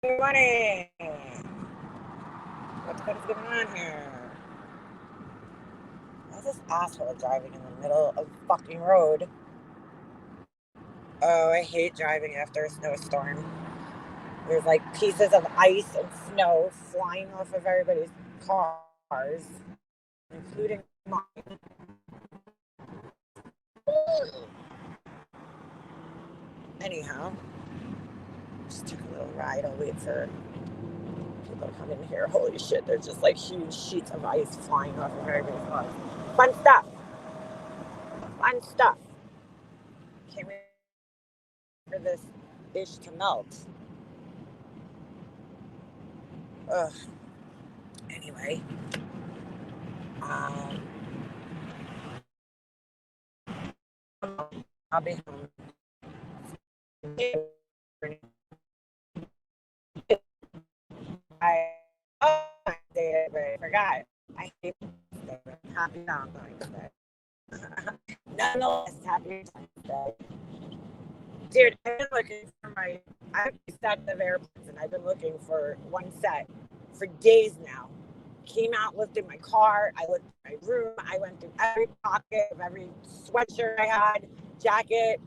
Good morning. What the fuck is going on here? Why is this asshole driving in the middle of the fucking road? Oh, I hate driving after a snowstorm. There's like pieces of ice and snow flying off of everybody's cars, including mine. Anyhow, just took a little ride. I'll wait for people to come in here. Holy shit, there's just like huge sheets of ice flying off of everybody's cars. Fun stuff. Fun stuff. Can't wait for this ish to melt. Ugh. Anyway, um, I'll be home. I oh, I did, but I forgot. I hate happy Valentine's Day. Nonetheless, happy Valentine's Day. Dude, I've been looking for I have a set of AirPods, and I've been looking for one set for days now. Came out, looked in my car, I looked in my room, I went through every pocket of every sweatshirt I had, jacket.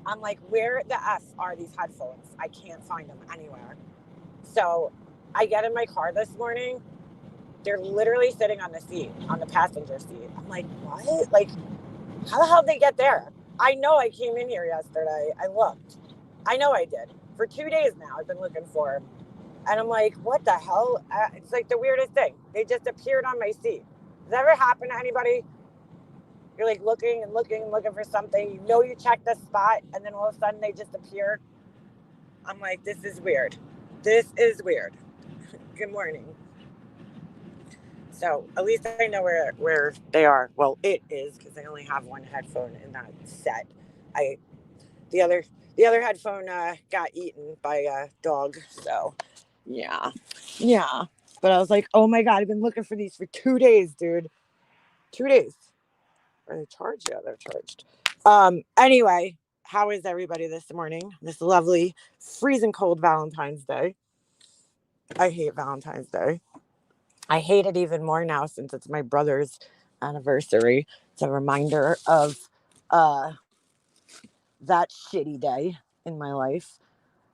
I'm like, where the F are these headphones? I can't find them anywhere. So I get in my car this morning. They're literally sitting on the seat, on the passenger seat. I'm like, what? Like, how the hell did they get there? I know I came in here yesterday. I looked. I know I did. For 2 days now, I've been looking for them. And I'm like, what the hell? It's like the weirdest thing. They just appeared on my seat. Does that ever happen to anybody? You're like looking and looking and looking for something. You know you checked the spot, and then all of a sudden they just appear. I'm like, this is weird. This is weird. Good morning. So at least I know where they are. Well, it is because I only have one headphone in that set. I the other the other headphone got eaten by a dog. So yeah, yeah. But I was like, oh my god, I've been looking for these for 2 days, dude. 2 days. Are they charged? Yeah, they're charged. Anyway, how is everybody this morning? This lovely, freezing cold Valentine's Day. I hate Valentine's Day. I hate it even more now since it's my brother's anniversary. It's a reminder of uh, that shitty day in my life.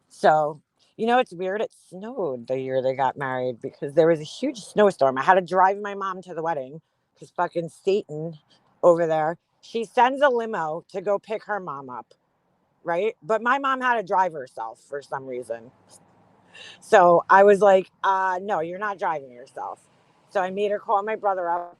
So, it's weird. It snowed the year they got married because there was a huge snowstorm. I had to drive my mom to the wedding because fucking Satan over there, she sends a limo to go pick her mom up, right? But my mom had to drive herself for some reason. So I was like, no, you're not driving yourself. So I made her call my brother up.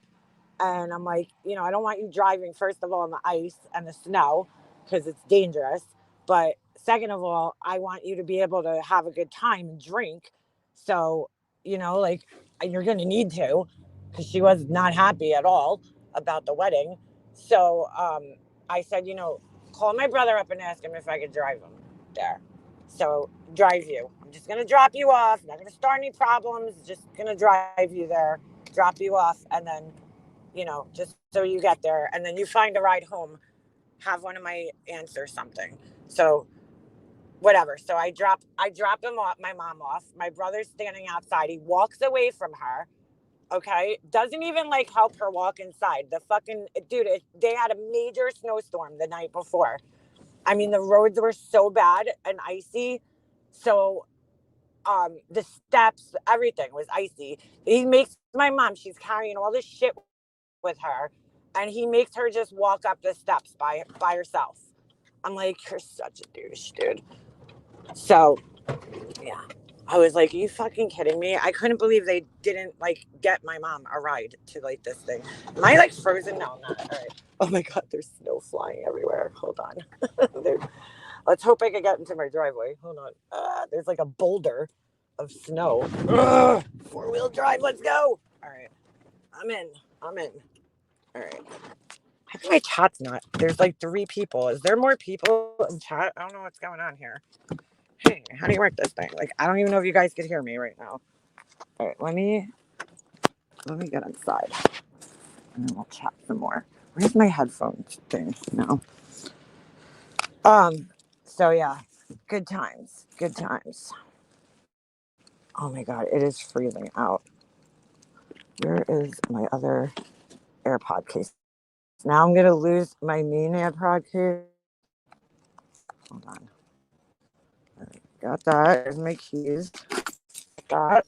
And I'm like, I don't want you driving, first of all, on the ice and the snow because it's dangerous. But second of all, I want you to be able to have a good time and drink. So, like, you're going to need to because she was not happy at all about the wedding. So I said, call my brother up and ask him if I could drive him there. So, drive you. I'm just going to drop you off. Not going to start any problems. Just going to drive you there, drop you off, and then just so you get there and then you find a ride home, have one of my aunts or something. So whatever. So I drop him off, my mom off. My brother's standing outside. He walks away from her. Okay. Doesn't even like help her walk inside. The fucking dude, they had a major snowstorm the night before. I mean, the roads were so bad and icy. So the steps, everything was icy. He makes my mom, she's carrying all this shit with her, and he makes her just walk up the steps by herself. I'm like, you're such a douche, dude. So yeah, I was like, are you fucking kidding me? I couldn't believe they didn't like get my mom a ride to like this thing. Am I like frozen? No, I'm not. All right. Oh my god, there's snow flying everywhere. Hold on. Let's hope I can get into my driveway. Hold on. There's like a boulder of snow. Ugh, four-wheel drive. Let's go. All right. I'm in. I'm in. All right. How come my chat's not? There's like 3 people. Is there more people in chat? I don't know what's going on here. Hey, how do you work this thing? Like, I don't even know if you guys could hear me right now. All right, let me get inside, and then we'll chat some more. Where's my headphones thing now? Um. So yeah, good times. Good times. Oh my God, it is freezing out. Where is my other AirPod case? Now I'm going to lose my main AirPod case. Hold on. Got that. There's my keys. Got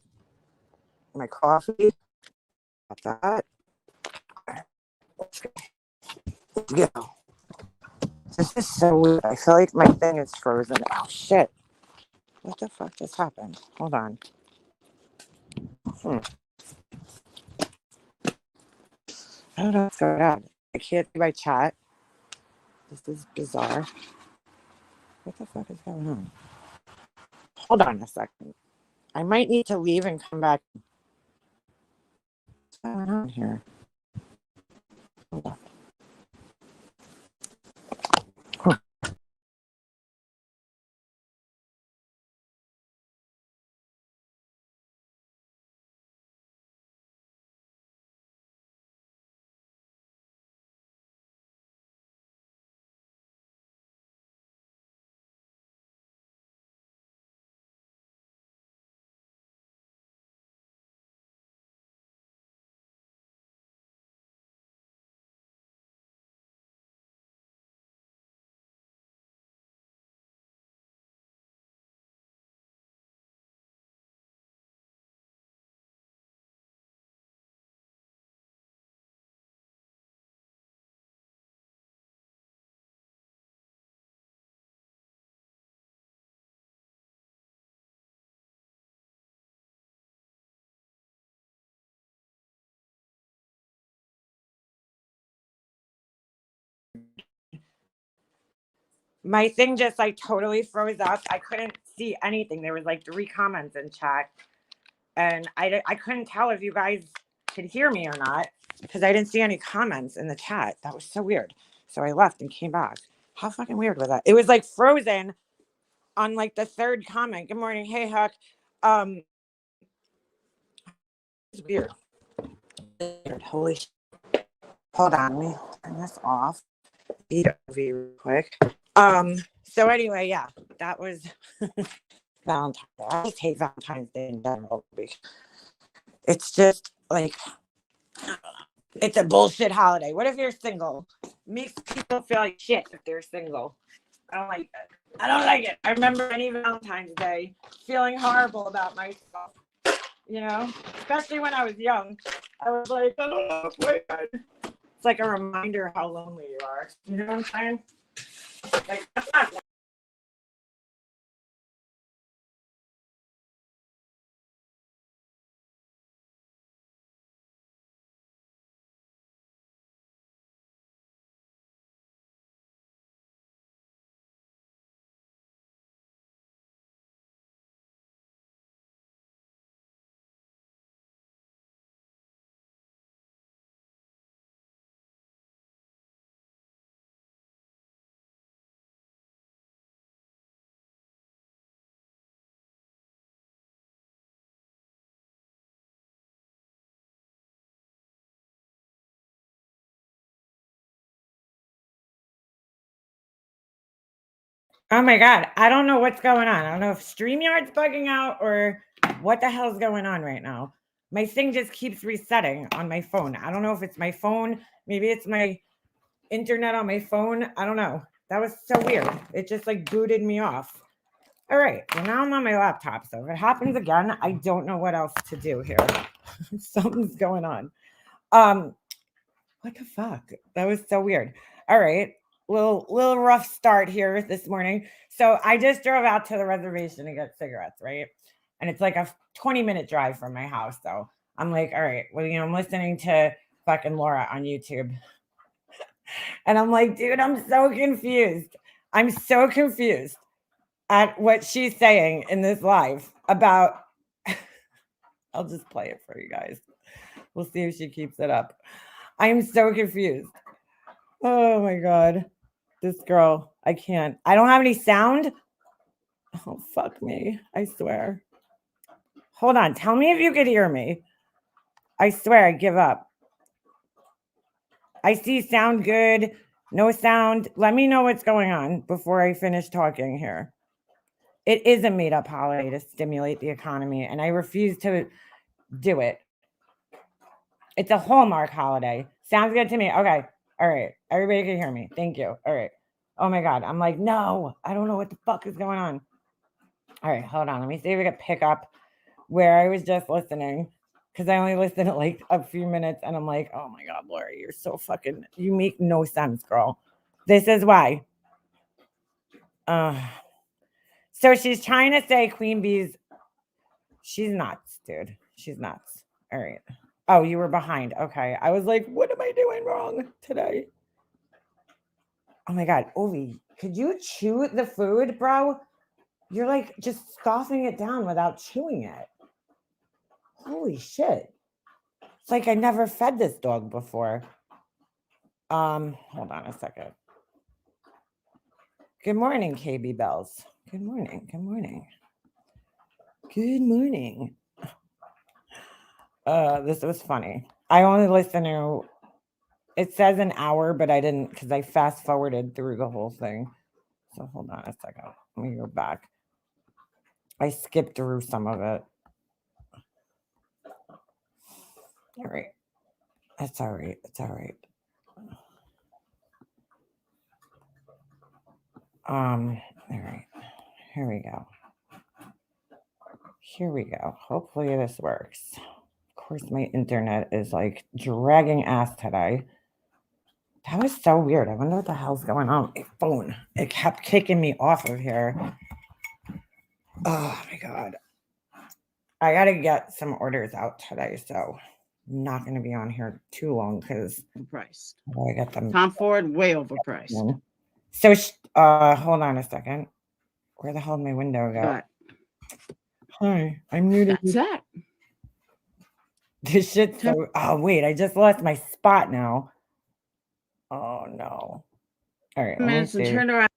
my coffee. Got that. Let's go. This is so weird. I feel like my thing is frozen. Oh, shit. What the fuck just happened? Hold on. I don't know what's going on. I can't see my chat. This is bizarre. What the fuck is going on? Hold on a second. I might need to leave and come back. What's going on here? Hold on. My thing just like totally froze up. I couldn't see anything. There was like 3 comments in chat, and I couldn't tell if you guys could hear me or not because I didn't see any comments in the chat. That was so weird. So I left and came back. How fucking weird was that? It was like frozen on like the 3rd comment. Good morning, hey Huck. It's weird. Holy shit. Hold on, let me turn this off. Real quick. So anyway, yeah, that was Valentine's Day. I just hate Valentine's Day in general. It's just like it's a bullshit holiday. What if you're single? Makes people feel like shit if they're single. I don't like it. I don't like it. I remember any Valentine's Day feeling horrible about myself. You know, especially when I was young. I was like, I don't know, it's like a reminder how lonely you are. You know what I'm saying? Like, that's not Oh my God. I don't know what's going on. I don't know if StreamYard's bugging out or what the hell's going on right now. My thing just keeps resetting on my phone. I don't know if it's my phone. Maybe it's my internet on my phone. I don't know. That was so weird. It just like booted me off. All right. Well, now I'm on my laptop. So if it happens again, I don't know what else to do here. Something's going on. Um, what the fuck? That was so weird. All right. Little rough start here this morning. So I just drove out to the reservation to get cigarettes, right? And it's like a 20-minute drive from my house. So I'm like, all right, well, I'm listening to fucking Laura on YouTube. And I'm like, dude, I'm so confused. I'm so confused at what she's saying in this live about I'll just play it for you guys. We'll see if she keeps it up. I am so confused. Oh my God. This girl, I can't. I don't have any sound. Oh, fuck me. I swear. Hold on. Tell me if you could hear me. I swear, I give up. I see sound good. No sound. Let me know what's going on before I finish talking here. It is a made up holiday to stimulate the economy, and I refuse to do it. It's a Hallmark holiday. Sounds good to me. Okay. All right. Everybody can hear me. Thank you. All right. Oh my God. I'm like, no, I don't know what the fuck is going on. All right. Hold on. Let me see if we can pick up where I was just listening. Because I only listened at like a few minutes and I'm like, oh my God, Lori, you're so fucking, you make no sense, girl. This is why. So she's trying to say Queen Bee's, she's nuts, dude. She's nuts. All right. Oh, you were behind. Okay. I was like, what am I doing wrong today? Oh my God. Ovi, could you chew the food, bro? You're like just scoffing it down without chewing it. Holy shit. It's like I never fed this dog before. Hold on a second. Good morning, KB Bells. Good morning. Good morning. Good morning. This was funny. I only listened to, it says an hour, but I didn't because I fast forwarded through the whole thing. So hold on a second. Let me go back. I skipped through some of it. All right. That's all right. It's all right. All right. Here we go. Here we go. Hopefully this works. Of course, my internet is like dragging ass today. That was so weird. I wonder what the hell's going on with my phone. It kept kicking me off of here. Oh my God. I got to get some orders out today, so I'm not going to be on here too long because I got them. Tom Ford, way overpriced. So, hold on a second. Where the hell did my window go? But hi, I'm new to that's that. This shit's so. Oh wait, I just lost my spot now. Oh no! All right, Minutes and turn around.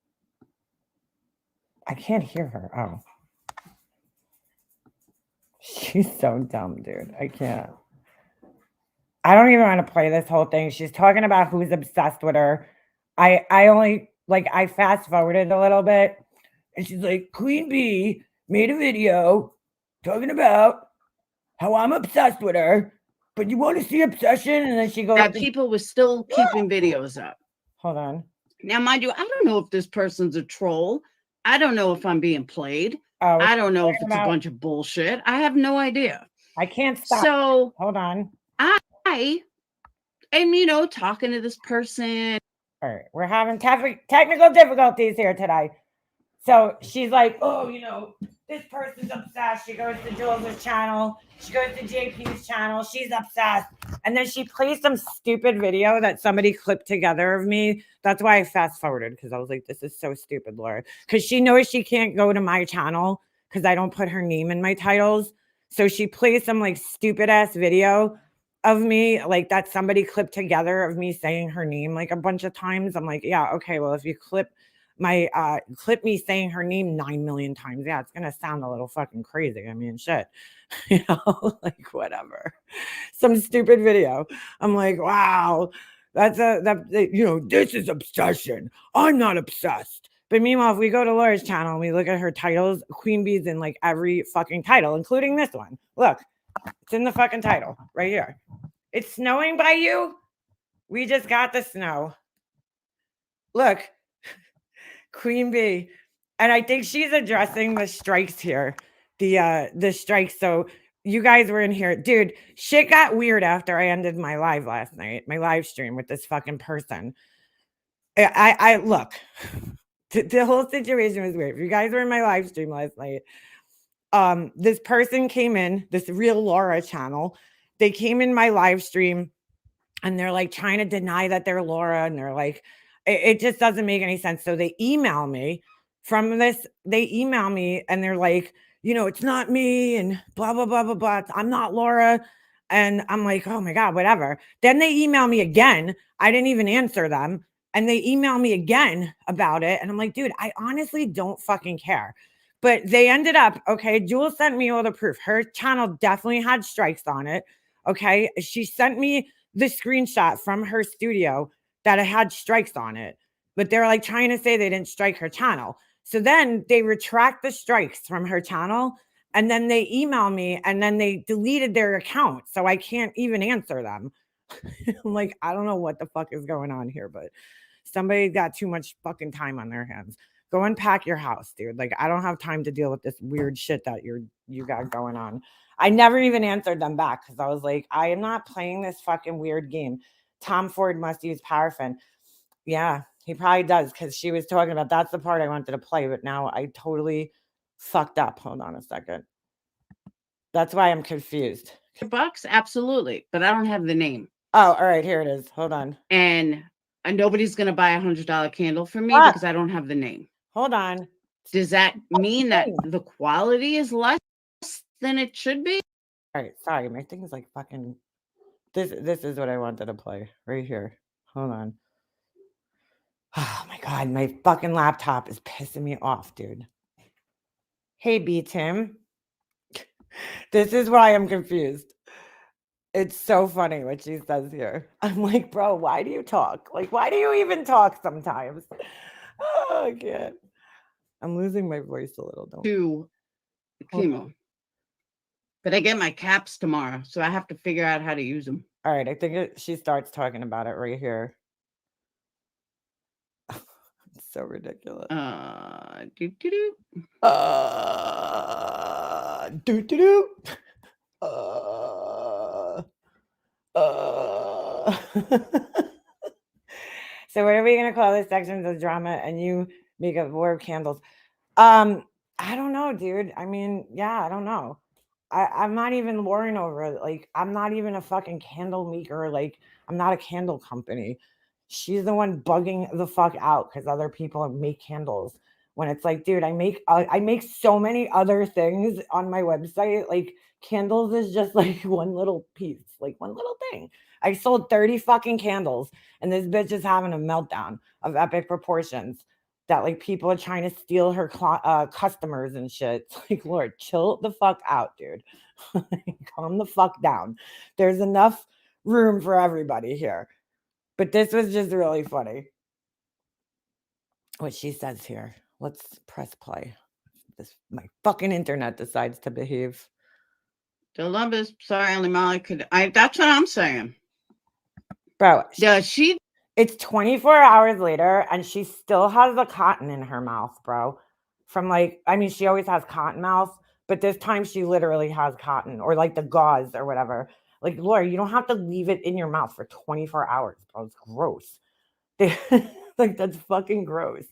I can't hear her. Oh, she's so dumb, dude. I can't. I don't even want to play this whole thing. She's talking about who's obsessed with her. I only like I fast forwarded a little bit, and she's like, Queen Bee made a video talking about how I'm obsessed with her. But you want to see obsession? And then she goes, that people were still keeping videos up. Hold on. Now, mind you, I don't know if this person's a troll. I don't know if I'm being played. I don't know if it's a bunch of bullshit. I have no idea. I can't stop. So hold on. I am, talking to this person. All right. We're having technical difficulties here today. So she's like, oh, this person's obsessed. She goes to Jules' channel. She goes to JP's channel. She's obsessed. And then she plays some stupid video that somebody clipped together of me. That's why I fast forwarded because I was like, this is so stupid, Laura. Because she knows she can't go to my channel because I don't put her name in my titles. So she plays some like stupid ass video of me, like that somebody clipped together of me saying her name like a bunch of times. I'm like, yeah, okay, well, if you clip me saying her name 9 million times, yeah, it's gonna sound a little fucking crazy. I mean, shit. Like whatever. Some stupid video. I'm like, wow, this is obsession. I'm not obsessed. But meanwhile, if we go to Laura's channel and we look at her titles, Queen Bee's in like every fucking title, including this one. Look, it's in the fucking title right here. It's snowing by you. We just got the snow. Look, Queen Bee. And I think she's addressing the strikes here. The strikes. So you guys were in here. Dude, shit got weird after I ended my live last night, my live stream with this fucking person. I look, the whole situation was weird. If you guys were in my live stream last night, this person came in, this real Laura channel. They came in my live stream and they're like trying to deny that they're Laura. And they're like, it just doesn't make any sense. So they email me from this. They email me and they're like, it's not me and blah, blah, blah, blah, blah. I'm not Laura. And I'm like, oh my God, whatever. Then they email me again. I didn't even answer them. And they email me again about it. And I'm like, dude, I honestly don't fucking care. But they ended up, okay, Jules sent me all the proof. Her channel definitely had strikes on it. Okay. She sent me the screenshot from her studio that it had strikes on it. But they're like trying to say they didn't strike her channel. So then they retract the strikes from her channel, and then they email me, and then they deleted their account. So I can't even answer them. I'm like, I don't know what the fuck is going on here, but somebody got too much fucking time on their hands. Go unpack your house, dude. Like, I don't have time to deal with this weird shit that you got going on. I never even answered them back because I was like, I am not playing this fucking weird game. Tom Ford must use paraffin. Yeah, he probably does because she was talking about that's the part I wanted to play, but now I totally fucked up. Hold on a second. That's why I'm confused. $100, absolutely, but I don't have the name. Oh, all right, here it is. Hold on. And nobody's gonna buy $100 candle for me What? because I don't have the name. Hold on. Does that mean that Thing. the quality is less than it should be? All right, sorry, my thing is like fucking. This is what I wanted to play right here. Hold on. Oh my god, my fucking laptop is pissing me off, dude. Hey, B Tim. This is why I'm confused. It's so funny what she says here. I'm like, bro, why do you talk? Like, why do you even talk sometimes? Oh, I can't. I'm losing my voice a little. Don't. To chemo. But I get my caps tomorrow, so I have to figure out how to use them. All right, I think she starts talking about it right here. It's so ridiculous. Do do do. Do do do. So what are we gonna call this section of drama? And you make a war of candles. I don't know, dude. I mean, yeah, I don't know. I'm not even worrying over it. Like, I'm not even a fucking candle maker. Like, I'm not a candle company. She's the one bugging the fuck out because other people make candles. When it's like, dude, I make so many other things on my website. Like, candles is just like one little piece, like one little thing. I sold 30 fucking candles, and this bitch is having a meltdown of epic proportions that like people are trying to steal her customers and shit. It's like, Lord, chill the fuck out, dude. Calm the fuck down. There's enough room for everybody here. But this was just really funny. What she says here. Let's press play. My fucking internet decides to behave. Columbus, sorry, only Molly could. That's what I'm saying, bro. Yeah, It's 24 hours later, and she still has the cotton in her mouth, bro. From like, I mean, she always has cotton mouth, but this time she literally has cotton or like the gauze or whatever. Like, Laura, you don't have to leave it in your mouth for 24 hours, bro. It's gross. Like, that's fucking gross.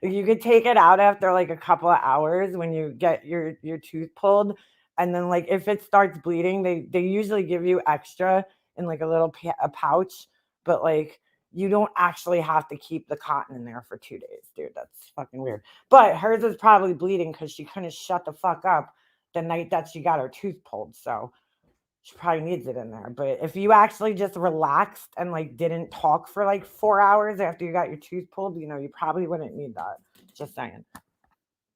You could take it out after like a couple of hours when you get your tooth pulled, and then like if it starts bleeding, they usually give you extra in like a little a pouch, but like you don't actually have to keep the cotton in there for 2 days, dude. That's fucking weird. But hers is probably bleeding because she couldn't shut the fuck up the night that she got her tooth pulled, so she probably needs it in there. But if you actually just relaxed and like didn't talk for like 4 hours after you got your tooth pulled, you know, you probably wouldn't need that. Just saying.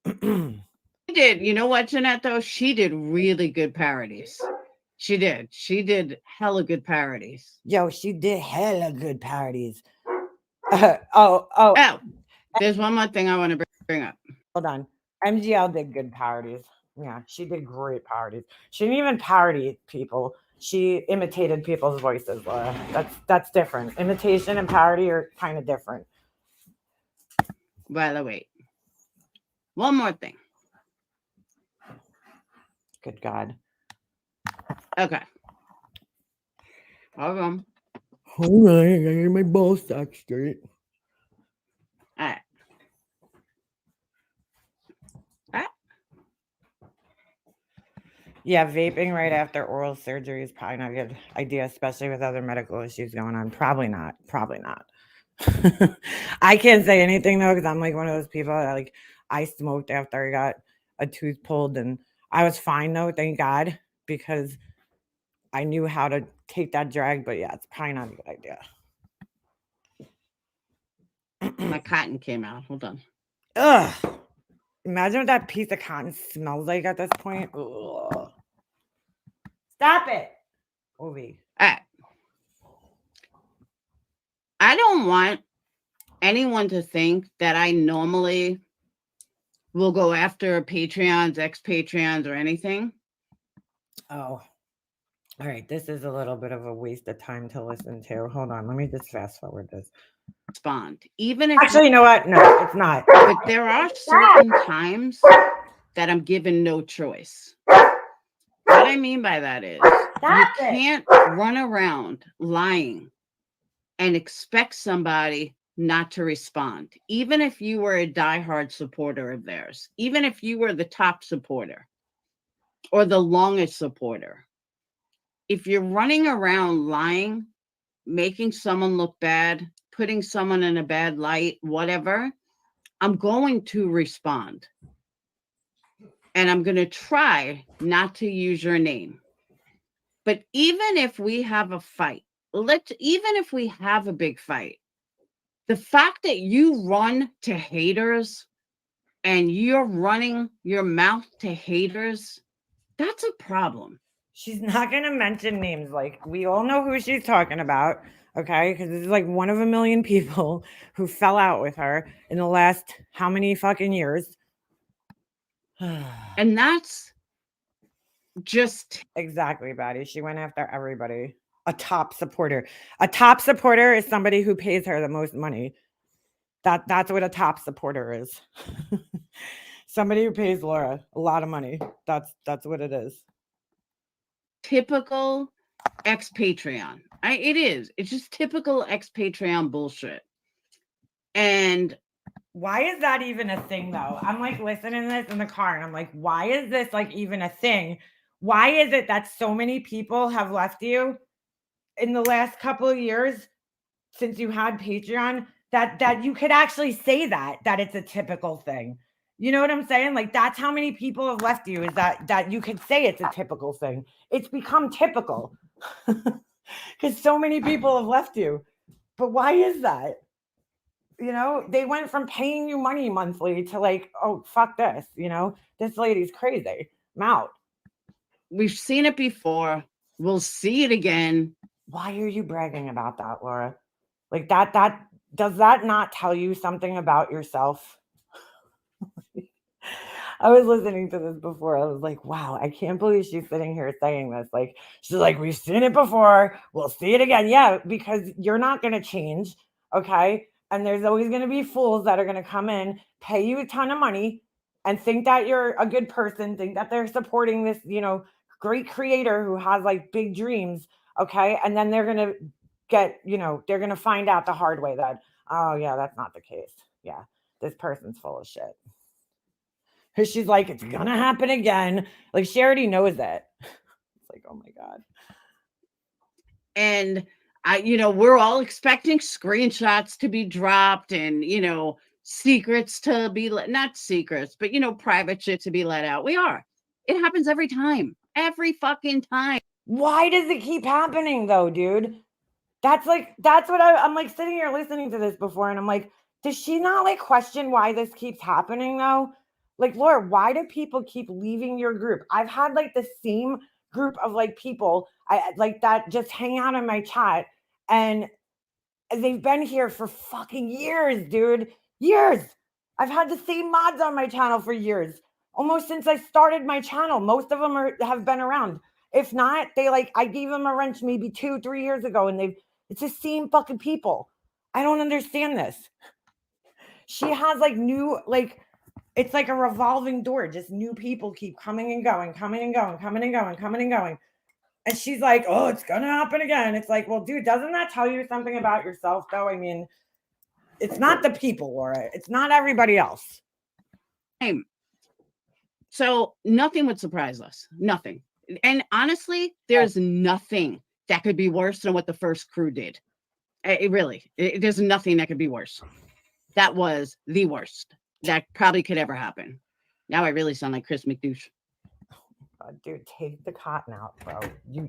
She did. You know what, Jeanette, though? She did really good parodies. She did. She did hella good parodies. Yo, she did hella good parodies. Oh, there's one more thing I want to bring up. Hold on. MGL did good parodies. Yeah, she did great parodies. She didn't even parody people. She imitated people's voices. That's different. Imitation and parody are kind of different. Well, wait. One more thing. Good God. Okay. Hold on. Hold on, I gotta get my ball sack straight. All right. Yeah, vaping right after oral surgery is probably not a good idea, especially with other medical issues going on. Probably not. Probably not. I can't say anything though, because I'm like one of those people that like I smoked after I got a tooth pulled, and I was fine though, thank God, because I knew how to take that drag. But yeah, it's probably not a good idea. My cotton came out. Hold on. Ugh. Imagine what that piece of cotton smells like at this point. Ugh. Stop it. Ovi. All right. I don't want anyone to think that I normally will go after Patreons, ex-Patreons, or anything. Oh. All right. This is a little bit of a waste of time to listen to. Hold on. Let me just fast forward this. Respond. Even if Actually, you know what? No, it's not. But there are certain times that I'm given no choice. What I mean by that is you can't run around lying and expect somebody not to respond, even if you were a diehard supporter of theirs, even if you were the top supporter or the longest supporter. If you're running around lying, making someone look bad, putting someone in a bad light, whatever, I'm going to respond. And I'm going to try not to use your name. But even if we have a fight, even if we have a big fight, the fact that you run to haters and you're running your mouth to haters, that's a problem. She's not going to mention names. Like, we all know who she's talking about, okay? Because this is like one of a million people who fell out with her in the last how many fucking years. And that's just exactly, Batty. She went after everybody. A top supporter. A top supporter is somebody who pays her the most money. That's what a top supporter is. Somebody who pays Laura a lot of money. That's what it is. Typical ex-Patreon. It is. It's just typical ex-Patreon bullshit. And why is that even a thing, though? I'm like listening to this in the car and I'm like, why is this like even a thing? Why is it that so many people have left you in the last couple of years since you had Patreon that you could actually say that it's a typical thing? You know what I'm saying? Like, that's how many people have left you, is that you could say it's a typical thing. It's become typical because so many people have left you. But why is that? You know, they went from paying you money monthly to like, oh, fuck this, you know, this lady's crazy. I'm out. We've seen it before. We'll see it again. Why are you bragging about that, Laura? Like, that does that not tell you something about yourself? I was listening to this before. I was like, wow, I can't believe she's sitting here saying this. Like, she's like, we've seen it before. We'll see it again. Yeah, because you're not going to change. Okay. And there's always going to be fools that are going to come in, pay you a ton of money, and think that you're a good person, think that they're supporting this, you know, great creator who has like big dreams. Okay. And then they're going to get, you know, they're going to find out the hard way that, oh, yeah, that's not the case. Yeah. This person's full of shit. Because she's like, it's going to happen again. Like, she already knows that. It's like, oh my God. And we're all expecting screenshots to be dropped and, secrets to be not secrets, but, private shit to be let out. We are. It happens every time. Every fucking time. Why does it keep happening though, dude? That's what I'm like sitting here listening to this before and I'm like, does she not like question why this keeps happening though? Like, Laura, why do people keep leaving your group? I've had like the same group of like people I like that just hang out in my chat and they've been here for fucking years, dude. Years. I've had the same mods on my channel for years. Almost since I started my channel. Most of them have been around. If not, I gave them a wrench maybe 2-3 years ago and it's the same fucking people. I don't understand this. She has like new, like, it's like a revolving door. Just new people keep coming and going, coming and going, coming and going, coming and going. And she's like, oh, it's going to happen again. It's like, well, dude, doesn't that tell you something about yourself, though? I mean, it's not the people, Laura. It's not everybody else. So nothing would surprise us. Nothing. And honestly, there's nothing that could be worse than what the first crew did. There's nothing that could be worse. That was the worst that probably could ever happen. Now I really sound like Chris McDouche. Dude, take the cotton out, bro.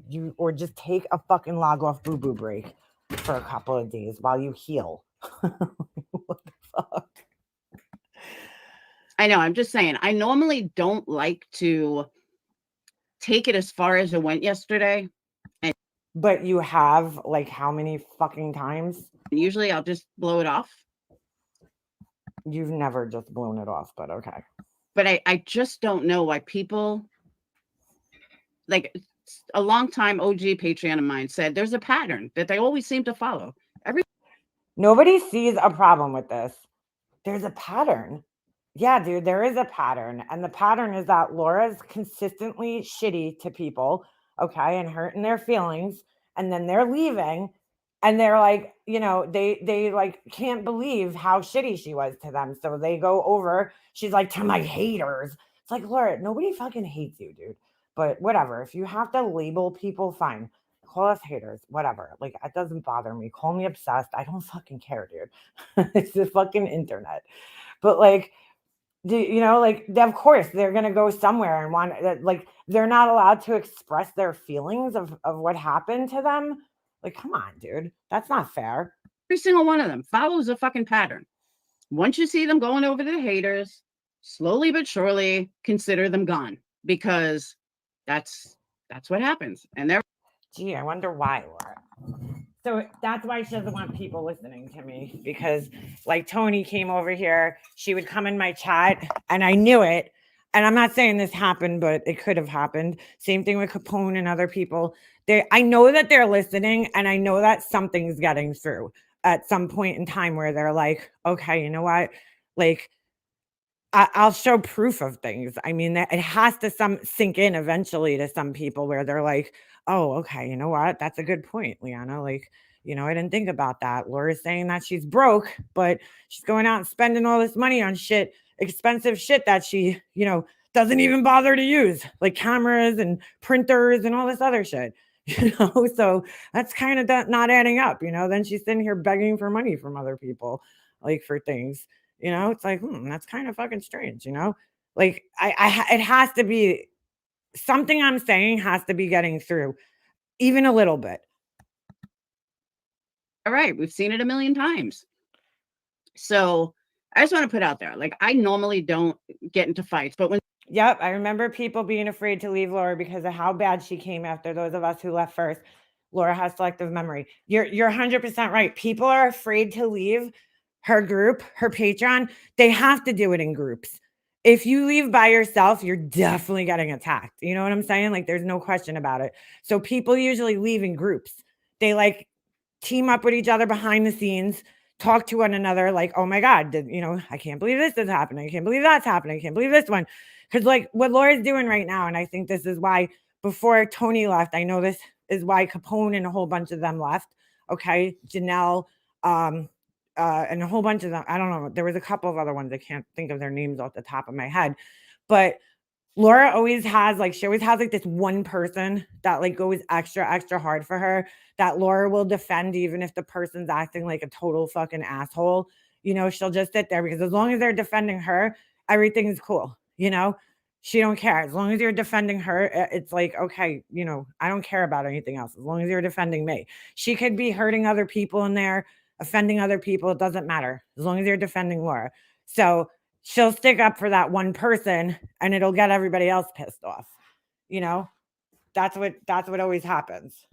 You or just take a fucking log off boo-boo break for a couple of days while you heal. What the fuck? I know, I'm just saying, I normally don't like to take it as far as it went yesterday. But you have, like, how many fucking times? Usually I'll just blow it off. You've never just blown it off, but okay. But I just don't know why people, like, a long time OG Patreon of mine said there's a pattern that they always seem to follow. Nobody sees a problem with this. There's a pattern. Yeah, dude, there is a pattern. And the pattern is that Laura's consistently shitty to people, okay, and hurting their feelings. And then they're leaving and they're like, they like can't believe how shitty she was to them. So they go over, she's like, to my haters. It's like, Laura, nobody fucking hates you, dude. But whatever. If you have to label people, fine. Call us haters, whatever. Like, it doesn't bother me. Call me obsessed. I don't fucking care, dude. It's the fucking internet. But like, like, of course they're gonna go somewhere and want like they're not allowed to express their feelings of what happened to them. Like, come on, dude, that's not fair. Every single one of them follows a fucking pattern. Once you see them going over to the haters, slowly but surely consider them gone, because that's what happens. And they're, gee, I wonder why, Laura. So that's why she doesn't want people listening to me, because like Tony came over here, she would come in my chat and I knew it. And I'm not saying this happened, but it could have happened. Same thing with Capone and other people. I know that they're listening, and I know that something's getting through at some point in time where they're like, okay, you know what? Like, I'll show proof of things. I mean, that it has to sink in eventually to some people where they're like, oh, okay, you know what? That's a good point, Liana. Like, I didn't think about that. Laura's saying that she's broke, but she's going out and spending all this money on shit, expensive shit that she, doesn't even bother to use, like cameras and printers and all this other shit. So that's kind of not adding up. Then she's sitting here begging for money from other people, like for things. It's like, that's kind of fucking strange, like it has to be something I'm saying has to be getting through even a little bit. all right, we've seen it a million times. So I just want to put out there, like, I normally don't get into fights, but when, yep, I remember people being afraid to leave Laura because of how bad she came after those of us who left first. Laura has selective memory. You're 100% right. People are afraid to leave her group, her Patreon. They have to do it in groups. If you leave by yourself, you're definitely getting attacked. You know what I'm saying? Like, there's no question about it. So people usually leave in groups. They like team up with each other behind the scenes, talk to one another like, oh my God, I can't believe this is happening. I can't believe that's happening. I can't believe this one. Because like what Laura's doing right now, and I think this is why before Tony left, I know this is why Capone and a whole bunch of them left. Okay. Janelle, and a whole bunch of them. I don't know. There was a couple of other ones. I can't think of their names off the top of my head. But Laura always has like this one person that like goes extra, extra hard for her, that Laura will defend even if the person's acting like a total fucking asshole. She'll just sit there because as long as they're defending her, everything is cool. She don't care. As long as you're defending her, it's like, okay, I don't care about anything else. As long as you're defending me. She could be hurting other people in there, offending other people. It doesn't matter as long as you're defending Laura. So she'll stick up for that one person and it'll get everybody else pissed off. That's what always happens.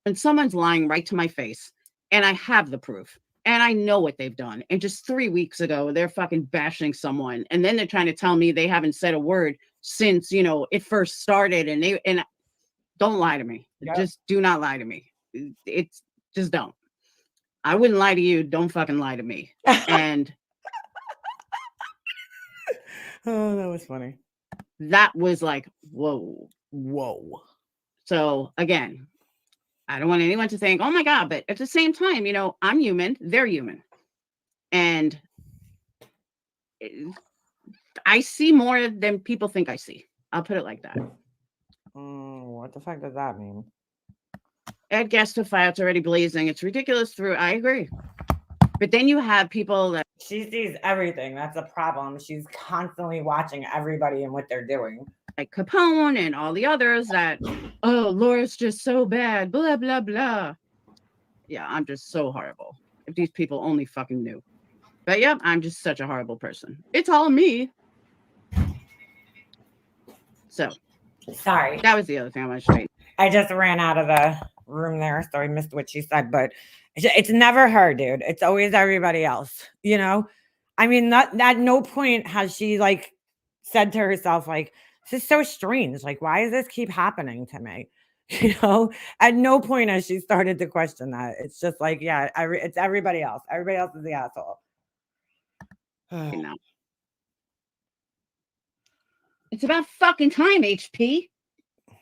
when someone's lying right to my face and I have the proof and I know what they've done, and just 3 weeks ago they're fucking bashing someone, and then they're trying to tell me they haven't said a word since it first started, and don't lie to me. Yep. Just do not lie to me. It's just don't. I wouldn't lie to you. Don't fucking lie to me. And oh, that was funny. That was like, whoa. So again, I don't want anyone to think, oh my God, but at the same time, I'm human, they're human. And I see more than people think I see. I'll put it like that. What the fuck does that mean? Ed guessed the fire's already blazing. It's ridiculous I agree. But then you have people that... She sees everything. That's a problem. She's constantly watching everybody and what they're doing. Like Capone and all the others that, oh, Laura's just so bad, blah, blah, blah. Yeah, I'm just so horrible. If these people only fucking knew. But yeah, I'm just such a horrible person. It's all me. So. Sorry. That was the other thing I wanted to say. I just ran out of the room there, so I missed what she said. But it's never her, dude. It's always everybody else, I mean, at no point has she like said to herself, like, this is so strange. Like, why does this keep happening to me? At no point has she started to question that. It's just like, yeah, it's everybody else. Everybody else is the asshole. No. It's about fucking time, HP. I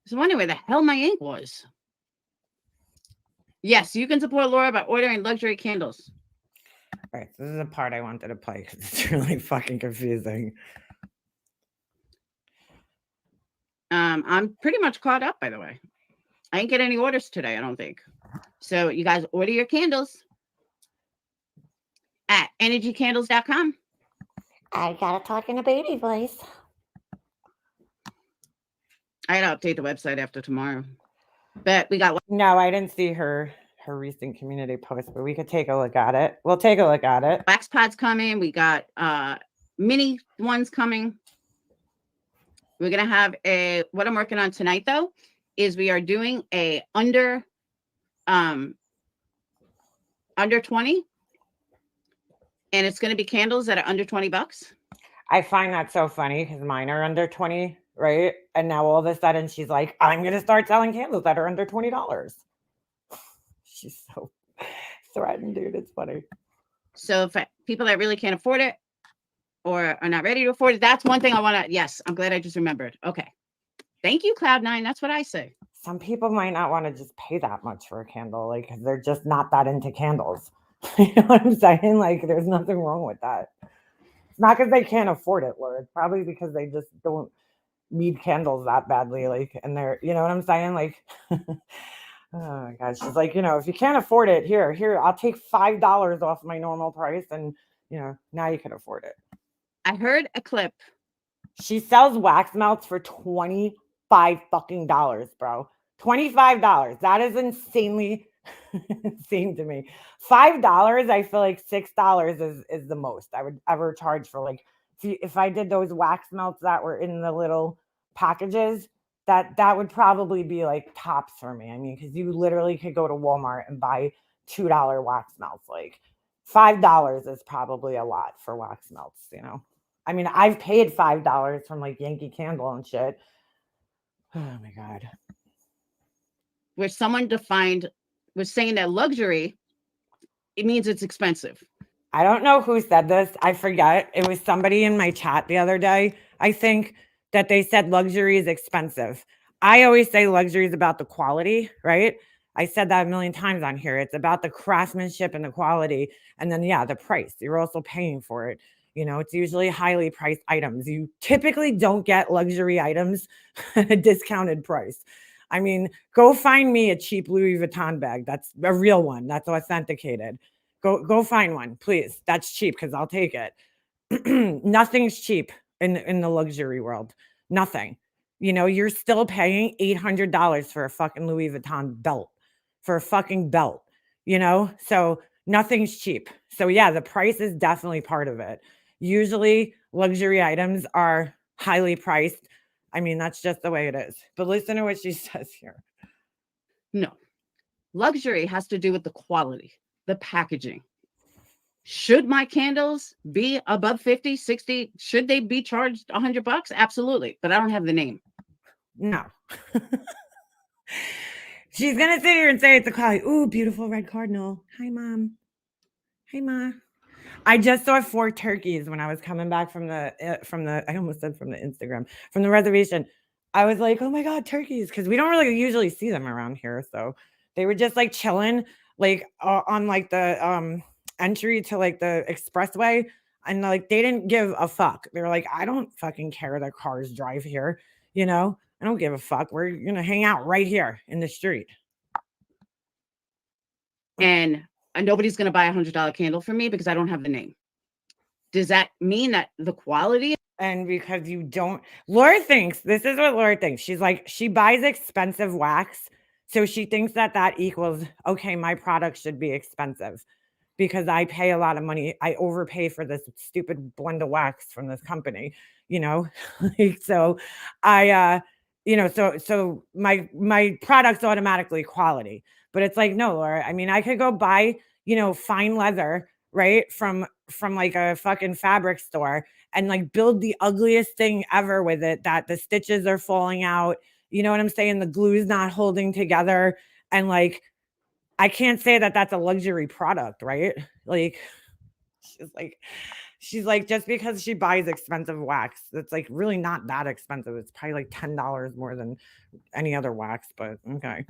was wondering where the hell my ink was. Yes, you can support Laura by ordering luxury candles. All right, this is the part I wanted to play because it's really fucking confusing. I'm pretty much caught up, by the way. I didn't get any orders today, I don't think. So you guys order your candles at energycandles.com. I gotta talk in a baby voice. I gotta update the website after tomorrow. But we got No, I didn't see her recent community post, but we could take a look at it. We'll take a look at it. wax pods coming. We got mini ones coming. We're gonna have what I'm working on tonight though is we are doing a under 20, and it's gonna be candles that are under $20. I find that so funny because mine are under 20, right? And now all of a sudden she's like, I'm gonna start selling candles that are under $20. She's so threatened, dude. It's funny. So if people that really can't afford it or are not ready to afford it, that's one thing I want to. Yes, I'm glad I just remembered. Okay, thank you, Cloud9. That's what I say. Some people might not want to just pay that much for a candle, like, because they're just not that into candles. You know what I'm saying? Like, there's nothing wrong with that. It's not because they can't afford it, Laura. It's probably because they just don't need candles that badly. Like, and they're, you know what I'm saying? Like, oh my God. She's like, if you can't afford it, here, I'll take $5 off my normal price. And, now you can afford it. I heard a clip. She sells wax melts for $25 fucking dollars, bro. $25. That is insanely insane to me. $5, I feel like $6 is the most I would ever charge for. Like, if I did those wax melts that were in the little packages, that would probably be like tops for me. I mean, because you literally could go to Walmart and buy $2 wax melts. Like, $5 is probably a lot for wax melts, I mean, I've paid $5 from like Yankee Candle and shit. Oh my God. Where someone was saying that luxury, it means it's expensive. I don't know who said this. I forget. It was somebody in my chat the other day, I think, that they said luxury is expensive. I always say luxury is about the quality, right? I said that a million times on here. It's about the craftsmanship and the quality. And then, yeah, the price. You're also paying for it. It's usually highly priced items. You typically don't get luxury items at a discounted price. I mean, go find me a cheap Louis Vuitton bag. That's a real one. That's authenticated. Go find one, please. That's cheap because I'll take it. Nothing's cheap in the luxury world. Nothing. You're still paying $800 for a fucking Louis Vuitton belt, for a fucking belt, So nothing's cheap. So yeah, the price is definitely part of it. Usually luxury items are highly priced. I mean, that's just the way it is. But listen to what she says here. No. Luxury has to do with the quality, the packaging. Should my candles be above 50, 60? Should they be charged $100? Absolutely. But I don't have the name. No. She's going to sit here and say it's a quality. Ooh, beautiful red cardinal. Hi, Mom. Hey, Ma. I just saw 4 turkeys when I was coming back from the I almost said from the Instagram, from the reservation. I was like, oh my God, turkeys. Because we don't really usually see them around here. So they were just like chilling, like on like the entry to like the expressway. And like, they didn't give a fuck. They were like, I don't fucking care that cars drive here. I don't give a fuck. We're going to hang out right here in the street. And nobody's going to buy $100 candle for me because I don't have the name. Does that mean that the quality? And because you don't, Laura thinks, this is what Laura thinks. She's like, she buys expensive wax. So she thinks that equals, okay, my product should be expensive because I pay a lot of money. I overpay for this stupid blend of wax from this company, so I, so my product's automatically quality, but it's like, no, Laura, I mean, I could go buy, fine leather, right? From like a fucking fabric store. and like build the ugliest thing ever with it that the stitches are falling out. You know what I'm saying? The glue's not holding together. And like, I can't say that that's a luxury product, right? Like, she's like, she's like, just because she buys expensive wax, that's like really not that expensive. It's probably like $10 more than any other wax, but okay.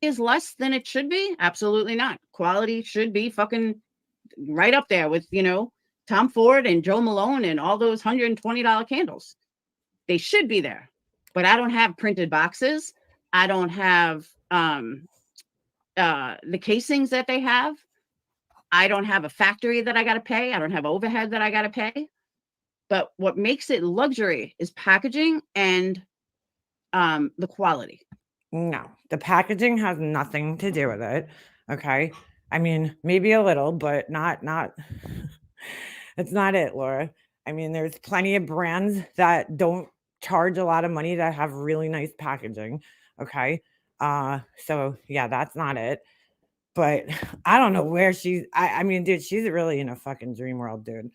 Is less than it should be? Absolutely not. Quality should be fucking right up there with, Tom Ford and Joe Malone and all those $120 candles. They should be there. But I don't have printed boxes. I don't have the casings that they have. I don't have a factory that I got to pay. I don't have overhead that I got to pay. But what makes it luxury is packaging and the quality. No, the packaging has nothing to do with it. Okay. I mean, maybe a little, but not it's not it, Laura. I mean, there's plenty of brands that don't charge a lot of money that have really nice packaging. Okay. So yeah, that's not it. But I don't know where I mean, dude, she's really in a fucking dream world, dude.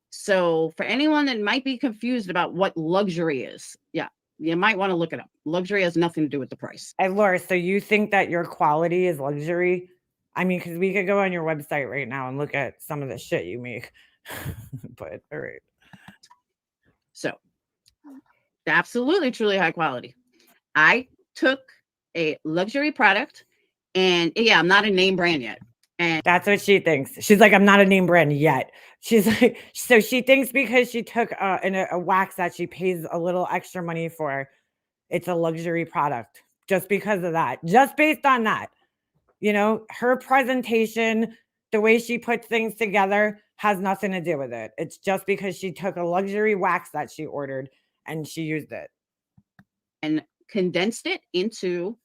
So for anyone that might be confused about what luxury is, yeah, you might want to look it up. Luxury has nothing to do with the price. Hey, Laura, so you think that your quality is luxury? I mean, because we could go on your website right now and look at some of the shit you make. But all right. So absolutely, truly high quality. I took a luxury product, and yeah, I'm not a name brand yet. And that's what she thinks. She's like, I'm not a name brand yet. She's like, so she thinks because she took a wax that she pays a little extra money for, it's a luxury product just because of that, just based on that. Her presentation, the way she puts things together has nothing to do with it. It's just because she took a luxury wax that she ordered and she used it and condensed it into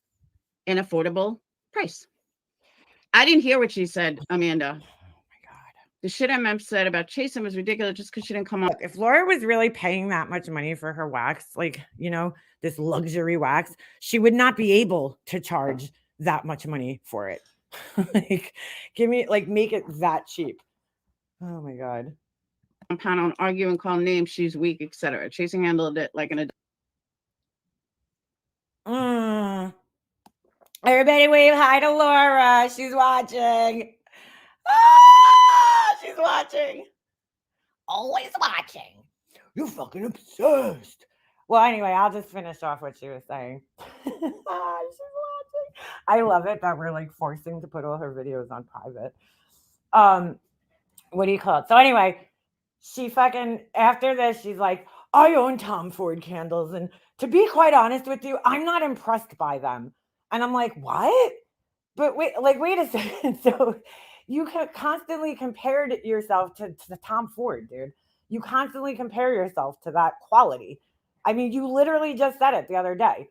an affordable price. I didn't hear what she said, Amanda. The shit MM said about Chasen was ridiculous just because she didn't come up. If Laura was really paying that much money for her wax, like, this luxury wax, she would not be able to charge that much money for it. Like, make it that cheap. Oh my God. Compound on argue and call names, she's weak, etc. Chasing handled it like an adult. Everybody wave hi to Laura. She's watching. She's watching. Always watching. You're fucking obsessed. Well, anyway, I'll just finish off what she was saying. She's watching. I love it that we're like forcing to put all her videos on private. What do you call it? So anyway, she fucking after this, she's like, I own Tom Ford candles, and to be quite honest with you, I'm not impressed by them. And I'm like, what? But wait a second. So you constantly compared yourself to Tom Ford, dude. You constantly compare yourself to that quality. I mean, you literally just said it the other day.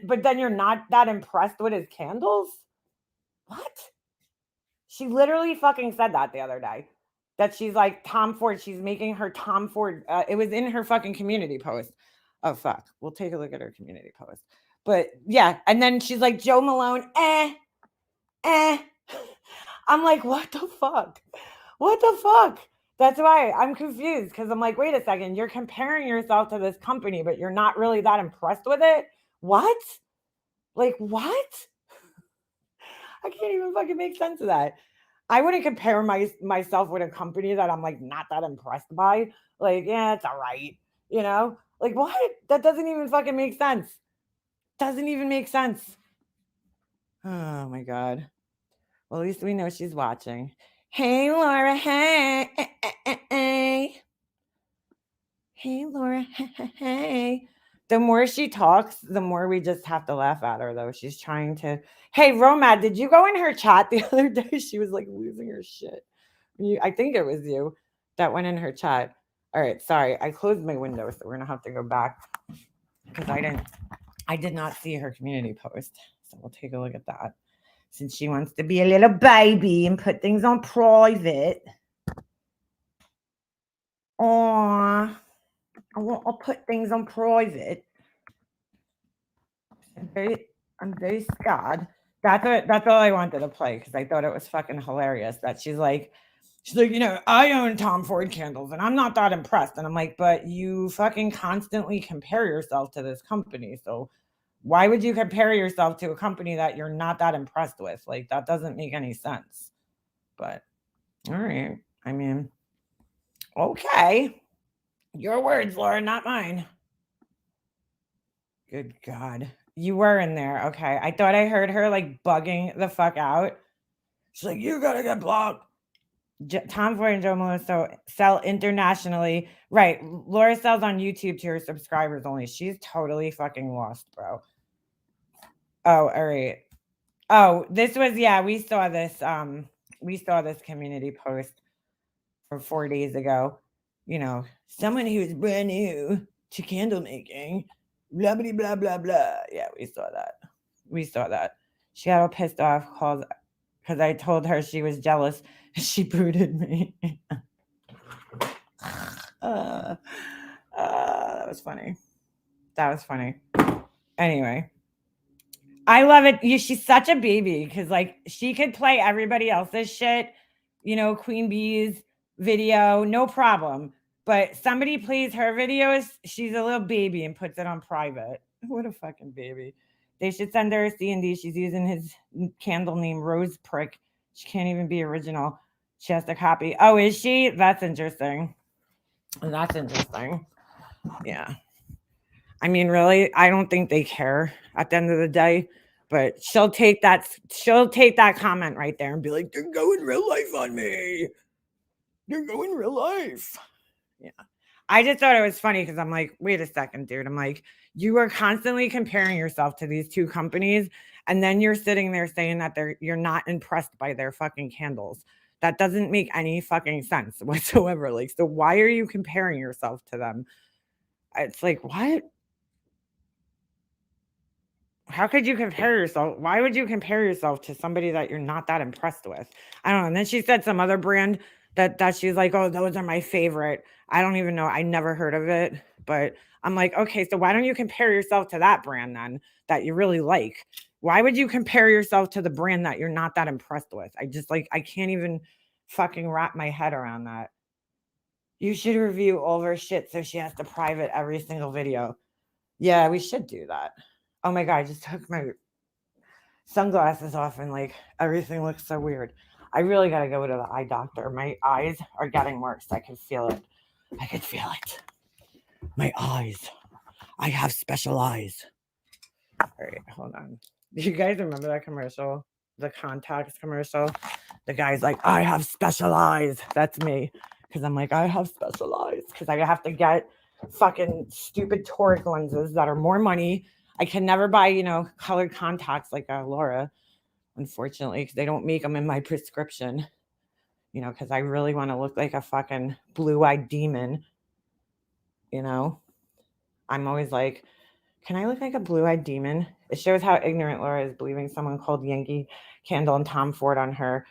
But then you're not that impressed with his candles? What? She literally fucking said that the other day. That she's like Tom Ford. She's making her Tom Ford. It was in her fucking community post. Oh, fuck. We'll take a look at her community post. But yeah. And then she's like, Joe Malone, I'm like, what the fuck? What the fuck? That's why I'm confused because I'm like, wait a second. You're comparing yourself to this company, but you're not really that impressed with it? What? Like, what? I can't even fucking make sense of that. I wouldn't compare myself with a company that I'm like not that impressed by. Like, yeah, it's all right. Like what? That doesn't even fucking make sense. Doesn't even make sense. Oh my God. Well, at least we know she's watching. Hey, Laura. Hey. Hey, Laura. Hey. The more she talks, the more we just have to laugh at her, though. She's trying to. Hey, Romad, did you go in her chat the other day? She was like losing her shit. I think it was you that went in her chat. All right, sorry. I closed my window, so we're gonna have to go back because I did not see her community post. So we'll take a look at that. Since she wants to be a little baby and put things on private. Aww. I'll put things on private. I'm very scared. That's all I wanted to play because I thought it was fucking hilarious that she's like, She's like, I own Tom Ford candles and I'm not that impressed. And I'm like, but you fucking constantly compare yourself to this company. So why would you compare yourself to a company that you're not that impressed with? Like, that doesn't make any sense. But all right. I mean, okay. Your words, Laura, not mine. Good God. You were in there. Okay. I thought I heard her like bugging the fuck out. She's like, you gotta get blocked. Tom Ford and Joe Melissa sell internationally. Right. Laura sells on YouTube to her subscribers only. She's totally fucking lost, bro. Oh, all right. Oh, this was, yeah, we saw this community post from 4 days ago. Someone who is brand new to candle making. Blah blah blah blah blah. Yeah, we saw that. We saw that. She got all pissed off because I told her she was jealous. She booted me. uh, that was funny. That was funny. Anyway, I love it. She's such a baby because, like, she could play everybody else's shit, Queen Bee's video, no problem. But somebody plays her videos, she's a little baby and puts it on private. What a fucking baby. They should send her a C&D. She's using his candle name, Rose Prick. She can't even be original. She has to copy. Oh, is she? That's interesting. That's interesting. Yeah. I mean, really, I don't think they care at the end of the day. But she'll take that comment right there and be like, they're going real life on me. They're going real life. Yeah. I just thought it was funny because I'm like, wait a second, dude. I'm like, you are constantly comparing yourself to these two companies, and then you're sitting there saying that you're not impressed by their fucking candles. That doesn't make any fucking sense whatsoever. Like, so why are you comparing yourself to them? It's like, what? How could you compare yourself? Why would you compare yourself to somebody that you're not that impressed with? I don't know. And then she said some other brand that she's like, oh, those are my favorite. I don't even know. I never heard of it. But I'm like, okay, so why don't you compare yourself to that brand then that you really like? Why would you compare yourself to the brand that you're not that impressed with? I just like, I can't even fucking wrap my head around that. You should review all of her shit so she has to private every single video. Yeah, we should do that. Oh my God, I just took my sunglasses off and like everything looks so weird. I really got to go to the eye doctor. My eyes are getting worse. I can feel it. I can feel it. My eyes. I have special eyes. All right, hold on. Do you guys remember that commercial? The contacts commercial? The guy's like, I have special eyes. That's me. Because I'm like, I have special eyes. Because I have to get fucking stupid toric lenses that are more money. I can never buy, colored contacts like Laura, unfortunately, because they don't make them in my prescription. Because I really want to look like a fucking blue-eyed demon. I'm always like, can I look like a blue-eyed demon? It shows how ignorant Laura is, believing someone called Yankee Candle and Tom Ford on her.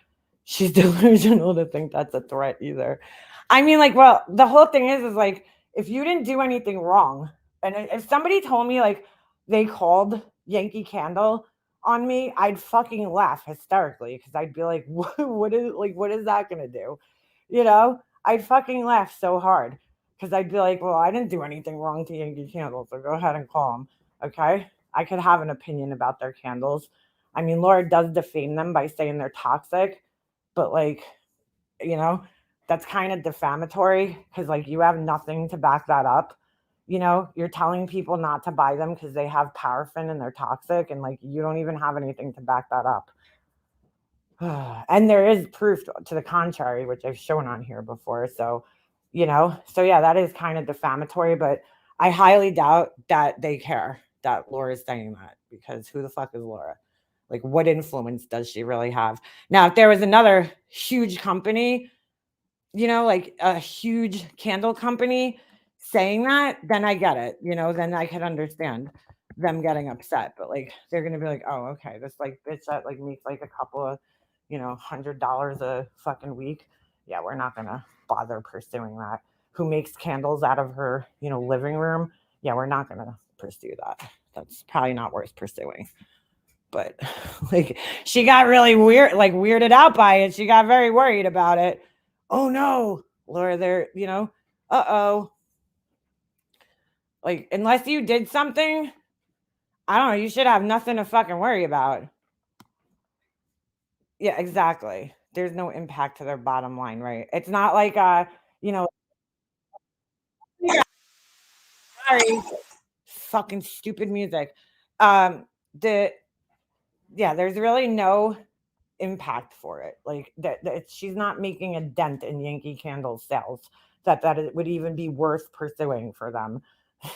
She's delusional to think that's a threat either. I mean, like, well, the whole thing is like, if you didn't do anything wrong, and if somebody told me like they called Yankee Candle on me, I'd fucking laugh hysterically because I'd be like, what is that gonna do? I'd fucking laugh so hard because I'd be like, well, I didn't do anything wrong to Yankee Candle, so go ahead and call them. Okay, I could have an opinion about their candles. I mean, Laura does defame them by saying they're toxic, but like, you know, that's kind of defamatory because like you have nothing to back that up. You're telling people not to buy them because they have paraffin and they're toxic, and like you don't even have anything to back that up. And there is proof to the contrary, which I've shown on here before. So, yeah, that is kind of defamatory, but I highly doubt that they care that Laura is saying that because who the fuck is Laura? Like, what influence does she really have? Now, if there was another huge company, like a huge candle company saying that, then I get it, then I could understand them getting upset. But like, they're going to be like, oh, okay, this like bitch that like makes like a couple of, $100 a fucking week. Yeah, we're not going to bother pursuing that. Who makes candles out of her, living room? Yeah, we're not going to pursue that. That's probably not worth pursuing. But like, she got really weird, like weirded out by it. She got very worried about it. oh no, Laura, they're, uh-oh. Like, unless you did something, I don't know, you should have nothing to fucking worry about. Yeah, exactly. There's no impact to their bottom line, right? It's not like you know, sorry, fucking stupid music. The Yeah, there's really no impact for it. Like that she's not making a dent in Yankee Candle sales that it would even be worth pursuing for them.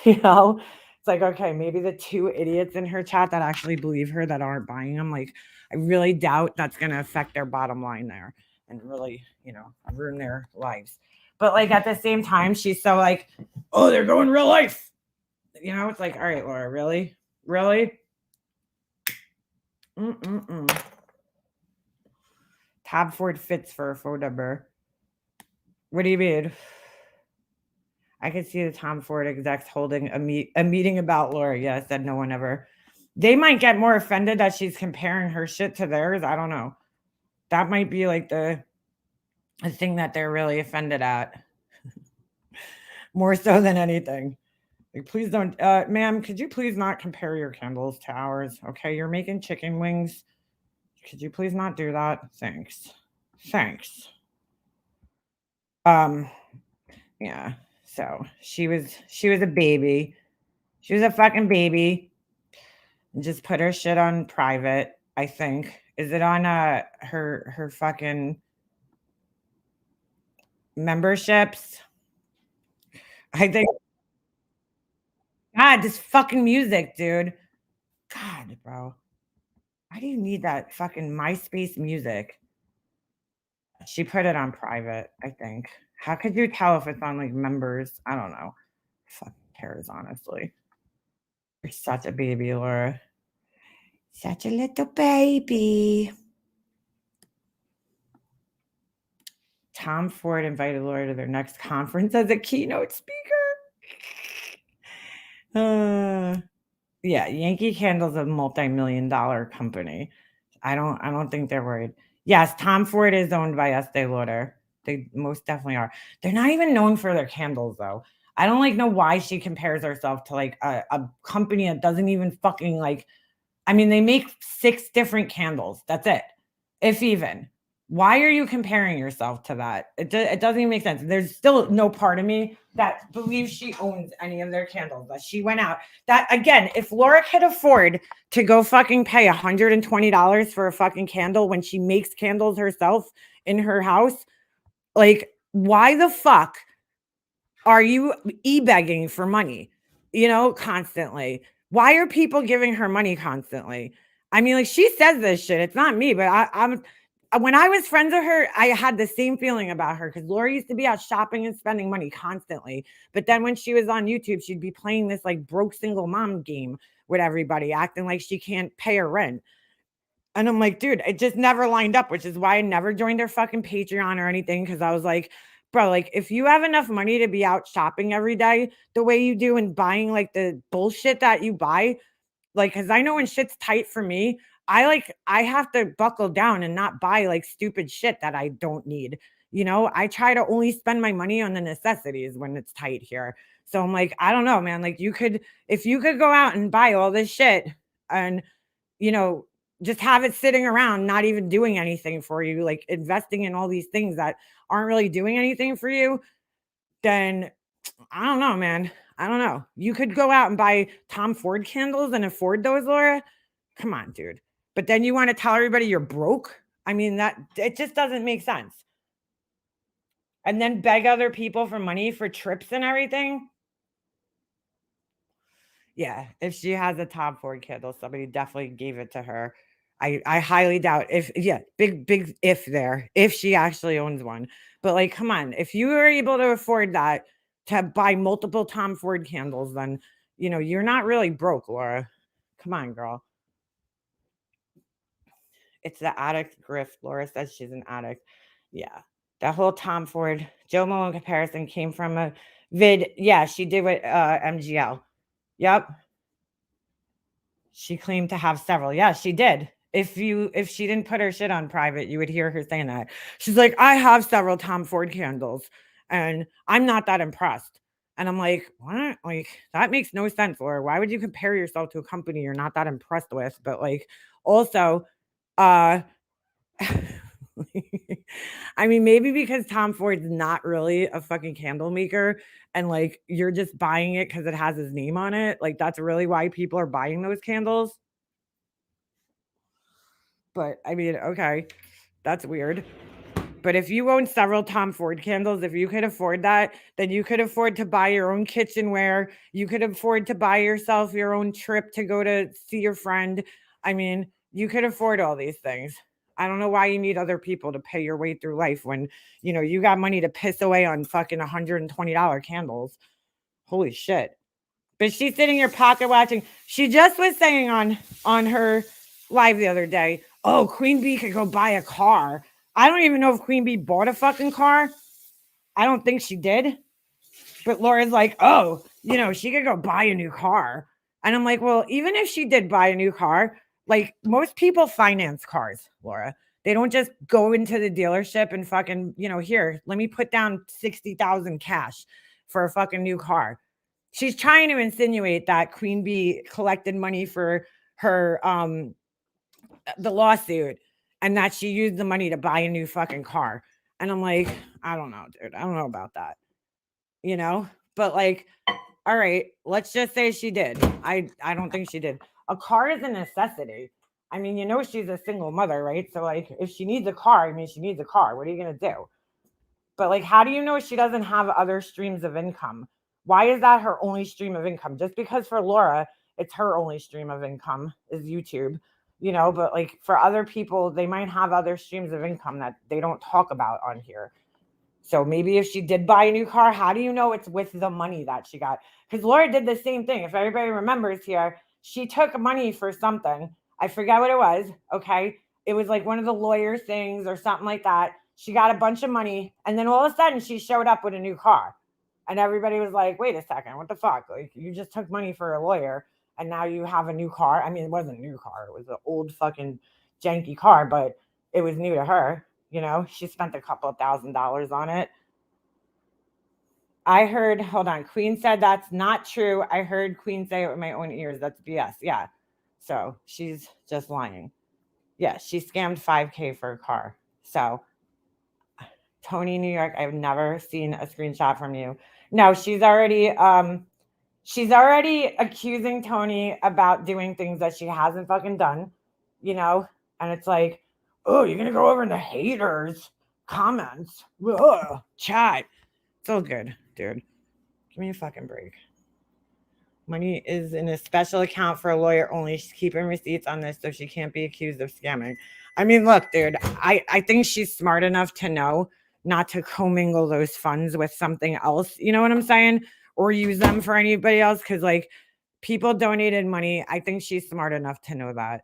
It's like, okay, maybe the two idiots in her chat that actually believe her that aren't buying them. Like, I really doubt that's going to affect their bottom line there and really, ruin their lives. But like at the same time, she's so like, oh, they're going real life. It's like, all right, Laura, really, really. Mm-mm-mm. Tom Ford fits for a phone number. What do you mean? I could see the Tom Ford execs holding a meeting about Laura. Yes, said no one ever. They might get more offended that she's comparing her shit to theirs. I don't know. That might be like the thing that they're really offended at, more so than anything. Like, please don't, ma'am. Could you please not compare your candles to ours? Okay, you're making chicken wings. Could you please not do that? Thanks. Thanks. Um, yeah. So she was a baby. She was a fucking baby. And just put her shit on private, I think. Is it on her fucking memberships? I think God, this fucking music, dude. God, bro. Why do you need that fucking MySpace music? She put it on private, I think. How could you tell if it's on like members? I don't know. Fuck cares, honestly. You're such a baby, Laura. Such a little baby. Tom Ford invited Laura to their next conference as a keynote speaker. Yeah, Yankee Candle's a multi-million dollar company. I don't think they're worried. Yes, Tom Ford is owned by Estee Lauder. They most definitely are. They're not even known for their candles though. I don't like know why she compares herself to like a company that doesn't even fucking like, I mean, they make 6 different candles. That's it. If even. Why are you comparing yourself to that? It doesn't even make sense. There's still no part of me that believes she owns any of their candles. That she went out. That again, if Laura could afford to go fucking pay $120 for a fucking candle when she makes candles herself in her house, like why the fuck are you e-begging for money, constantly? Why are people giving her money constantly? I mean, like she says this shit. It's not me, but I'm when I was friends with her, I had the same feeling about her because Laura used to be out shopping and spending money constantly. But then when she was on YouTube, she'd be playing this like broke single mom game with everybody, acting like she can't pay her rent. And I'm like, dude, it just never lined up, which is why I never joined their fucking Patreon or anything. Cause I was like, bro, like if you have enough money to be out shopping every day the way you do and buying like the bullshit that you buy, like, cause I know when shit's tight for me, I have to buckle down and not buy like stupid shit that I don't need. I try to only spend my money on the necessities when it's tight here. So I'm like, I don't know, man. Like if you could go out and buy all this shit and you know, just have it sitting around, not even doing anything for you, like investing in all these things that aren't really doing anything for you, then I don't know, man. I don't know. You could go out and buy Tom Ford candles and afford those, Laura. Come on, dude. But then you want to tell everybody you're broke? I mean, that it just doesn't make sense. And then beg other people for money for trips and everything. Yeah, if she has a Tom Ford candle, somebody definitely gave it to her. I highly doubt if yeah, big if there, if she actually owns one. But like, come on, if you were able to afford that to buy multiple Tom Ford candles, then you're not really broke, Laura. Come on, girl. It's the addict grift. Laura says she's an addict. Yeah. That whole Tom Ford Joe Malone comparison came from a vid. Yeah, she did with MGL. Yep. She claimed to have several. Yeah, she did. If she didn't put her shit on private, you would hear her saying that. She's like, I have several Tom Ford candles and I'm not that impressed. And I'm like, what? Like, that makes no sense, Laura. Why would you compare yourself to a company you're not that impressed with? But like, also, uh, I mean, maybe because Tom Ford's not really a fucking candle maker and like you're just buying it because it has his name on it. Like, that's really why people are buying those candles. But I mean, okay, that's weird. But if you own several Tom Ford candles, if you could afford that, then you could afford to buy your own kitchenware. You could afford to buy yourself your own trip to go to see your friend. I mean, you could afford all these things. I don't know why you need other people to pay your way through life when, you got money to piss away on fucking $120 candles. Holy shit. But she's sitting here pocket watching. She just was saying on her live the other day, oh, Queen Bee could go buy a car. I don't even know if Queen Bee bought a fucking car. I don't think she did. But Laura's like, oh, she could go buy a new car. And I'm like, well, even if she did buy a new car, like most people finance cars, Laura. They don't just go into the dealership and fucking, here, let me put down 60,000 cash for a fucking new car. She's trying to insinuate that Queen Bee collected money for her the lawsuit and that she used the money to buy a new fucking car. And I'm like, I don't know, dude. I don't know about that. But like, all right, let's just say she did. I don't think she did. A car is a necessity. I mean, she's a single mother, right? So like if she needs a car, I mean she needs a car. What are you going to do? But like, how do you know she doesn't have other streams of income? Why is that her only stream of income? Just because for Laura, it's her only stream of income is YouTube, but like for other people, they might have other streams of income that they don't talk about on here. So maybe if she did buy a new car, how do you know it's with the money that she got? Because Laura did the same thing. If everybody remembers here, she took money for something. I forget what it was. Okay. It was like one of the lawyer things or something like that. She got a bunch of money. And then all of a sudden she showed up with a new car. And everybody was like, wait a second, what the fuck? Like, you just took money for a lawyer and now you have a new car. I mean, it wasn't a new car, it was an old fucking janky car, but it was new to her. She spent a couple of $1,000s on it. I heard, hold on, Queen said that's not true. I heard Queen say it with my own ears. That's BS. Yeah. So she's just lying. Yeah, she scammed 5K for a car. So Tony, New York, I've never seen a screenshot from you. No, she's already accusing Tony about doing things that she hasn't fucking done, and it's like, oh, you're gonna go over in the haters comments. Ugh, chat. It's all good, dude. Give me a fucking break. Money is in a special account for a lawyer only. She's keeping receipts on this so she can't be accused of scamming. I mean, look, dude, I think she's smart enough to know not to commingle those funds with something else. You know what I'm saying? Or use them for anybody else. Cause like people donated money. I think she's smart enough to know that,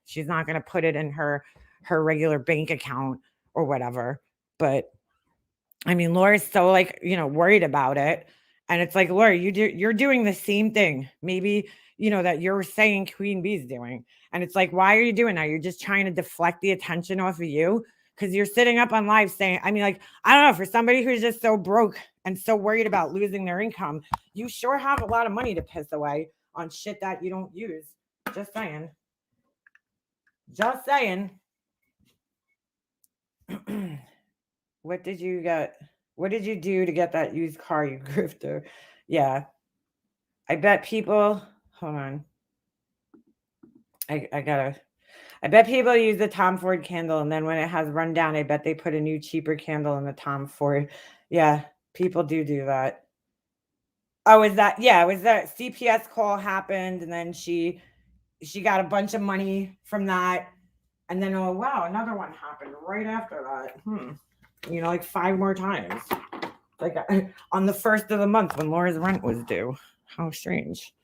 she's not going to put it in her regular bank account or whatever. But I mean, Laura's so like, worried about it. And it's like, Laura, you're doing the same thing. Maybe, that you're saying Queen Bee's doing. And it's like, why are you doing that? You're just trying to deflect the attention off of you because you're sitting up on live saying, I mean, like, I don't know, for somebody who's just so broke and so worried about losing their income, you sure have a lot of money to piss away on shit that you don't use. Just saying. Just saying. What did you get? What did you do to get that used car, you grifter? Yeah. I bet people, hold on. I bet people use the Tom Ford candle and then when it has run down, I bet they put a new cheaper candle in the Tom Ford. Yeah, people do that. Oh, is that, yeah, it was that CPS call happened and then she got a bunch of money from that. And then, oh, wow, another one happened right after that. Like 5 more times. Like on the first of the month when Laura's rent was due. How strange.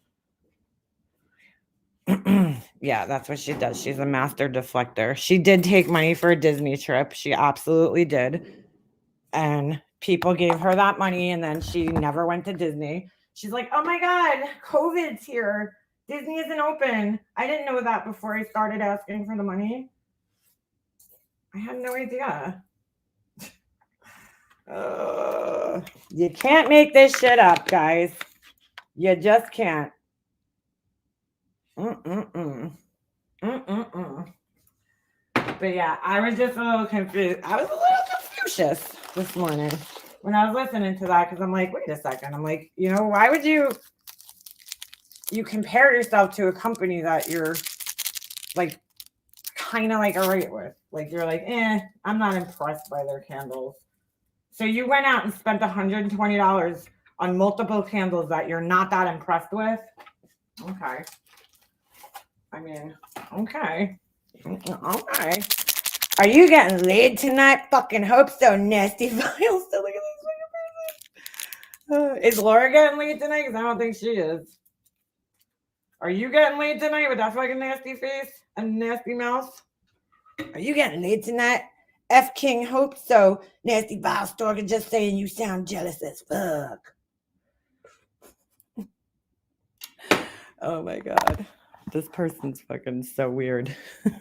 Yeah, that's what she does. She's a master deflector. She did take money for a Disney trip. She absolutely did. And people gave her that money and then she never went to Disney. She's like, oh my God, COVID's here. Disney isn't open. I didn't know that before I started asking for the money. I had no idea. You can't make this shit up, guys. You just can't. Mm-mm-mm. Mm-mm-mm. But yeah, I was just a little confused. I was a little confucius this morning when I was listening to that because I'm like, wait a second. I'm like, why would you compare yourself to a company that you're like kind of like alright with? Like you're like, I'm not impressed by their candles. So you went out and spent $120 on multiple candles that you're not that impressed with? Okay. I mean, okay. Okay. Are you getting laid tonight? Fucking hope so, nasty files. Still look at this fucking person. Is Laura getting laid tonight? Because I don't think she is. Are you getting laid tonight with that fucking nasty face and nasty mouth? Are you getting laid tonight? F King hope so. Nasty file stalker just saying you sound jealous as fuck. Oh my god. This person's fucking so weird. Are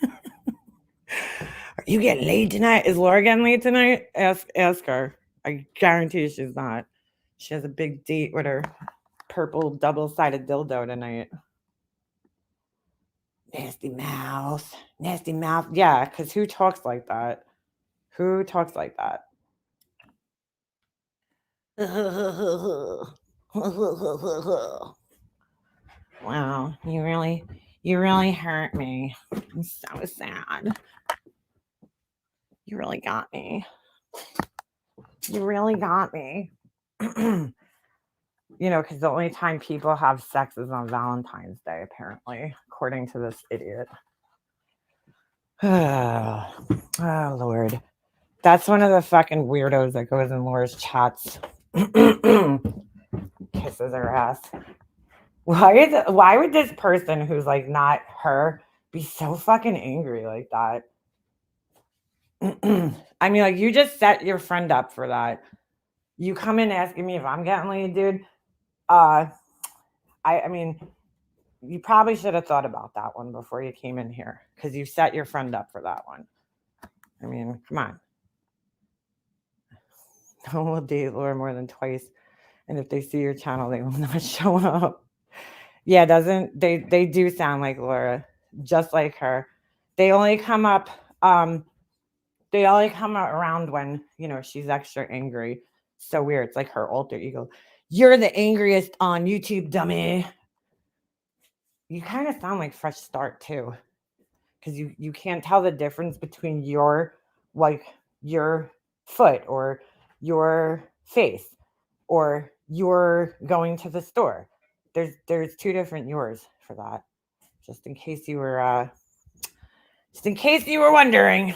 you getting laid tonight? Is Laura getting laid tonight? Ask her. I guarantee she's not. She has a big date with her purple double-sided dildo tonight. Nasty mouth. Nasty mouth. Yeah, because who talks like that? Who talks like that? Wow, you really hurt me. I'm so sad. You really got me. You really got me. Because the only time people have sex is on Valentine's Day, apparently, according to this idiot. Oh, Lord. That's one of the fucking weirdos that goes in Laura's chats. Kisses her ass. Why would this person who's like not her be so fucking angry like that? I mean, like, you just set your friend up for that. You come in asking me if I'm getting laid, dude. I mean, you probably should have thought about that one before you came in here, because you set your friend up for that one. I mean, come on. No one will date Laura more than twice, and if they see your channel, they will not show up. Yeah, they do sound like Laura, just like her. They only come up around when she's extra angry. So weird. It's like her alter ego. You're the angriest on YouTube, dummy. You kind of sound like Fresh Start too, because you can't tell the difference between your foot or your face or you're going to the store. There's two different yours for that. Just in case you were wondering.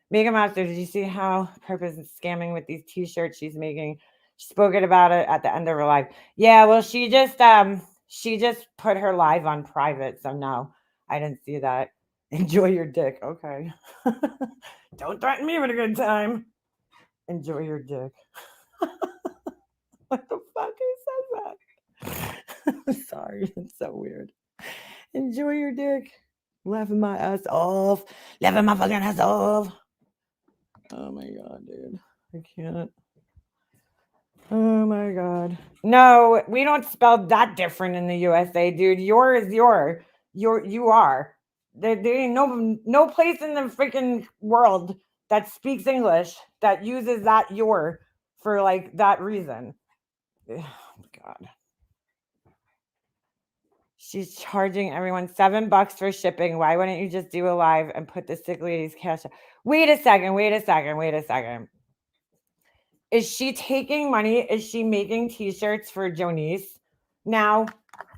Mega Master, did you see how Purpose is scamming with these t-shirts she's making? She spoke about it at the end of her live. Yeah, well, she just put her live on private, so no, I didn't see that. Enjoy your dick. Okay. Don't threaten me with a good time. Enjoy your dick. What the fuck? Who says that? Sorry, it's so weird. Enjoy your dick. Laughing my ass off. Laughing my fucking ass off. Oh my god, dude. I can't. Oh my god. No, we don't spell that different in the USA, dude. Your is your. You are. There ain't no place in the freaking world that speaks English that uses that your for like that reason. Oh god. She's charging everyone $7 for shipping. Why wouldn't you just do a live and put the sick lady's cash? Wait a second. Is she taking money? Is she making t-shirts for Jonice? Now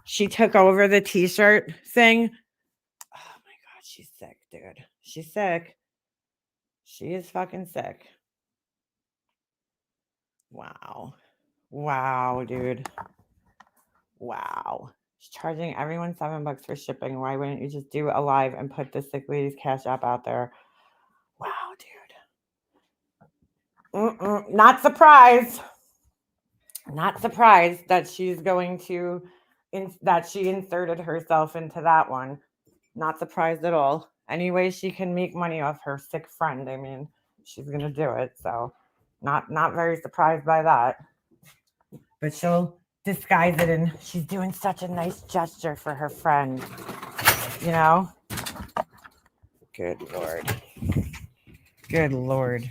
she took over the t-shirt thing. Oh my god, she's sick, dude. She's sick. She is fucking sick. Wow, dude. Wow. She's charging everyone $7 for shipping. Why wouldn't you just do a live and put the sick lady's cash app out there? Wow, dude. Not surprised. Not surprised that she's going to that she inserted herself into that one. Not surprised at all. Any way she can make money off her sick friend, I mean, she's gonna do it. So, not very surprised by that. But she'll disguise it, and she's doing such a nice gesture for her friend. You know. Good Lord. Good Lord.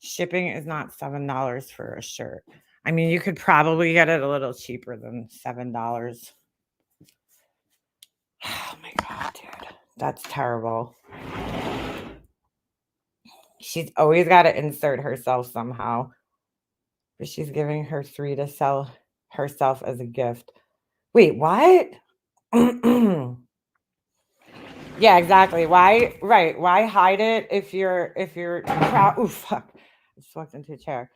Shipping is not $7 for a shirt. I mean, you could probably get it a little cheaper than $7. Oh my God, dude. That's terrible. She's always got to insert herself somehow. But she's giving her 3 to sell herself as a gift. Wait, what? Yeah, exactly. Why? Right. Why hide it if you're proud? Ooh, fuck! I just walked into a chair.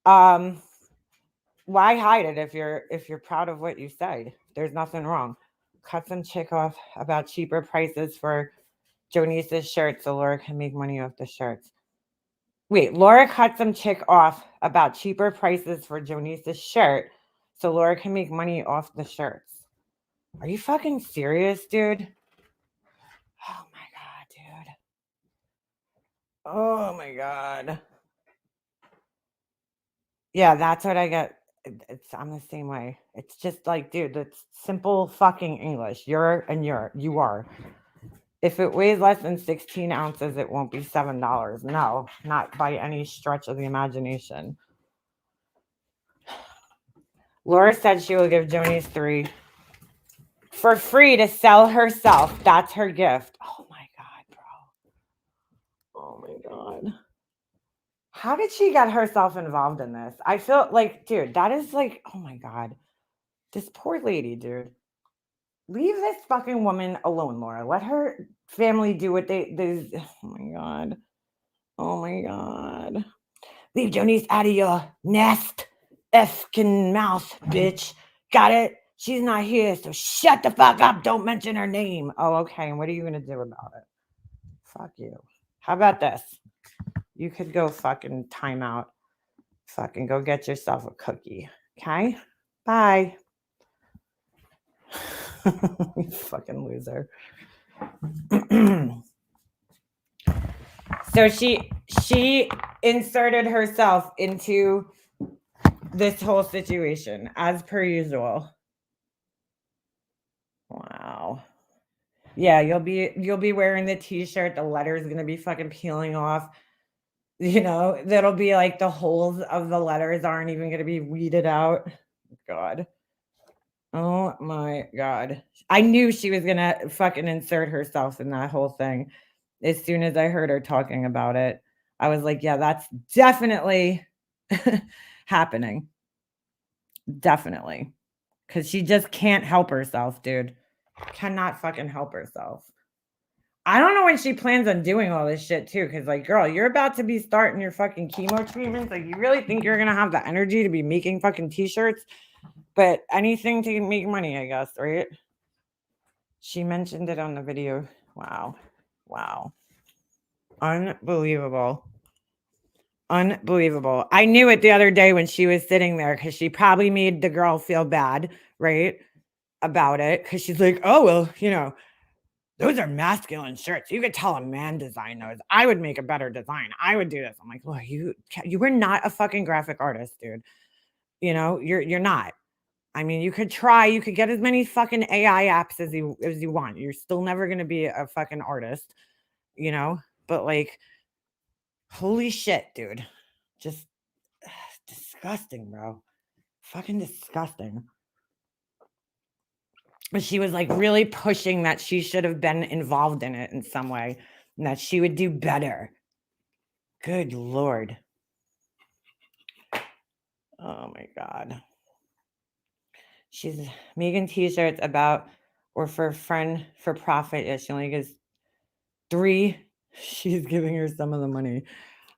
Why hide it if you're proud of what you said? There's nothing wrong. Cut some chick off about cheaper prices for Jonice's shirts so Laura can make money off the shirts. Wait, Laura cut some chick off about cheaper prices for Jonice's shirt so Laura can make money off the shirts. Are you fucking serious, dude? Oh my God, dude. Oh my God. Yeah, that's what I get. I'm the same way. It's just like, dude, it's simple fucking English. You are. If it weighs less than 16 ounces, it won't be $7. No, not by any stretch of the imagination. Laura said she will give Jonice 3 for free to sell herself. That's her gift. Oh my God, bro. Oh my God. How did she get herself involved in this? I feel like, dude, that is like, oh my God. This poor lady, dude. Leave this fucking woman alone, Laura. Let her family do what they oh my God. Oh my God. Leave Jonice out of your nest. Effing mouth, bitch. Got it? She's not here, so shut the fuck up. Don't mention her name. Oh, okay. And what are you going to do about it? Fuck you. How about this? You could go fucking time out. Fucking go get yourself a cookie. Okay? Bye. You fucking loser. So she inserted herself into this whole situation as per usual. Wow. Yeah, you'll be wearing the t-shirt, the letter's gonna be fucking peeling off. You know, that'll be like the holes of the letters aren't even gonna be weeded out. God. Oh my God. I knew she was gonna fucking insert herself in that whole thing. As soon as I heard her talking about it, I was like, yeah, that's definitely happening. Definitely. Because she just can't help herself, dude. Cannot fucking help herself. I don't know when she plans on doing all this shit, too. Because, like, girl, you're about to be starting your fucking chemo treatments. Like, you really think you're going to have the energy to be making fucking t-shirts? But anything to make money, I guess, right? She mentioned it on the video. Wow. Wow. Unbelievable. Unbelievable. I knew it the other day when she was sitting there because she probably made the girl feel bad, right? About it. Because she's like, oh, well, you know, those are masculine shirts. You could tell a man designed those. I would make a better design. I would do this. I'm like, well, you were not a fucking graphic artist, dude. You know, you're not. I mean, you could try. You could get as many fucking AI apps as you want. You're still never gonna be a fucking artist, you know. But like, holy shit, dude, just disgusting, bro. Fucking disgusting. But she was like really pushing that she should have been involved in it in some way and that she would do better. Good Lord. Oh my God. She's making t-shirts about or for friend for profit. Yeah, she only gives 3. She's giving her some of the money.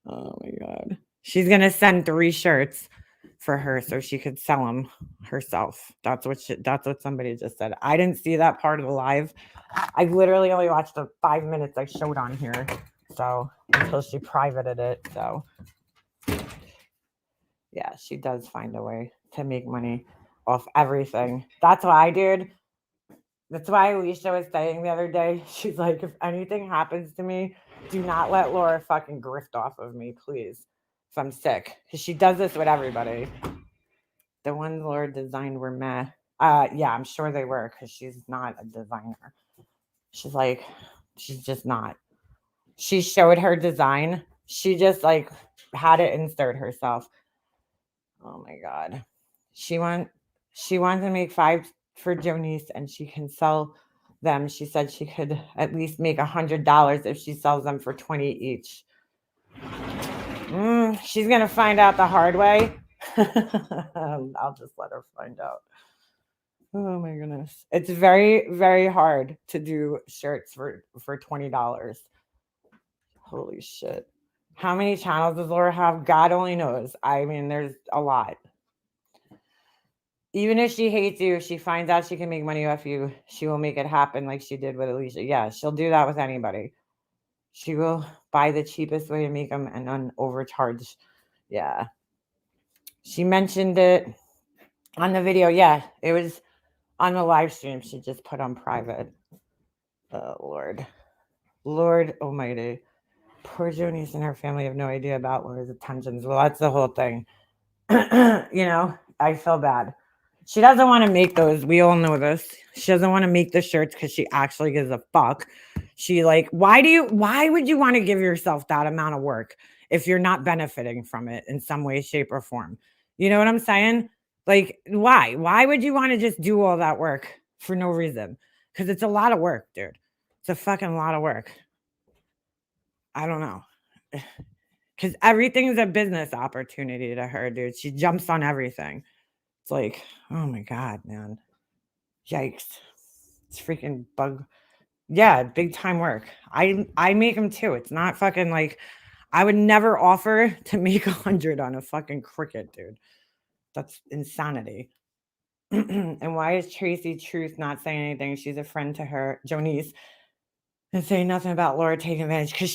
Oh my God. She's going to send 3 shirts for her so she could sell them herself. That's what somebody just said. I didn't see that part of the live. I literally only watched the 5 minutes I showed on here. So until she privated it. So Yeah, she does find a way to make money off everything. That's why, dude. That's why Alicia was saying the other day, she's like, if anything happens to me, do not let Laura fucking grift off of me, please. If I'm sick. Because she does this with everybody. The ones Laura designed were meh. Yeah, I'm sure they were because she's not a designer. She's like, she's just not. She showed her design. She just like had it insert herself. Oh my god. She want she wants to make 5 for Jonice and she can sell them. She said she could at least make $100 if she sells them for 20 each. She's gonna find out the hard way. I'll just let her find out. Oh my goodness. It's very, very hard to do shirts for $20. Holy shit. How many channels does Laura have? God only knows. I mean, there's a lot. Even if she hates you, if she finds out she can make money off you, she will make it happen like she did with Alicia. Yeah, she'll do that with anybody. She will buy the cheapest way to make them and then overcharge. Yeah. She mentioned it on the video. Yeah, it was on the live stream. She just put on private. Oh, Lord. Lord Almighty. Poor Jonice and her family have no idea about Laura's attentions. Well, that's the whole thing. I feel bad. She doesn't want to make those. We all know this. She doesn't want to make the shirts because she actually gives a fuck. She like, why would you want to give yourself that amount of work if you're not benefiting from it in some way, shape, or form? You know what I'm saying? Like, why? Why would you want to just do all that work for no reason? Because it's a lot of work, dude. It's a fucking lot of work. I don't know. Because everything's a business opportunity to her, dude. She jumps on everything. It's like, oh my God, man. Yikes. It's freaking bug. Yeah, big time work. I make them too. It's not fucking like I would never offer to make 100 on a fucking cricket, dude. That's insanity. And why is Tracy Truth not saying anything? She's a friend to her, Jonice, and saying nothing about Laura taking advantage. Because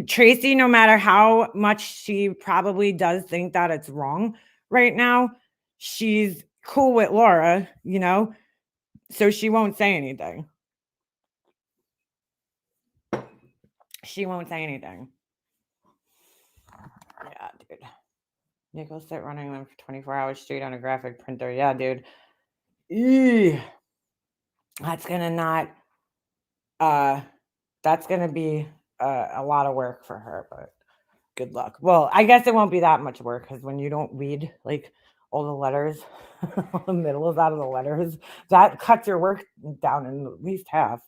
Tracy, no matter how much she probably does think that it's wrong right now, she's cool with Laura, so she won't say anything. She won't say anything. Yeah, dude. Nichols sit running them for 24 hours straight on a graphic printer. Yeah, dude. Eee. That's gonna not that's gonna be a lot of work for her, but good luck. Well, I guess it won't be that much work because when you don't read like all the letters, all the middles out of the letters, that cuts your work down in at least half.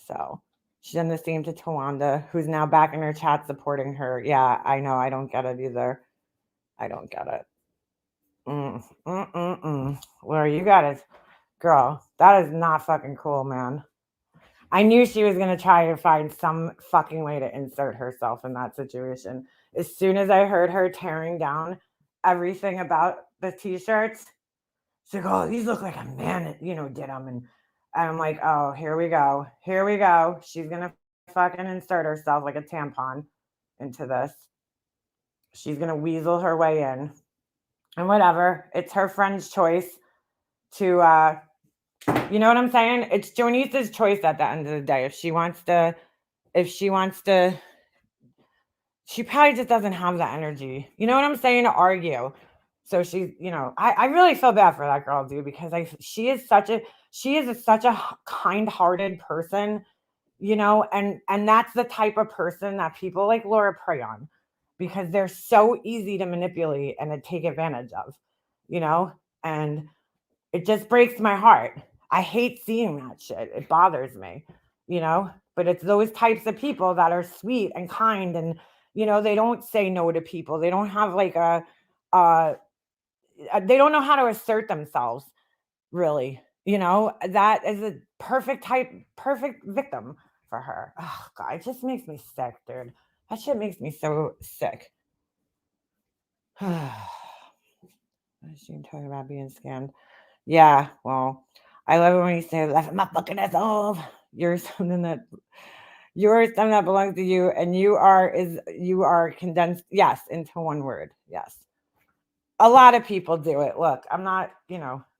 So she's done the same to Tawanda, who's now back in her chat supporting her. Yeah, I know. I don't get it either. I don't get it. Where you got it, girl? That is not fucking cool, man. I knew she was going to try to find some fucking way to insert herself in that situation. As soon as I heard her tearing down everything about the t-shirts, she's like, oh, these look like a man, did them. And I'm like, oh, here we go. Here we go. She's going to fucking insert herself like a tampon into this. She's going to weasel her way in. And whatever. It's her friend's choice to, you know what I'm saying? It's Jonice's choice at the end of the day. If she wants to, she probably just doesn't have the energy. You know what I'm saying? To argue. So she's, I really feel bad for that girl, dude, because she is such a kind-hearted person, and that's the type of person that people like Laura prey on because they're so easy to manipulate and to take advantage of, and it just breaks my heart. I hate seeing that shit. It bothers me, but it's those types of people that are sweet and kind and, they don't say no to people. They don't have like they don't know how to assert themselves really, that is a perfect victim for her. Oh God, it just makes me sick, dude. That shit makes me so sick. She talking about being scammed. Yeah, well, I love it when you say, "Laugh at my fucking ass off." You're something that belongs to you, and you are condensed, yes, into one word. Yes, a lot of people do it. Look, I'm not,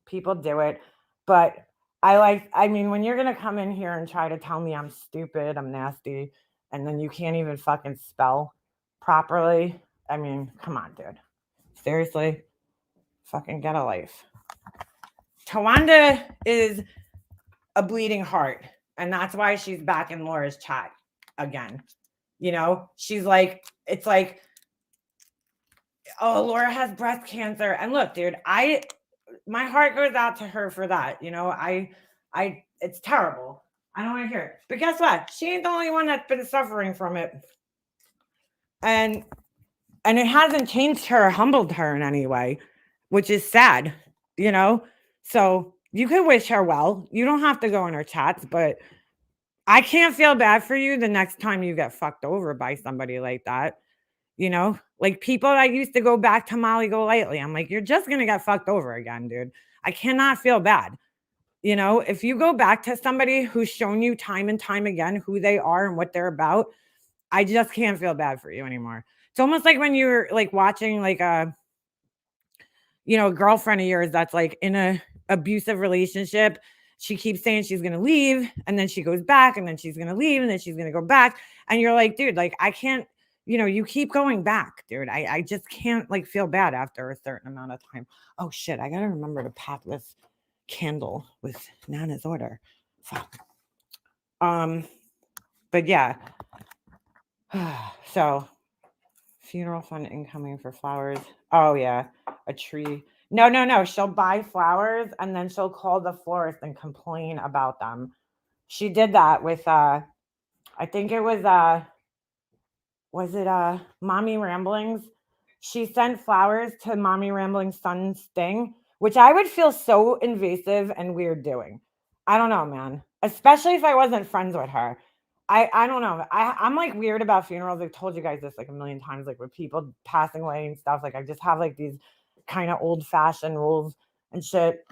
people do it, but I mean, when you're going to come in here and try to tell me I'm stupid, I'm nasty, and then you can't even fucking spell properly. I mean, come on, dude. Seriously, fucking get a life. Tawanda is a bleeding heart, and that's why she's back in Laura's chat again. She's like, it's like, oh, Laura has breast cancer. And look, dude, my heart goes out to her for that. It's terrible. I don't want to hear it. But guess what? She ain't the only one that's been suffering from it. And it hasn't changed her or humbled her in any way, which is sad, you know? So you can wish her well. You don't have to go in her chats, but I can't feel bad for you the next time you get fucked over by somebody like that. Like people that used to go back to Molly Golightly. I'm like, you're just going to get fucked over again, dude. I cannot feel bad. If you go back to somebody who's shown you time and time again who they are and what they're about, I just can't feel bad for you anymore. It's almost like when you're like watching like a girlfriend of yours that's like in a abusive relationship. She keeps saying she's going to leave, and then she goes back, and then she's going to leave, and then she's going to go back. And you're like, dude, like I can't, you keep going back, dude. I just can't like feel bad after a certain amount of time. Oh shit, I got to remember to pack this candle with Nana's order. Fuck. But yeah. So funeral fund incoming for flowers. Oh yeah, a tree. No. She'll buy flowers and then she'll call the florist and complain about them. She did that with I think it was it Mommy Ramblings? She sent flowers to Mommy Rambling's son's thing, which I would feel so invasive and weird doing. I don't know, man. Especially if I wasn't friends with her. I don't know. I'm like weird about funerals. I've told you guys this like a million times, like with people passing away and stuff. Like I just have like these kind of old fashioned rules and shit.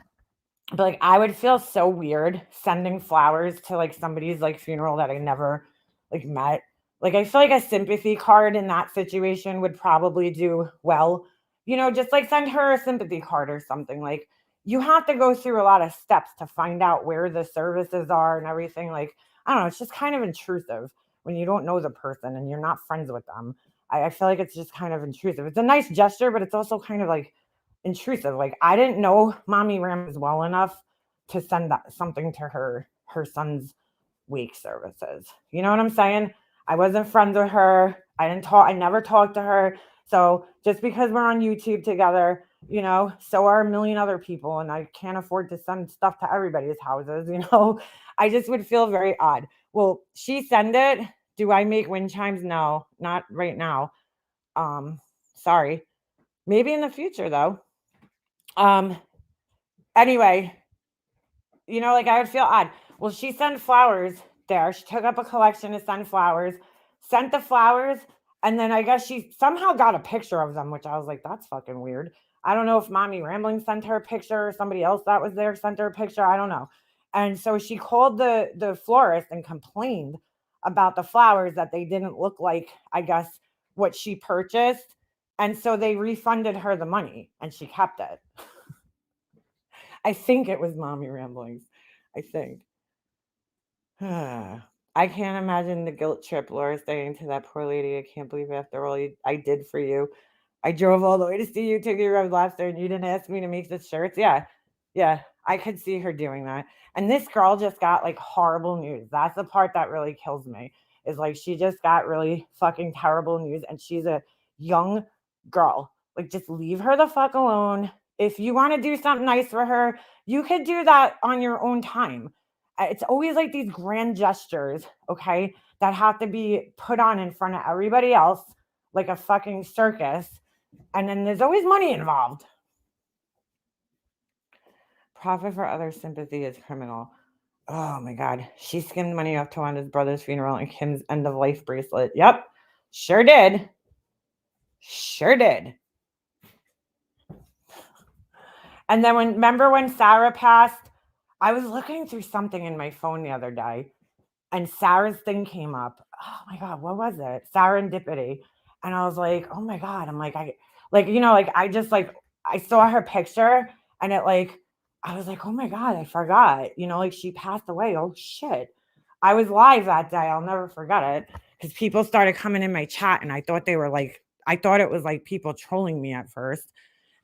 But like I would feel so weird sending flowers to like somebody's like funeral that I never like met. Like I feel like a sympathy card in that situation would probably do well. Just like send her a sympathy card or something. Like you have to go through a lot of steps to find out where the services are and everything. Like, I don't know, it's just kind of intrusive when you don't know the person and you're not friends with them. I feel like it's just kind of intrusive. It's a nice gesture, but it's also kind of like intrusive. Like I didn't know Mommy Rams well enough to send that something to her son's wake services. You know what I'm saying? I wasn't friends with her. I never talked to her. So just because we're on YouTube together, so are a million other people, and I can't afford to send stuff to everybody's houses, I just would feel very odd. Well, she send it. Do I make wind chimes? No, not right now. Sorry. Maybe in the future though. Anyway, like I would feel odd. Well, she sent flowers there. She took up a collection to send flowers, sent the flowers, and then I guess she somehow got a picture of them, which I was like, that's fucking weird. I don't know if Mommy Rambling sent her a picture or somebody else that was there sent her a picture. I don't know. And so she called the florist and complained about the flowers that they didn't look like, I guess, what she purchased. And so they refunded her the money and she kept it. I think it was Mommy Ramblings. I think. I can't imagine the guilt trip Laura saying to that poor lady. I can't believe after all I did for you. I drove all the way to see you, took you Red Lobster, and you didn't ask me to make the shirts. Yeah, I could see her doing that. And this girl just got like horrible news. That's the part that really kills me. Is like she just got really fucking terrible news, and she's a young girl. Like, just leave her the fuck alone. If you want to do something nice for her, you could do that on your own time. It's always like these grand gestures, okay, that have to be put on in front of everybody else, like a fucking circus. And then there's always money involved. Profit for other sympathy is criminal. Oh my God. She skimmed money off Tawanda's brother's funeral and Kim's end of life bracelet. Yep. Sure did. Sure did. And then remember when Sarah passed? I was looking through something in my phone the other day and Sarah's thing came up. Oh my God, what was it? Serendipity. And I was like, oh my God. I'm like, I just like, I saw her picture and it like, I was like, oh my God, I forgot. Like she passed away. Oh shit. I was live that day. I'll never forget it because people started coming in my chat and I thought it was like people trolling me at first.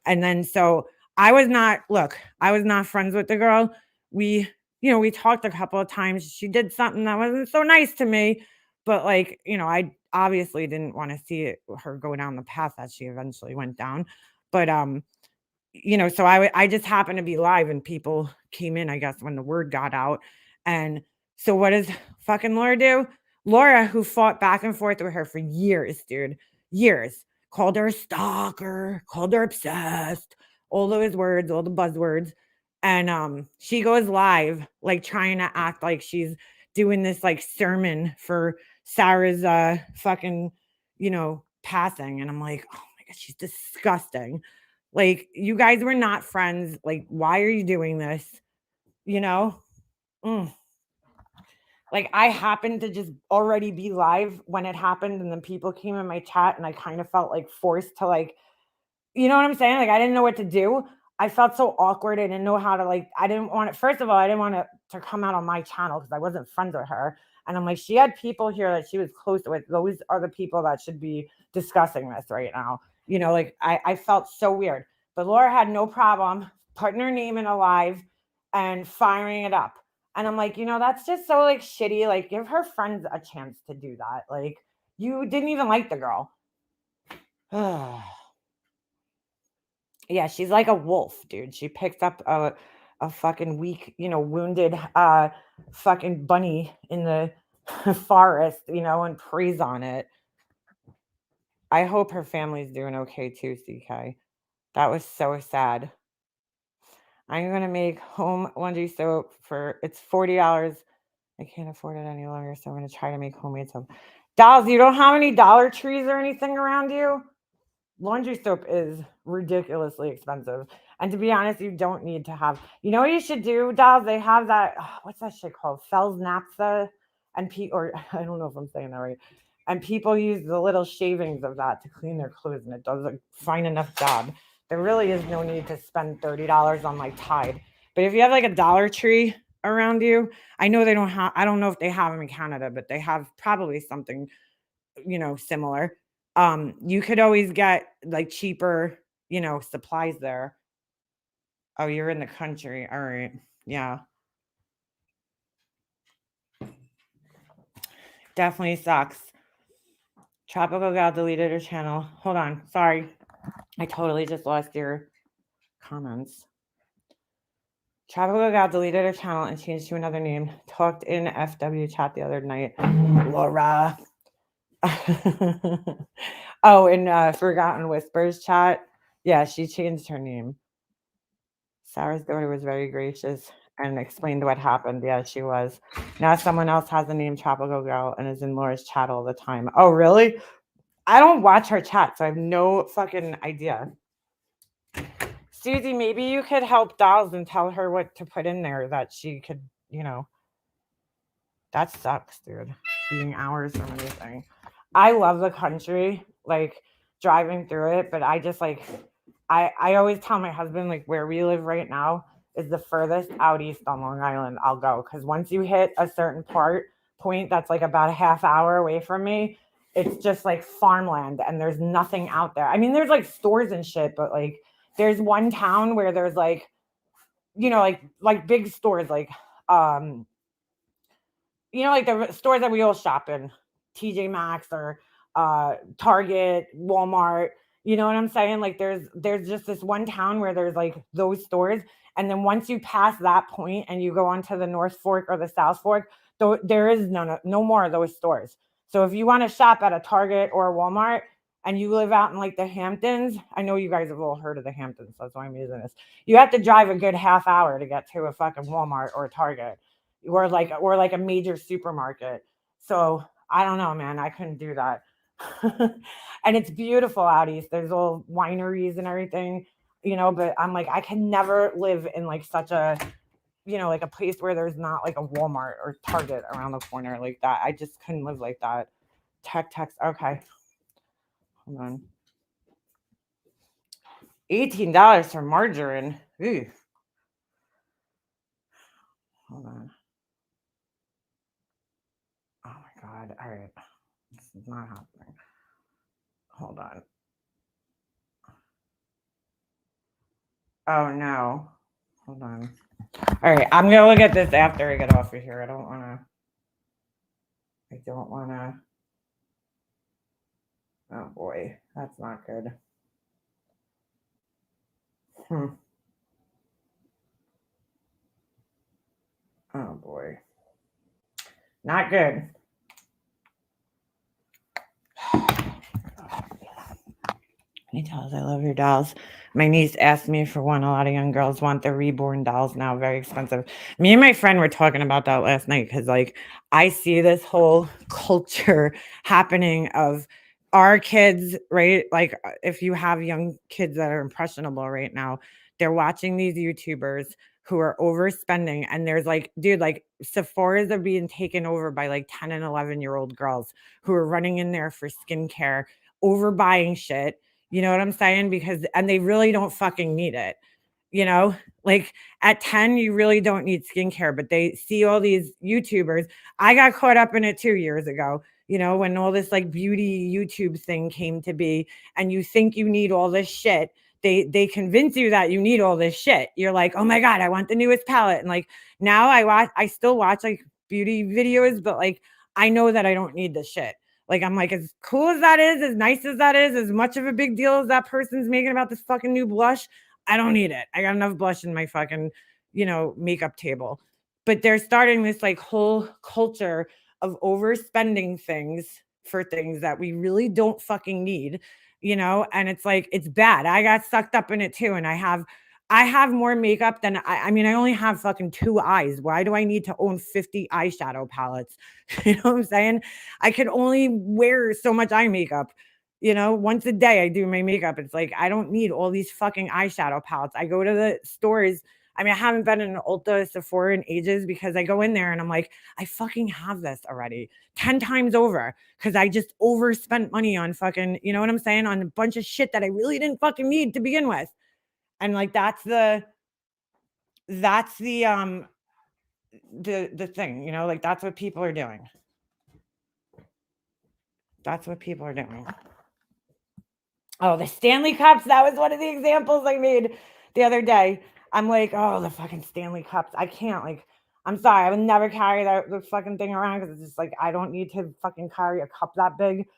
And then so I was not friends with the girl. We, we talked a couple of times. She did something that wasn't so nice to me, but like, I obviously didn't want to see her go down the path that she eventually went down. But so I just happened to be live and people came in, I guess, when the word got out. And so what does fucking Laura do? Laura, who fought back and forth with her for years, dude, years, called her a stalker, called her obsessed, all those words, all the buzzwords. And she goes live, like trying to act like she's doing this like sermon for Sarah's fucking, passing. And I'm like, oh my God, she's disgusting. Like, you guys were not friends. Like, why are you doing this? You know? Mm. Like, I happened to just already be live when it happened, and then people came in my chat, and I kind of felt like forced to, like, you know what I'm saying? Like, I didn't know what to do. I felt so awkward. I didn't know how to, like, I didn't want it. First of all, I didn't want it to come out on my channel because I wasn't friends with her. And I'm like, she had people here that she was close with. Those are the people that should be discussing this right now. Like, I felt so weird. But Laura had no problem putting her name in a live and firing it up. And I'm like, that's just so, like, shitty. Like, give her friends a chance to do that. Like, you didn't even like the girl. Yeah, she's like a wolf, dude. She picks up a fucking weak, wounded fucking bunny in the forest, and preys on it. I hope her family's doing okay too, CK. That was so sad. I'm gonna make home laundry soap for it's $40. I can't afford it any longer, so I'm gonna try to make homemade soap. Dolls, you don't have any Dollar Trees or anything around you? Laundry soap is ridiculously expensive. And to be honest, you don't need to have, what you should do, dolls? They have that, what's that shit called? Fells naphtha. Or I don't know if I'm saying that right. And people use the little shavings of that to clean their clothes, and it does a fine enough job. There really is no need to spend $30 on like Tide. But if you have like a Dollar Tree around you, I know they don't have, I don't know if they have them in Canada, but they have probably something, similar. You could always get like cheaper, supplies there. Oh, you're in the country. All right. Yeah. Definitely sucks. Tropical Gal deleted her channel. Hold on. Sorry. I totally just lost your comments. Tropical Gal deleted her channel and changed to another name. Talked in FW chat the other night. Laura. Oh, in Forgotten Whispers chat. Yeah, she changed her name. Sarah's daughter was very gracious and explained what happened. Yeah, she was. Now someone else has the name Tropical Girl and is in Laura's chat all the time. Oh, really? I don't watch her chat, so I have no fucking idea. Susie, maybe you could help Dolls and tell her what to put in there that she could, that sucks, dude. Being hours from anything. I love the country, like driving through it, but I just like I always tell my husband like where we live right now is the furthest out east on Long Island I'll go, because once you hit a certain point that's like about a half hour away from me, it's just like farmland and there's nothing out there. I mean, there's like stores and shit, but like there's one town where there's like, like big stores like like the stores that we all shop in, TJ Maxx or Target, Walmart. You know what I'm saying? Like there's just this one town where there's like those stores, and then once you pass that point and you go onto the North Fork or the South Fork, there is no more of those stores. So if you want to shop at a Target or a Walmart and you live out in like the Hamptons, I know you guys have all heard of the Hamptons, that's why I'm using this. You have to drive a good half hour to get to a fucking Walmart or a Target or like a major supermarket. So I don't know, man. I couldn't do that. And it's beautiful out east. There's all wineries and everything, but I'm like, I can never live in like such a, like a place where there's not like a Walmart or Target around the corner like that. I just couldn't live like that. Text. Okay. Hold on. $18 for margarine. Ooh. Hold on. Oh my God. All right. This is not happening. Hold on. Oh no. Hold on. All right. I'm going to look at this after I get off of here. I don't want to. Oh boy. That's not good. Oh boy. Not good. Can you tell us I love your dolls? My niece asked me for one. A lot of young girls want their reborn dolls now, very expensive. Me and my friend were talking about that last night because, like, I see this whole culture happening of our kids, right? Like, if you have young kids that are impressionable right now, they're watching these YouTubers who are overspending. And there's like, dude, like Sephora's are being taken over by like 10 and 11-year-old girls who are running in there for skincare, overbuying shit. You know what I'm saying? Because and they really don't fucking need it. You know, like at 10, you really don't need skincare, but they see all these YouTubers. I got caught up in it 2 years ago, you know, when all this like beauty YouTube thing came to be, and you think you need all this shit. They convince you that you need all this shit. You're like, oh my God, I want the newest palette. And like now I still watch like beauty videos, but like I know that I don't need the shit. Like, I'm like, as cool as that is, as nice as that is, as much of a big deal as that person's making about this fucking new blush, I don't need it. I got enough blush in my fucking, makeup table. But they're starting this like whole culture of overspending things for things that we really don't fucking need, and it's like it's bad. I got sucked up in it too. And I have more makeup than I only have fucking two eyes. Why do I need to own 50 eyeshadow palettes? You know what I'm saying? I could only wear so much eye makeup. Once a day I do my makeup. It's like I don't need all these fucking eyeshadow palettes. I go to the stores. I haven't been in an Ulta, Sephora in ages because I go in there and I'm like, I fucking have this already 10 times over because I just overspent money on fucking, you know what I'm saying? On a bunch of shit that I really didn't fucking need to begin with. And like that's the thing, like that's what people are doing. That's what people are doing. Oh, the Stanley Cups. That was one of the examples I made the other day. I'm like, oh, the fucking Stanley Cups. I can't, like, I'm sorry. I would never carry the fucking thing around because it's just like, I don't need to fucking carry a cup that big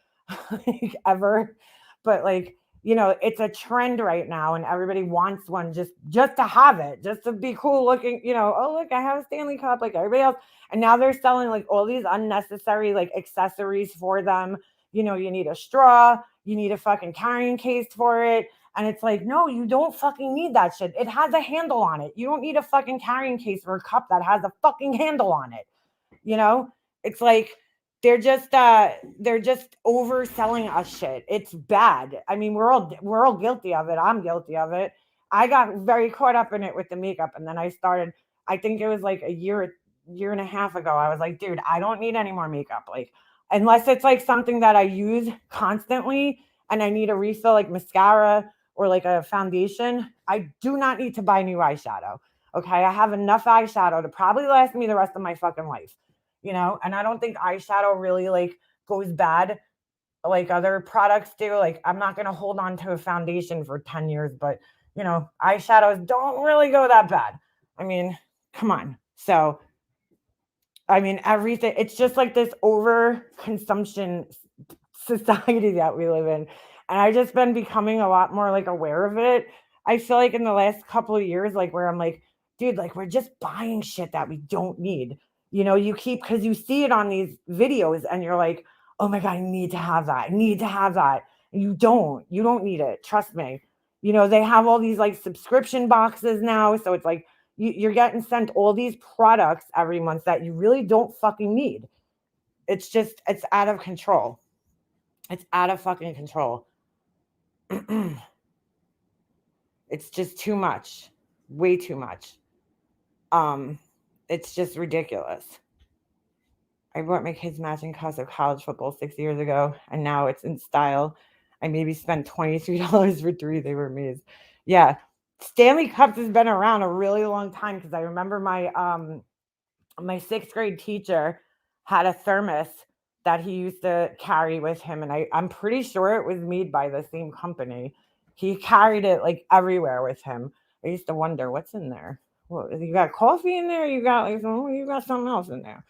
like, ever. But like, it's a trend right now and everybody wants one just to have it, just to be cool looking, oh, look, I have a Stanley Cup like everybody else. And now they're selling like all these unnecessary like accessories for them. You need a straw, you need a fucking carrying case for it. And it's like, no, you don't fucking need that shit. It has a handle on it. You don't need a fucking carrying case for a cup that has a fucking handle on it. You know? It's like they're just overselling us shit. It's bad. We're all guilty of it. I'm guilty of it. I got very caught up in it with the makeup, and then I think it was like a year and a half ago. I was like, dude, I don't need any more makeup. Like, unless it's like something that I use constantly and I need a refill, like mascara or like a foundation, I do not need to buy new eyeshadow. Okay. I have enough eyeshadow to probably last me the rest of my fucking life, and I don't think eyeshadow really like goes bad like other products do. Like, I'm not going to hold on to a foundation for 10 years, but eyeshadows don't really go that bad. Come on. So, everything, it's just like this over consumption society that we live in. And I've just been becoming a lot more like aware of it. I feel like in the last couple of years, like where I'm like, dude, like we're just buying shit that we don't need. You keep because you see it on these videos and you're like, oh my God, I need to have that. I need to have that. And you don't need it. Trust me. They have all these like subscription boxes now. So it's like you're getting sent all these products every month that you really don't fucking need. It's out of control. It's out of fucking control. It's just too much. Way too much. It's just ridiculous. I bought my kids matching cups of college football 6 years ago, and now it's in style. I maybe spent $23 for three. They were amazed. Yeah. Stanley Cups has been around a really long time because I remember my sixth grade teacher had a thermos that he used to carry with him, and I'm pretty sure it was made by the same company. He carried it like everywhere with him. I used to wonder what's in there. Well, you got coffee in there? You got like you got something else in there.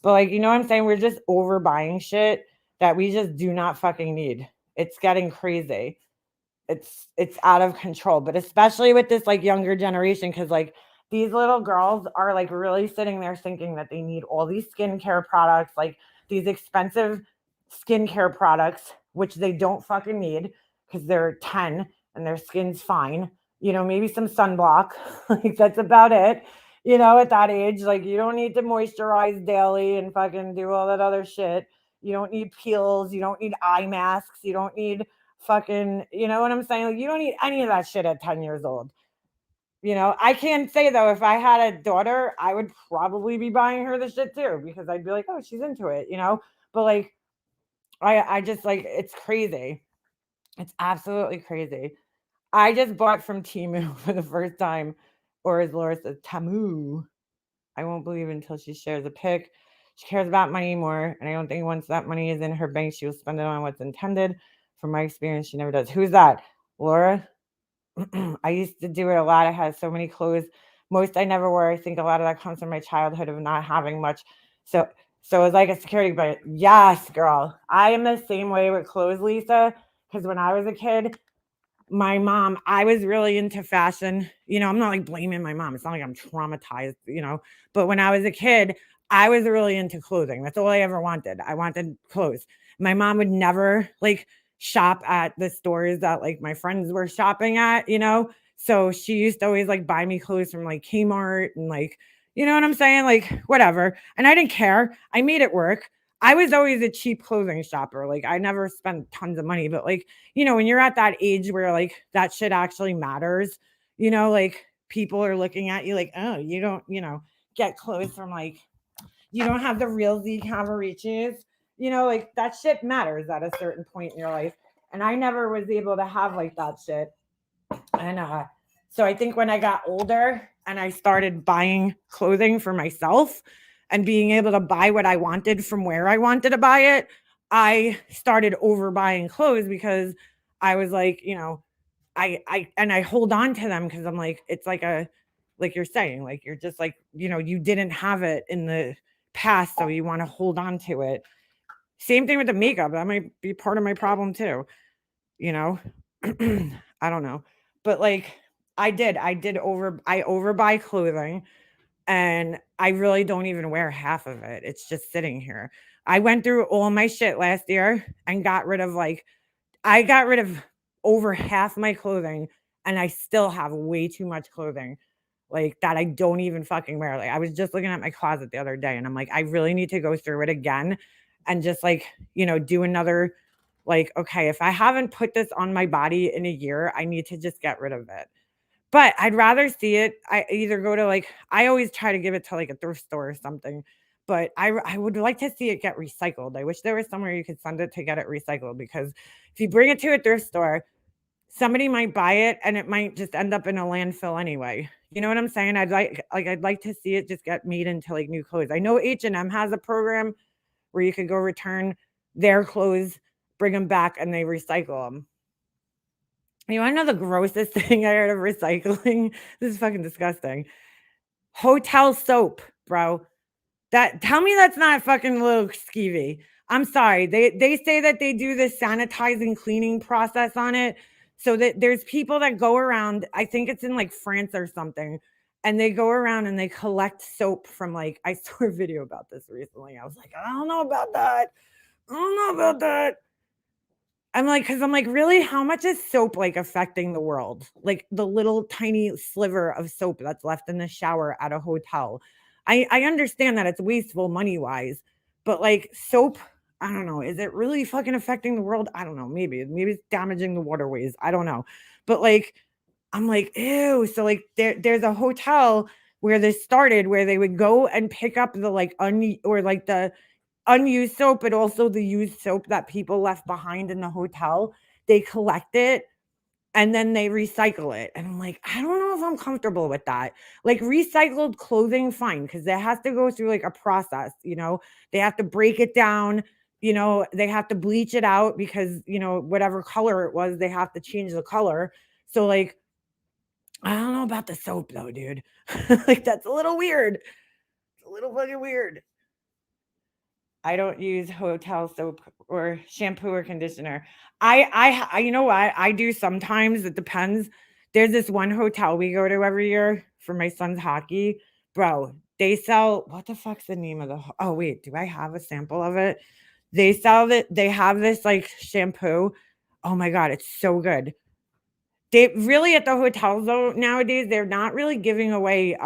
But like you know what I'm saying? We're just overbuying shit that we just do not fucking need. It's getting crazy. It's out of control, but especially with this like younger generation, because like these little girls are like really sitting there thinking that they need all these skincare products, like these expensive skincare products, which they don't fucking need because they're 10 and their skin's fine. You know, maybe some sunblock. Like that's about it. You know, at that age, like you don't need to moisturize daily and fucking do all that other shit. You don't need peels, you don't need eye masks, you don't need fucking, you know what I'm saying? Like, you don't need any of that shit at 10 years old. You know, I can say though, if I had a daughter, I would probably be buying her the shit too because I'd be like, oh, she's into it, you know? But like, I just like, it's crazy. It's absolutely crazy. I just bought from Timu for the first time, or as Laura says, Tamu. I won't believe until she shares a pic. She cares about money more, and I don't think once that money is in her bank, she will spend it on what's intended. From my experience, she never does. Who's that? Laura? I used to do it a lot. I had so many clothes. Most I never wore. I think a lot of that comes from my childhood of not having much. So so it was like a security blanket. Yes, girl. I am the same way with clothes, Lisa. Because when I was a kid, my mom, I was really into fashion. You know, I'm not like blaming my mom. It's not like I'm traumatized, you know. But when I was a kid, I was really into clothing. That's all I ever wanted. I wanted clothes. My mom would never like shop at the stores that like my friends were shopping at, you know. So she used to always like buy me clothes from like Kmart and like, you know what I'm saying? Like whatever. And I didn't care. I made it work. I was always a cheap clothing shopper. Like I never spent tons of money, but like you know, when you're at that age where like that shit actually matters, you know, like people are looking at you like, oh, you don't, you know, get clothes from like, you don't have the real Z Cavaricis, you know, like that shit matters at a certain point in your life. And I never was able to have like that shit. And so I think when I got older and I started buying clothing for myself and being able to buy what I wanted from where I wanted to buy it, I started overbuying clothes because I was like, you know, I hold on to them because I'm like, it's like a like you're saying, like you're just like, you know, you didn't have it in the past, so you want to hold on to it. Same thing with the makeup. That might be part of my problem too, you know. I don't know. But like I overbuy clothing and I really don't even wear half of it. It's just sitting here. I went through all my shit last year and got rid of like I got rid of over half my clothing and I still have way too much clothing like that I don't even fucking wear. Like I was just looking at my closet the other day and I'm like, I really need to go through it again and just like, you know, do another like, okay, if I haven't put this on my body in a year, I need to just get rid of it. But I'd rather see it. I either go to like I always try to give it to like a thrift store or something. But I would like to see it get recycled. I wish there was somewhere you could send it to get it recycled because if you bring it to a thrift store, somebody might buy it and it might just end up in a landfill anyway. You know what I'm saying? I'd like to see it just get made into like new clothes. I know H&M has a program where you could go return their clothes, bring them back, and they recycle them. You wanna know the grossest thing I heard of recycling? This is fucking disgusting. Hotel soap, bro. That tell me that's not fucking a little skeevy. I'm sorry. They say that they do this sanitizing cleaning process on it. So that there's people that go around, I think it's in like France or something, and they go around and they collect soap from like I saw a video about this recently. I was like, I don't know about that. I don't know about that. I'm like, because I'm like, really, how much is soap like affecting the world? Like the little tiny sliver of soap that's left in the shower at a hotel. I understand that it's wasteful money wise, but like soap, I don't know. Is it really fucking affecting the world? I don't know. Maybe it's damaging the waterways. I don't know. But like, I'm like, ew. So like there's a hotel where this started where they would go and pick up the like or like the unused soap, but also the used soap that people left behind in the hotel. They collect it and then they recycle it. And I'm like, I don't know if I'm comfortable with that. Like recycled clothing, fine, because it has to go through like a process, they have to break it down, they have to bleach it out because, whatever color it was, they have to change the color. So like, I don't know about the soap though, dude. Like that's a little weird. It's a little fucking weird. I don't use hotel soap or shampoo or conditioner. You know what? I do sometimes. It depends. There's this one hotel we go to every year for my son's hockey. Bro, they sell what the fuck's the name of oh wait, do I have a sample of it? They sell it, they have this like shampoo. Oh my god, it's so good. They really at the hotels though nowadays, they're not really giving away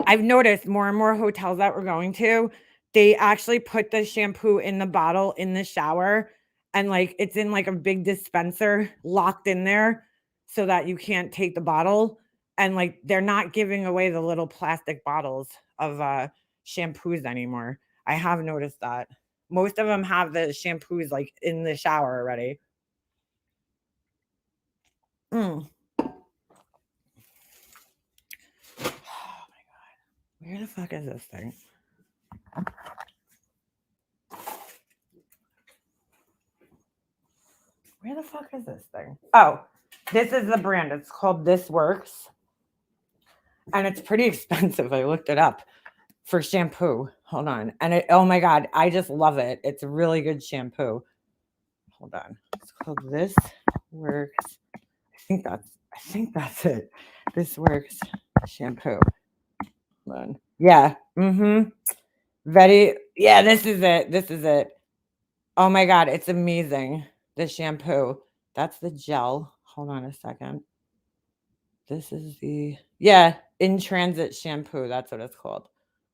I've noticed more and more hotels that we're going to, they actually put the shampoo in the bottle in the shower and like it's in like a big dispenser locked in there so that you can't take the bottle and like they're not giving away the little plastic bottles of shampoos anymore. I have noticed that. Most of them have the shampoos like in the shower already. Mm. Oh my god. Where the fuck is this thing? Where the fuck is this thing? Oh, this is the brand. It's called This Works. And it's pretty expensive. I looked it up for shampoo. Hold on. And oh my God, I just love it. It's a really good shampoo. Hold on. It's called This Works. I think that's it. This Works shampoo. Hold on. Yeah. Mm-hmm. Yeah, this is it. This is it. Oh my God, it's amazing. The shampoo. That's the gel. Hold on a second. This is in transit shampoo. That's what it's called.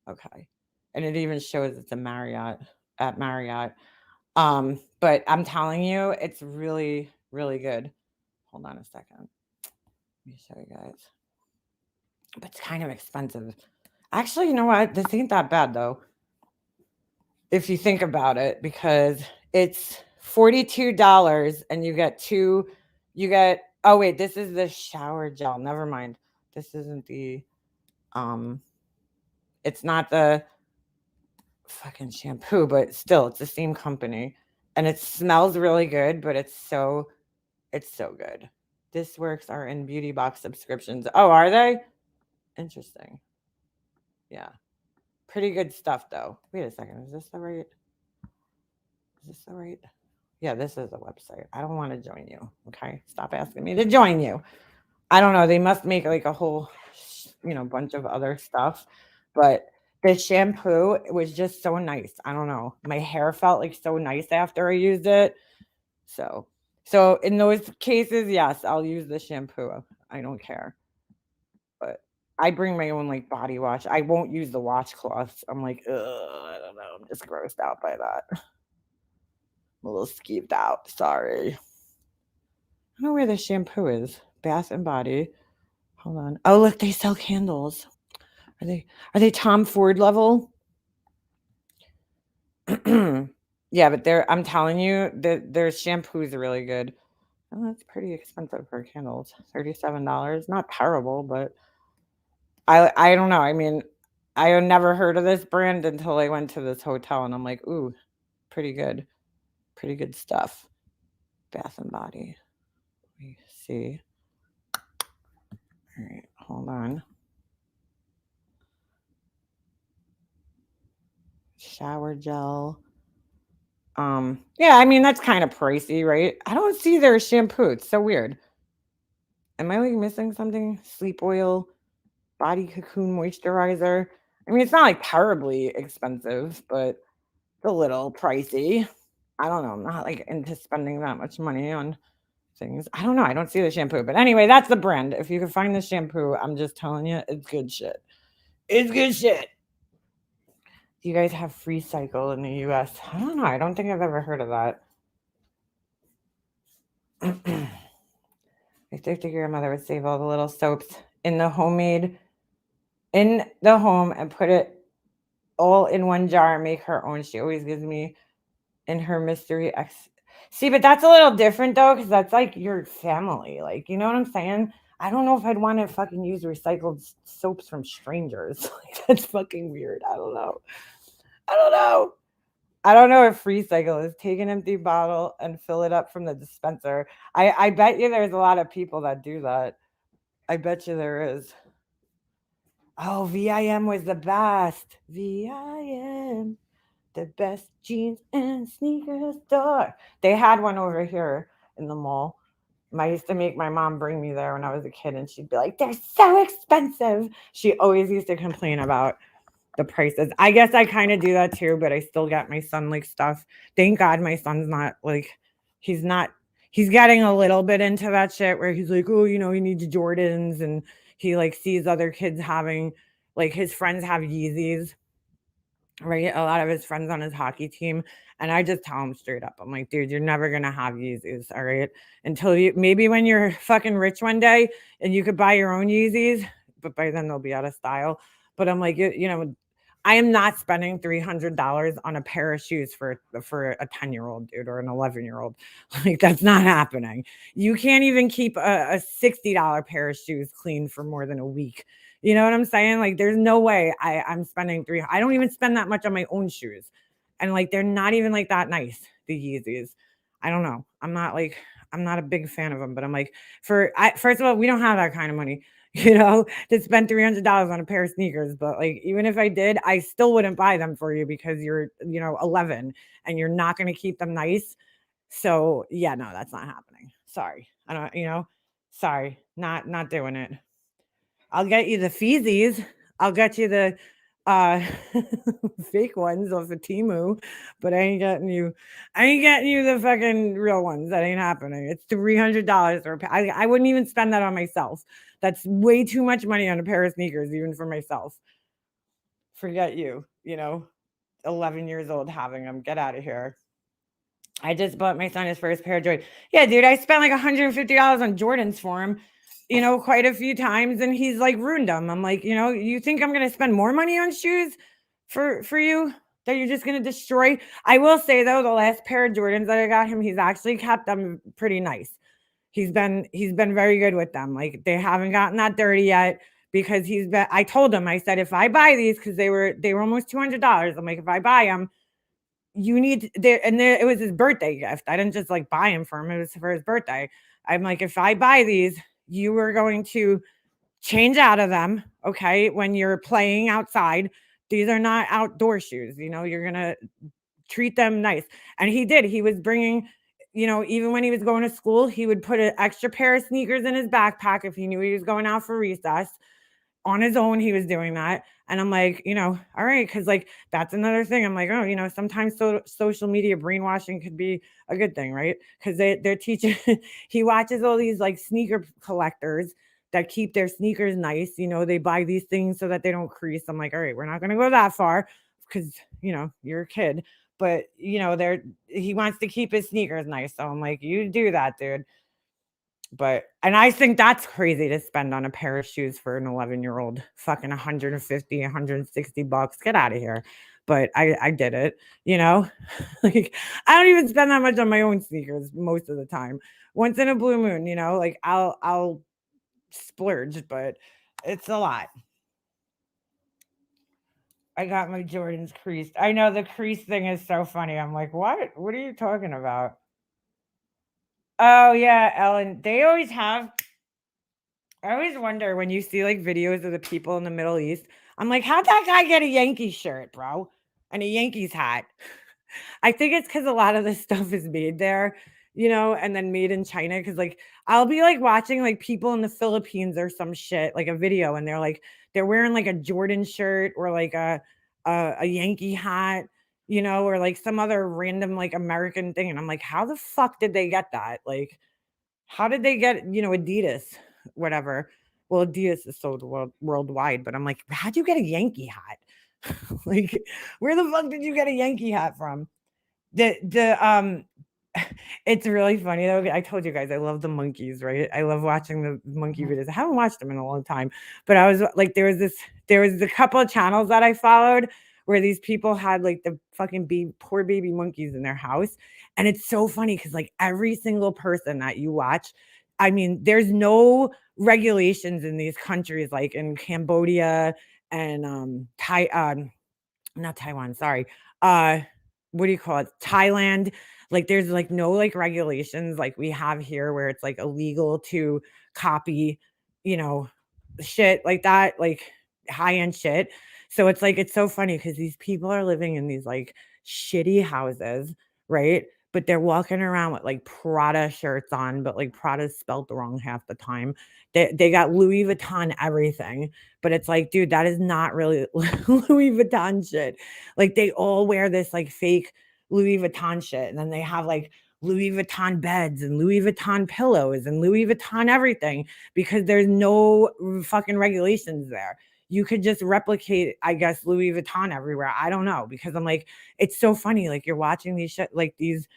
Okay. And it even shows it's a Marriott at Marriott. But I'm telling you, it's really, really good. Hold on a second. Let me show you guys. But it's kind of expensive. Actually, you know what? This ain't that bad though. If you think about it, because it's $42 and oh wait, this is the shower gel. Never mind. This isn't um it's not the fucking shampoo, but still it's the same company. And it smells really good, but it's so good. This Works are in beauty box subscriptions. Oh, are they? Interesting. Yeah. Pretty good stuff though. Wait a second. Is this the right? Yeah, this is a website. I don't want to join you. Okay. Stop asking me to join you. I don't know. They must make like a whole, bunch of other stuff. But the shampoo was just so nice. I don't know. My hair felt like so nice after I used it. So, so in those cases, yes, I'll use the shampoo. I don't care. But I bring my own like body wash. I won't use the washcloths. I'm like, ugh, I don't know. I'm just grossed out by that. I'm a little skeeved out. Sorry. I don't know where the shampoo is. Bath and Body. Hold on. Oh, look, they sell candles. Are they Tom Ford level? Yeah, but I'm telling you, their shampoo is really good. Oh, that's pretty expensive for candles. $37. Not terrible, but I don't know. I mean, I had never heard of this brand until I went to this hotel and I'm like, ooh, pretty good. Pretty good stuff. Bath and Body. Let me see. All right, hold on. Shower gel. Yeah, I mean that's kind of pricey, right? I don't see their shampoo. It's so weird. Am I like missing something? Sleep oil, body cocoon moisturizer. I mean, it's not like terribly expensive, but it's a little pricey. I don't know. I'm not like into spending that much money on things. I don't know. I don't see the shampoo. But anyway, that's the brand. If you can find the shampoo, I'm just telling you, it's good shit. It's good shit. Do you guys have free cycle in the US? I don't know. I don't think I've ever heard of that. I think your mother would save all the little soaps in the home and put it all in one jar and make her own. She always gives me in her mystery X. See, but that's a little different though, because that's like your family. Like, you know what I'm saying? I don't know if I'd want to fucking use recycled soaps from strangers. Like, that's fucking weird. I don't know. I don't know. I don't know if recycle is take an empty bottle and fill it up from the dispenser. I bet you there's a lot of people that do that. I bet you there is. Oh, VIM was the best. VIM, the best jeans and sneakers store. They had one over here in the mall. I used to make my mom bring me there when I was a kid, and she'd be like, "They're so expensive." She always used to complain about the prices. I guess I kind of do that too, but I still get my son like stuff. Thank God my son's not like, he's not, he's getting a little bit into that shit where he's like, oh, you know, he needs Jordans, and he like sees other kids having, like his friends have Yeezys, right? A lot of his friends on his hockey team. And I just tell him straight up, I'm like, dude, you're never gonna have Yeezys, all right? Until you, maybe when you're fucking rich one day and you could buy your own Yeezys, but by then they'll be out of style. But I'm like, you know, I am not spending $300 on a pair of shoes for a 10-year-old dude or an 11-year-old. Like, that's not happening. You can't even keep a $60 pair of shoes clean for more than a week. You know what I'm saying? Like, there's no way I'm spending three. I don't even spend that much on my own shoes, and like they're not even like that nice. The Yeezys. I don't know. I'm not a big fan of them, but I'm like, first of all, we don't have that kind of money, you know, to spend $300 on a pair of sneakers. But like, even if I did, I still wouldn't buy them for you because you're, you know, 11 and you're not going to keep them nice. So yeah, no, that's not happening. Sorry, I don't, you know, sorry, not doing it. I'll get you the feezies. I'll get you the uh fake ones off of Timu, but I ain't getting you the fucking real ones. That ain't happening. It's $300 for a pair. I wouldn't even spend that on myself. That's way too much money on a pair of sneakers, even for myself. Forget you, you know, 11 years old having them. Get out of here. I just bought my son his first pair of Jordans. Yeah, dude, I spent like $150 on Jordans for him, you know, quite a few times, and he's like ruined them. I'm like, you know, you think I'm gonna spend more money on shoes for you that you're just gonna destroy? I will say though, the last pair of Jordans that I got him, he's actually kept them pretty nice. He's been very good with them. Like, they haven't gotten that dirty yet because he's been. I told him, I said, if I buy these, because they were almost $200. I'm like, if I buy them, you need there, and there it was his birthday gift. I didn't just like buy him for him, it was for his birthday. I'm like, if I buy these, you are going to change out of them, okay, when you're playing outside. These are not outdoor shoes, you know, you're gonna treat them nice. And he did. He was bringing, you know, even when he was going to school, he would put an extra pair of sneakers in his backpack if he knew he was going out for recess. On his own, he was doing that. And I'm like, you know, all right, because like that's another thing. I'm like, oh, you know, sometimes social media brainwashing could be a good thing, right? Because they're teaching. He watches all these like sneaker collectors that keep their sneakers nice. You know, they buy these things so that they don't crease. I'm like, all right, we're not gonna go that far because you know you're a kid. But you know, he wants to keep his sneakers nice. So I'm like, you do that, dude. But and I think that's crazy to spend on a pair of shoes for an 11-year-old. Fucking 150, $160. Get out of here. But I did it, you know? Like, I don't even spend that much on my own sneakers most of the time. Once in a blue moon, you know, like I'll splurge, but it's a lot. I got my Jordans creased. I know the crease thing is so funny. I'm like, what? What are you talking about? Oh yeah, Ellen. They always have. I always wonder when you see like videos of the people in the Middle East. I'm like, how'd that guy get a Yankees shirt, bro? And a Yankees hat? I think it's because a lot of this stuff is made there, you know, and then made in China. Because like I'll be like watching like people in the Philippines or some shit, like a video, and they're wearing like a Jordan shirt or like a Yankee hat, you know, or like some other random like American thing. And I'm like, how the fuck did they get that? Like, how did they get, you know, Adidas, whatever? Well, Adidas is sold worldwide, but I'm like, how'd you get a Yankee hat? Like, where the fuck did you get a Yankee hat from? The it's really funny though. I told you guys I love the monkeys, right? I love watching the monkey videos. I haven't watched them in a long time, but I was like, there was a couple of channels that I followed where these people had like the fucking poor baby monkeys in their house. And it's so funny because like every single person that you watch, I mean, there's no regulations in these countries like in Cambodia and not Taiwan, sorry. Uh what do you call it? Thailand. Like there's like no like regulations like we have here where it's like illegal to copy, you know, shit like that, like high-end shit. So it's like it's so funny because these people are living in these like shitty houses, right? But they're walking around with like Prada shirts on, but like Prada's spelled wrong half the time. They got Louis Vuitton everything, but it's like, dude, that is not really Louis Vuitton shit. Like they all wear this like fake Louis Vuitton shit, and then they have like Louis Vuitton beds and Louis Vuitton pillows and Louis Vuitton everything because there's no fucking regulations there. You could just replicate, I guess, Louis Vuitton everywhere. I don't know because I'm like, it's so funny. Like you're watching these shit, like these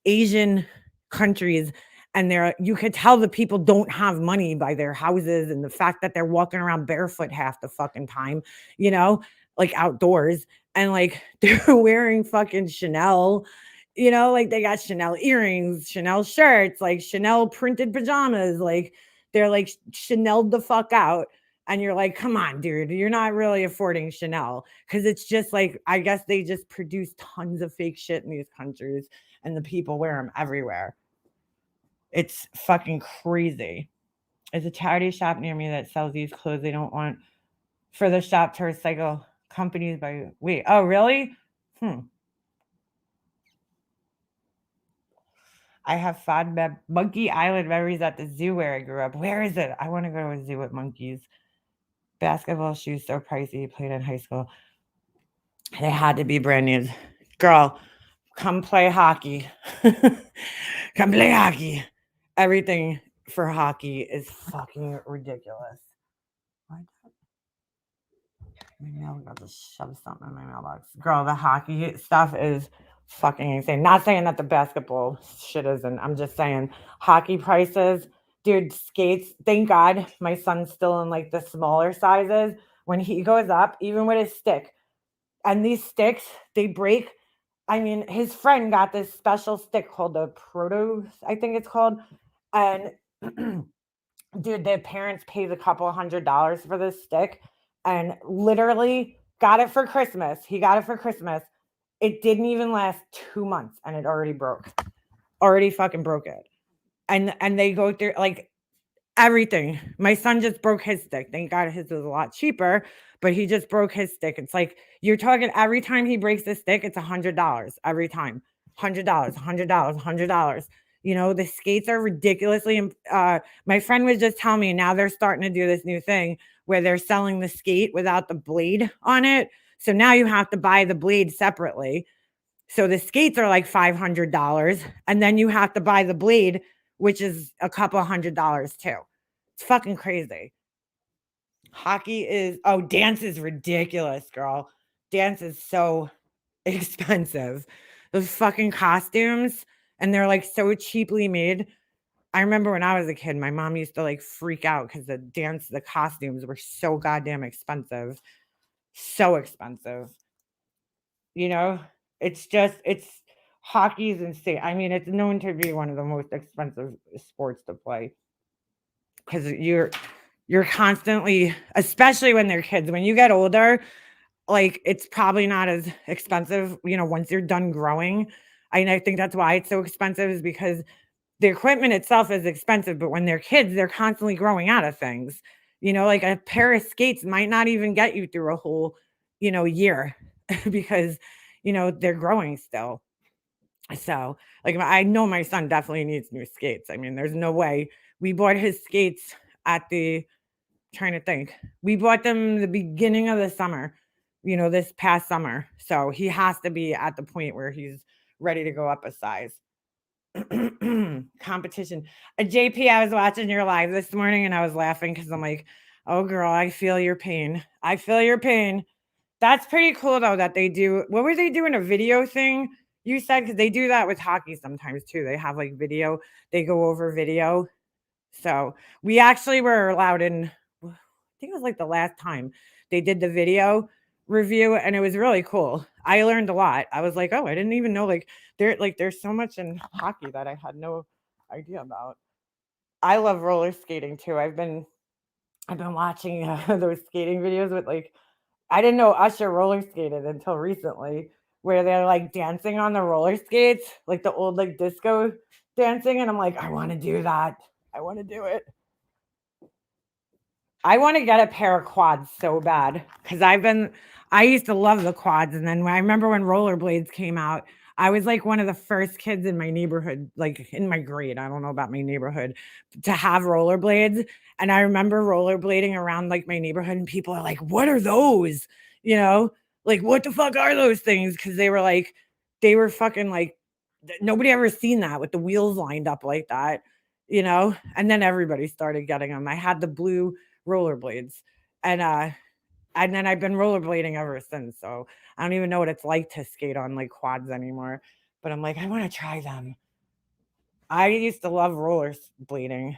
Asian countries, and they're you could tell the people don't have money by their houses and the fact that they're walking around barefoot half the fucking time, you know, like outdoors, and like they're wearing fucking Chanel, you know, like they got Chanel earrings, Chanel shirts, like Chanel printed pajamas, like they're like Chanel the fuck out. And you're like, come on, dude, you're not really affording Chanel. Cause it's just like, I guess they just produce tons of fake shit in these countries and the people wear them everywhere. It's fucking crazy. There's a charity shop near me that sells these clothes. They don't want for the shop to recycle companies by wait. Oh, really? Hmm. I have fond Monkey Island memories at the zoo where I grew up. Where is it? I want to go to a zoo with monkeys. Basketball shoes so pricey. Played in high school. They had to be brand new. Girl, come play hockey. Come play hockey. Everything for hockey is fucking ridiculous. Why maybe I got to shove something in my mailbox. Girl, the hockey stuff is fucking insane. Not saying that the basketball shit isn't. I'm just saying hockey prices. Dude, skates. Thank God my son's still in like the smaller sizes. When he goes up, even with his stick, and these sticks, they break. I mean, his friend got this special stick called the Proto, I think it's called. And dude, the parents paid a couple $100 for this stick and literally got it for Christmas. He got it for Christmas. It didn't even last 2 months and it already broke. Already fucking broke it. And they go through like everything. My son just broke his stick. Thank God his was a lot cheaper, but he just broke his stick. It's like you're talking every time he breaks the stick, it's $100 every time. $100, $100, $100. You know, the skates are ridiculously. My friend was just telling me now they're starting to do this new thing where they're selling the skate without the blade on it. So now you have to buy the blade separately. So the skates are like $500, and then you have to buy the blade, which is a couple $100 too. It's fucking crazy. Hockey is dance is ridiculous, girl. Dance is so expensive. Those fucking costumes, and they're like so cheaply made. I remember when I was a kid, my mom used to like freak out because the costumes were so goddamn expensive. So expensive. You know, it's just it's hockey is insane. I mean, it's known to be one of the most expensive sports to play because you're constantly, especially when they're kids. When you get older, like it's probably not as expensive. You know, once you're done growing, and I think that's why it's so expensive is because the equipment itself is expensive. But when they're kids, they're constantly growing out of things. You know, like a pair of skates might not even get you through a whole, year because they're growing still. So, like, I know my son definitely needs new skates. I mean, there's no way we bought his skates at the trying to think. We bought them the beginning of the summer, this past summer. So he has to be at the point where he's ready to go up a size. Competition. JP, I was watching your live this morning and I was laughing because I'm like, oh, girl, I feel your pain. I feel your pain. That's pretty cool though that they do. What were they doing? A video thing? You said because they do that with hockey sometimes too. They have like video. They go over video. So we actually were allowed in. I think it was like the last time they did the video. review, and it was really cool. I learned a lot. I was like, oh, I didn't even know there's so much in hockey that I had no idea about. I love roller skating too. I've been watching those skating videos with I didn't know Usher roller skated until recently, where they're like dancing on the roller skates, like the old like disco dancing, and I'm like, I want to do that. I want to do it. I want to get a pair of quads so bad because I used to love the quads. And then I remember when rollerblades came out, I was like one of the first kids in my neighborhood, like in my grade. I don't know about my neighborhood to have rollerblades. And I remember rollerblading around like my neighborhood, and people are like, what are those? You know, like, what the fuck are those things? Because they were fucking like, nobody ever seen that with the wheels lined up like that, And then everybody started getting them. I had the blue rollerblades. And then I've been rollerblading ever since. So I don't even know what it's like to skate on like quads anymore. But I'm like, I want to try them. I used to love rollerblading.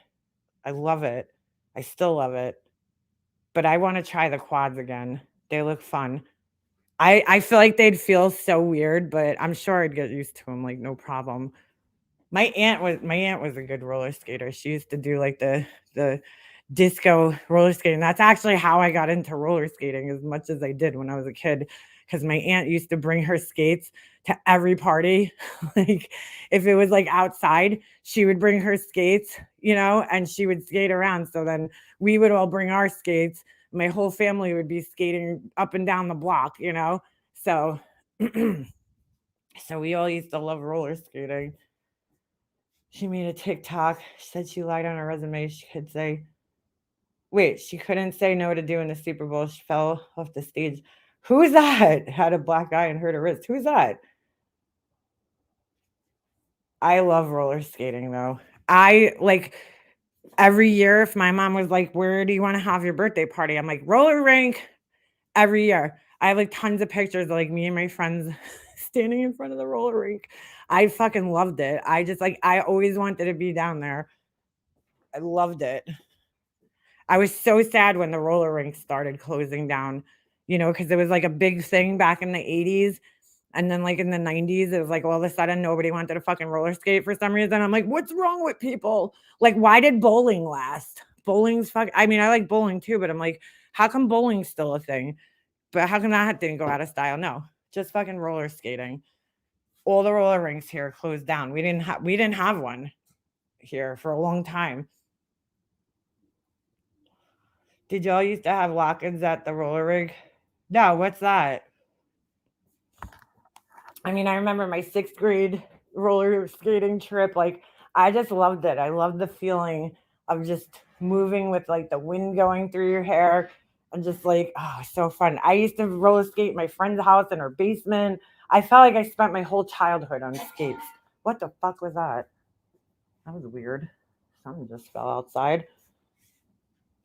I love it. I still love it. But I want to try the quads again. They look fun. I feel like they'd feel so weird, but I'm sure I'd get used to them like no problem. My aunt was a good roller skater. She used to do like the disco roller skating. That's actually how I got into roller skating as much as I did when I was a kid, because my aunt used to bring her skates to every party. Like if it was like outside, she would bring her skates, and she would skate around. So then we would all bring our skates. My whole family would be skating up and down the block. So so we all used to love roller skating. She made a TikTok. She said she lied on her resume. She could say, wait, she couldn't say no to doing the Super Bowl. She fell off the stage. Who's that? Had a black eye and hurt her wrist. Who's that? I love roller skating though. I like every year if my mom was like, where do you want to have your birthday party? I'm like, roller rink every year. I have like tons of pictures of like me and my friends standing in front of the roller rink. I fucking loved it. I always wanted to be down there. I loved it. I was so sad when the roller rink started closing down, because it was like a big thing back in the 80s. And then, like in the 90s, it was like all of a sudden nobody wanted to fucking roller skate for some reason. I'm like, what's wrong with people? Like, why did bowling last? I mean, I like bowling too, but I'm like, how come bowling's still a thing? But how come that didn't go out of style? No, just fucking roller skating. All the roller rinks here closed down. We didn't have one here for a long time. Did y'all used to have lock-ins at the roller rink? No, what's that? I mean, I remember my 6th grade roller skating trip. Like, I just loved it. I loved the feeling of just moving with like the wind going through your hair and just like, oh, so fun. I used to roller skate at my friend's house in her basement. I felt like I spent my whole childhood on skates. What the fuck was that? That was weird. Something just fell outside.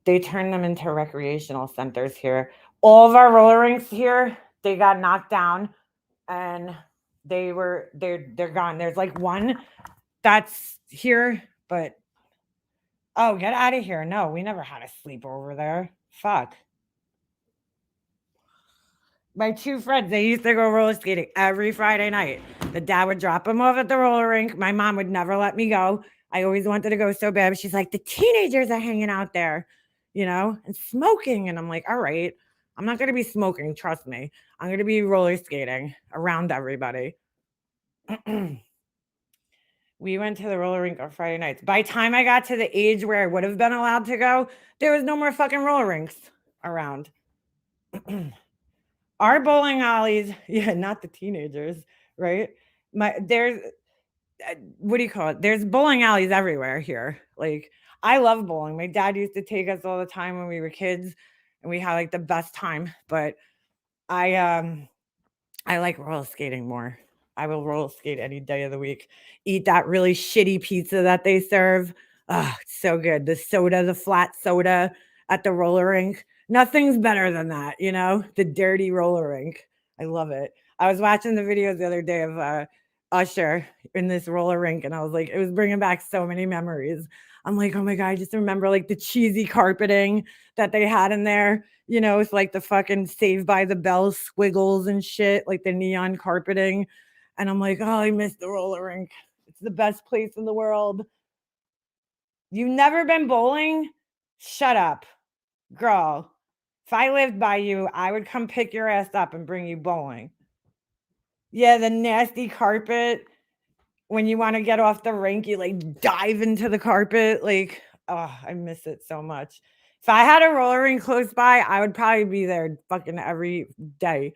They turned them into recreational centers here. All of our roller rinks here, they got knocked down and they're gone. There's like one that's here, but oh, get out of here. No, we never had a sleepover there. Fuck. My two friends, they used to go roller skating every Friday night. The dad would drop them off at the roller rink. My mom would never let me go. I always wanted to go so bad. But she's like, the teenagers are hanging out there, and smoking. And I'm like, all right, I'm not going to be smoking. Trust me. I'm going to be roller skating around everybody. We went to the roller rink on Friday nights. By the time I got to the age where I would have been allowed to go, there was no more fucking roller rinks around. Our bowling alleys, yeah, not the teenagers, right? There's what do you call it? There's bowling alleys everywhere here. Like I love bowling. My dad used to take us all the time when we were kids, and we had like the best time. But I I like roller skating more. I will roller skate any day of the week. Eat that really shitty pizza that they serve. Oh, it's so good. The flat soda at the roller rink. Nothing's better than that. The dirty roller rink. I love it. I was watching the videos the other day of Usher in this roller rink, and I was like, it was bringing back so many memories. I'm like, oh my God, I just remember like the cheesy carpeting that they had in there. It's like the fucking Saved by the Bell squiggles and shit, like the neon carpeting. And I'm like, oh, I miss the roller rink. It's the best place in the world. You've never been bowling? Shut up, girl. If I lived by you, I would come pick your ass up and bring you bowling. Yeah, the nasty carpet. When you want to get off the rink, you like dive into the carpet. Like, oh, I miss it so much. If I had a roller rink close by, I would probably be there fucking every day.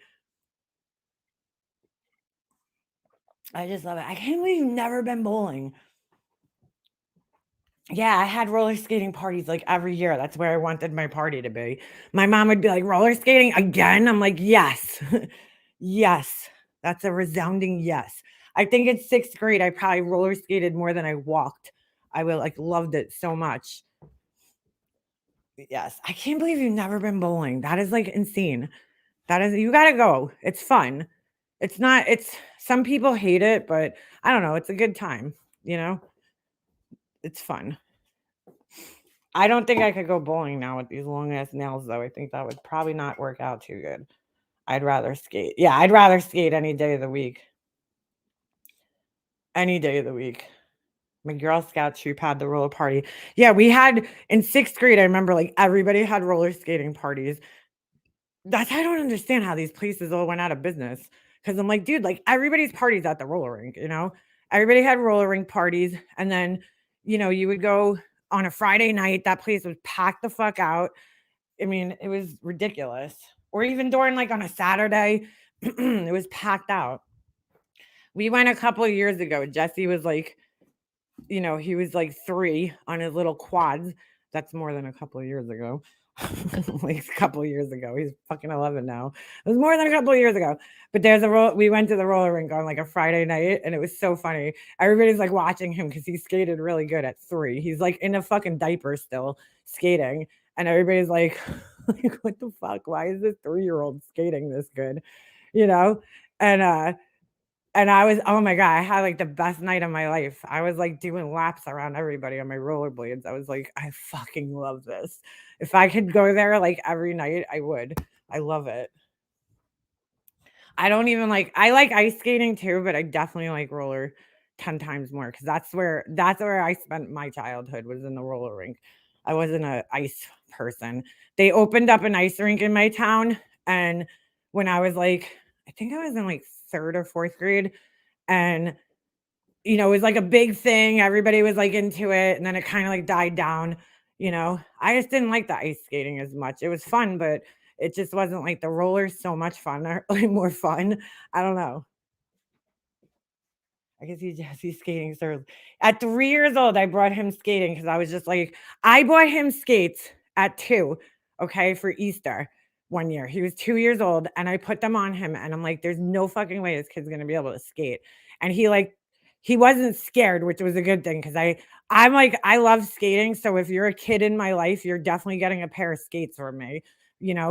I just love it. I can't believe you've never been bowling. Yeah, I had roller skating parties like every year. That's where I wanted my party to be. My mom would be like, roller skating again? I'm like, yes. Yes. That's a resounding yes. I think in sixth grade, I probably roller skated more than I walked. I will like loved it so much. Yes. I can't believe you've never been bowling. That is like insane. That is you gotta go. It's fun. It's not it's some people hate it, but I don't know. It's a good time, you know? It's fun. I don't think I could go bowling now with these long ass nails, though. I think that would probably not work out too good. I'd rather skate. Yeah, I'd rather skate any day of the week. Any day of the week. My Girl Scout troop had the roller party. Yeah, we had in sixth grade. I remember like everybody had roller skating parties. That's I don't understand how these places all went out of business. Because I'm like, dude, like everybody's parties at the roller rink, you know? Everybody had roller rink parties. And then, you would go on a Friday night, that place was packed the fuck out. I mean, it was ridiculous. Or even during like on a Saturday, it was packed out. We went a couple of years ago. Jesse was like, he was like 3 on his little quads. That's more than a couple of years ago. Like a couple of years ago. He's fucking 11 now. It was more than a couple of years ago. But we went to the roller rink on like a Friday night and it was so funny. Everybody's like watching him because he skated really good at 3. He's like in a fucking diaper still skating. And everybody's like, like, what the fuck? Why is this 3-year-old skating this good? You know? And and I was, oh my God, I had like the best night of my life. I was like doing laps around everybody on my rollerblades. I was like, I fucking love this. If I could go there like every night, I would. I love it. I like ice skating too, but I definitely like roller 10 times more because that's where I spent my childhood was in the roller rink. I wasn't a ice person. They opened up an ice rink in my town, and when I was like, I think I was in like third or fourth grade, and it was like a big thing. Everybody was like into it, and then it kind of like died down. I just didn't like the ice skating as much. It was fun, but it just wasn't like the rollers so much fun or like more fun. I don't know. I guess he's skating. So at 3 years old, I brought him skating because I was just like, I bought him skates at 2, okay, for Easter one year. He was 2 years old, and I put them on him, and I'm like, there's no fucking way this kid's gonna be able to skate. And he wasn't scared, which was a good thing because I'm like, I love skating. So if you're a kid in my life, you're definitely getting a pair of skates from me,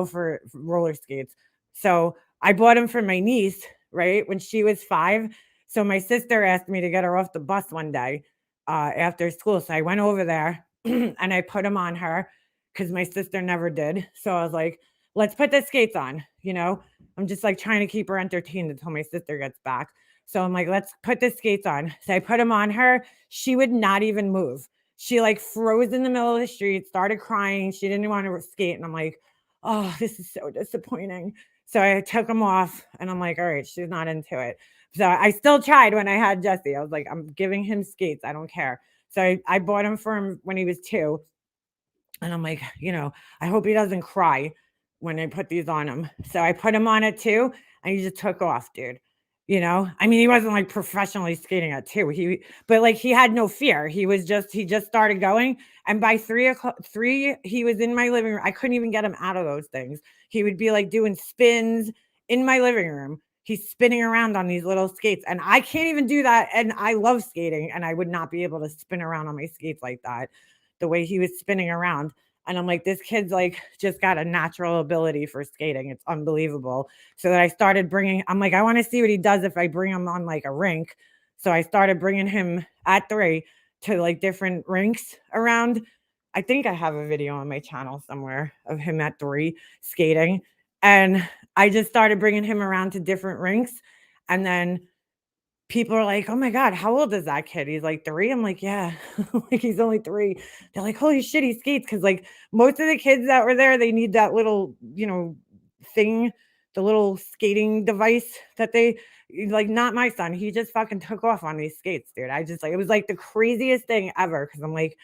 for roller skates. So I bought them for my niece, right, when she was 5. So my sister asked me to get her off the bus one day after school. So I went over there and I put them on her because my sister never did. So I was like, let's put the skates on. I'm just like trying to keep her entertained until my sister gets back. So I'm like, let's put the skates on. So I put them on her. She would not even move. She like froze in the middle of the street, started crying. She didn't want to skate. And I'm like, oh, this is so disappointing. So I took them off and I'm like, all right, she's not into it. So I still tried when I had Jesse. I was like, I'm giving him skates. I don't care. So I bought him for him when he was 2. And I'm like, I hope he doesn't cry when I put these on him. So I put him on it too. And he just took off, dude. I mean, he wasn't like professionally skating at 2. But like he had no fear. He just started going. And by 3 o'clock, 3, he was in my living room. I couldn't even get him out of those things. He would be like doing spins in my living room. He's spinning around on these little skates. And I can't even do that. And I love skating. And I would not be able to spin around on my skates like that, the way he was spinning around. And I'm like, this kid's like just got a natural ability for skating. It's unbelievable. So that I'm like, I want to see what he does if I bring him on like a rink. So I started bringing him at 3 to like different rinks around. I think I have a video on my channel somewhere of him at 3 skating, and I just started bringing him around to different rinks, and then people are like, "Oh my god, how old is that kid?" He's like, 3. I'm like, "Yeah." Like, "He's only 3." They're like, "Holy shit, he skates," because like, most of the kids that were there, they need that little, thing, the little skating device that they like, not my son, he just fucking took off on these skates, dude. I just like, it was like the craziest thing ever, because 'cause I'm like,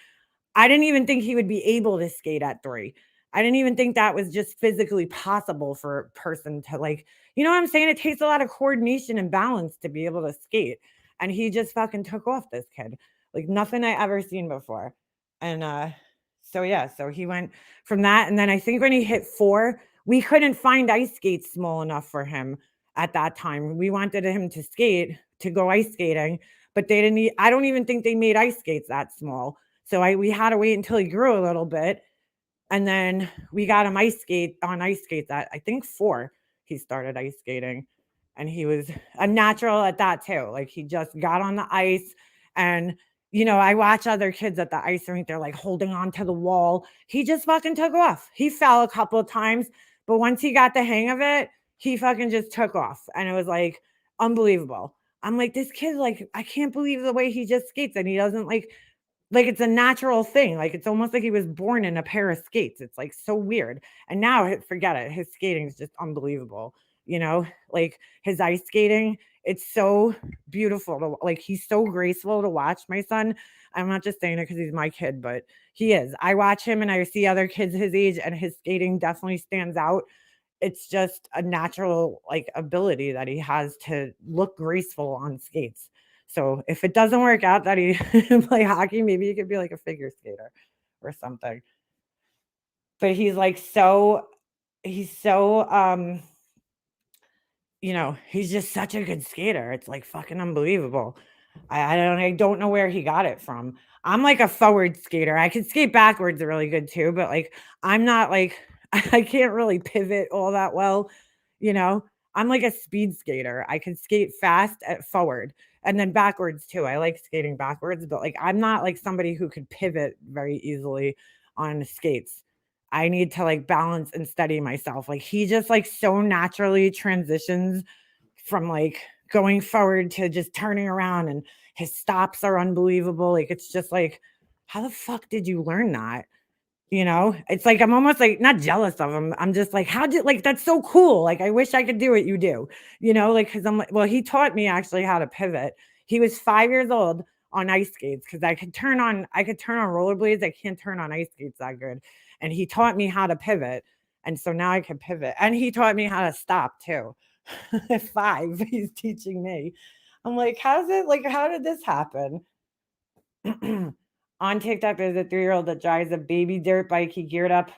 I didn't even think he would be able to skate at 3. I didn't even think that was just physically possible for a person to, like, you know what I'm saying? It takes a lot of coordination and balance to be able to skate, and he just fucking took off, this kid, like nothing I ever seen before, and, so yeah, so he went from that, and then I think when he hit 4, we couldn't find ice skates small enough for him at that time. We wanted him to skate, to go ice skating, but they didn't I don't even think they made ice skates that small. So I we had to wait until he grew a little bit, and then we got him ice skates at, I think, 4. He started ice skating, and he was a natural at that too. Like, he just got on the ice, and I watch other kids at the ice rink, they're like holding on to the wall. He just fucking took off. He fell a couple of times, but once he got the hang of it, he fucking just took off, and it was like unbelievable. I'm like, this kid, like, I can't believe the way he just skates, and he doesn't like, it's a natural thing, like, it's almost like he was born in a pair of skates, it's, like, so weird, and now, forget it, his skating is just unbelievable, like, his ice skating, it's so beautiful to like, he's so graceful to watch, my son. I'm not just saying it because he's my kid, but he is. I watch him and I see other kids his age, and his skating definitely stands out. It's just a natural, like, ability that he has to look graceful on skates. So if it doesn't work out that he play hockey, maybe he could be like a figure skater or something. But he's so he's just such a good skater. It's like fucking unbelievable. I don't know where he got it from. I'm like a forward skater. I can skate backwards really good too, but like, I'm not like, I can't really pivot all that well, you know. I'm like a speed skater. I can skate fast at forward and then backwards too. I like skating backwards, but like, I'm not like somebody who could pivot very easily on skates. I need to like balance and steady myself. Like, he just like so naturally transitions from like going forward to just turning around, and his stops are unbelievable. Like, it's just like, how the fuck did you learn that? It's like I'm almost like not jealous of him. I'm just like, how did like that's so cool. Like, I wish I could do what you do, like, because I'm like, well, he taught me actually how to pivot. He was 5 years old on ice skates because I could turn on rollerblades. I can't turn on ice skates that good. And he taught me how to pivot. And so now I can pivot. And he taught me how to stop too. At 5, he's teaching me. I'm like, how did this happen? On TikTok, there's a 3-year-old that drives a baby dirt bike. He geared up.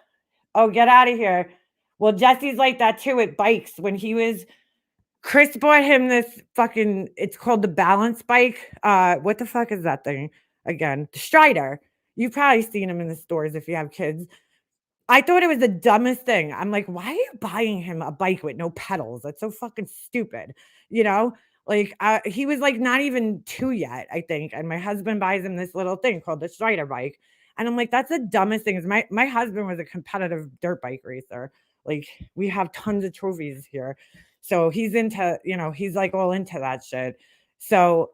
Oh, get out of here. Well, Jesse's like that too with bikes. Chris bought him this fucking, it's called the balance bike. What the fuck is that thing again? The Strider. You've probably seen them in the stores if you have kids. I thought it was the dumbest thing. I'm like, why are you buying him a bike with no pedals? That's so fucking stupid. You know, like, he was like not even 2 yet, I think. And my husband buys him this little thing called the Strider bike. And I'm like, that's the dumbest thing. Is my husband was a competitive dirt bike racer. Like, we have tons of trophies here. So he's like all into that shit. So,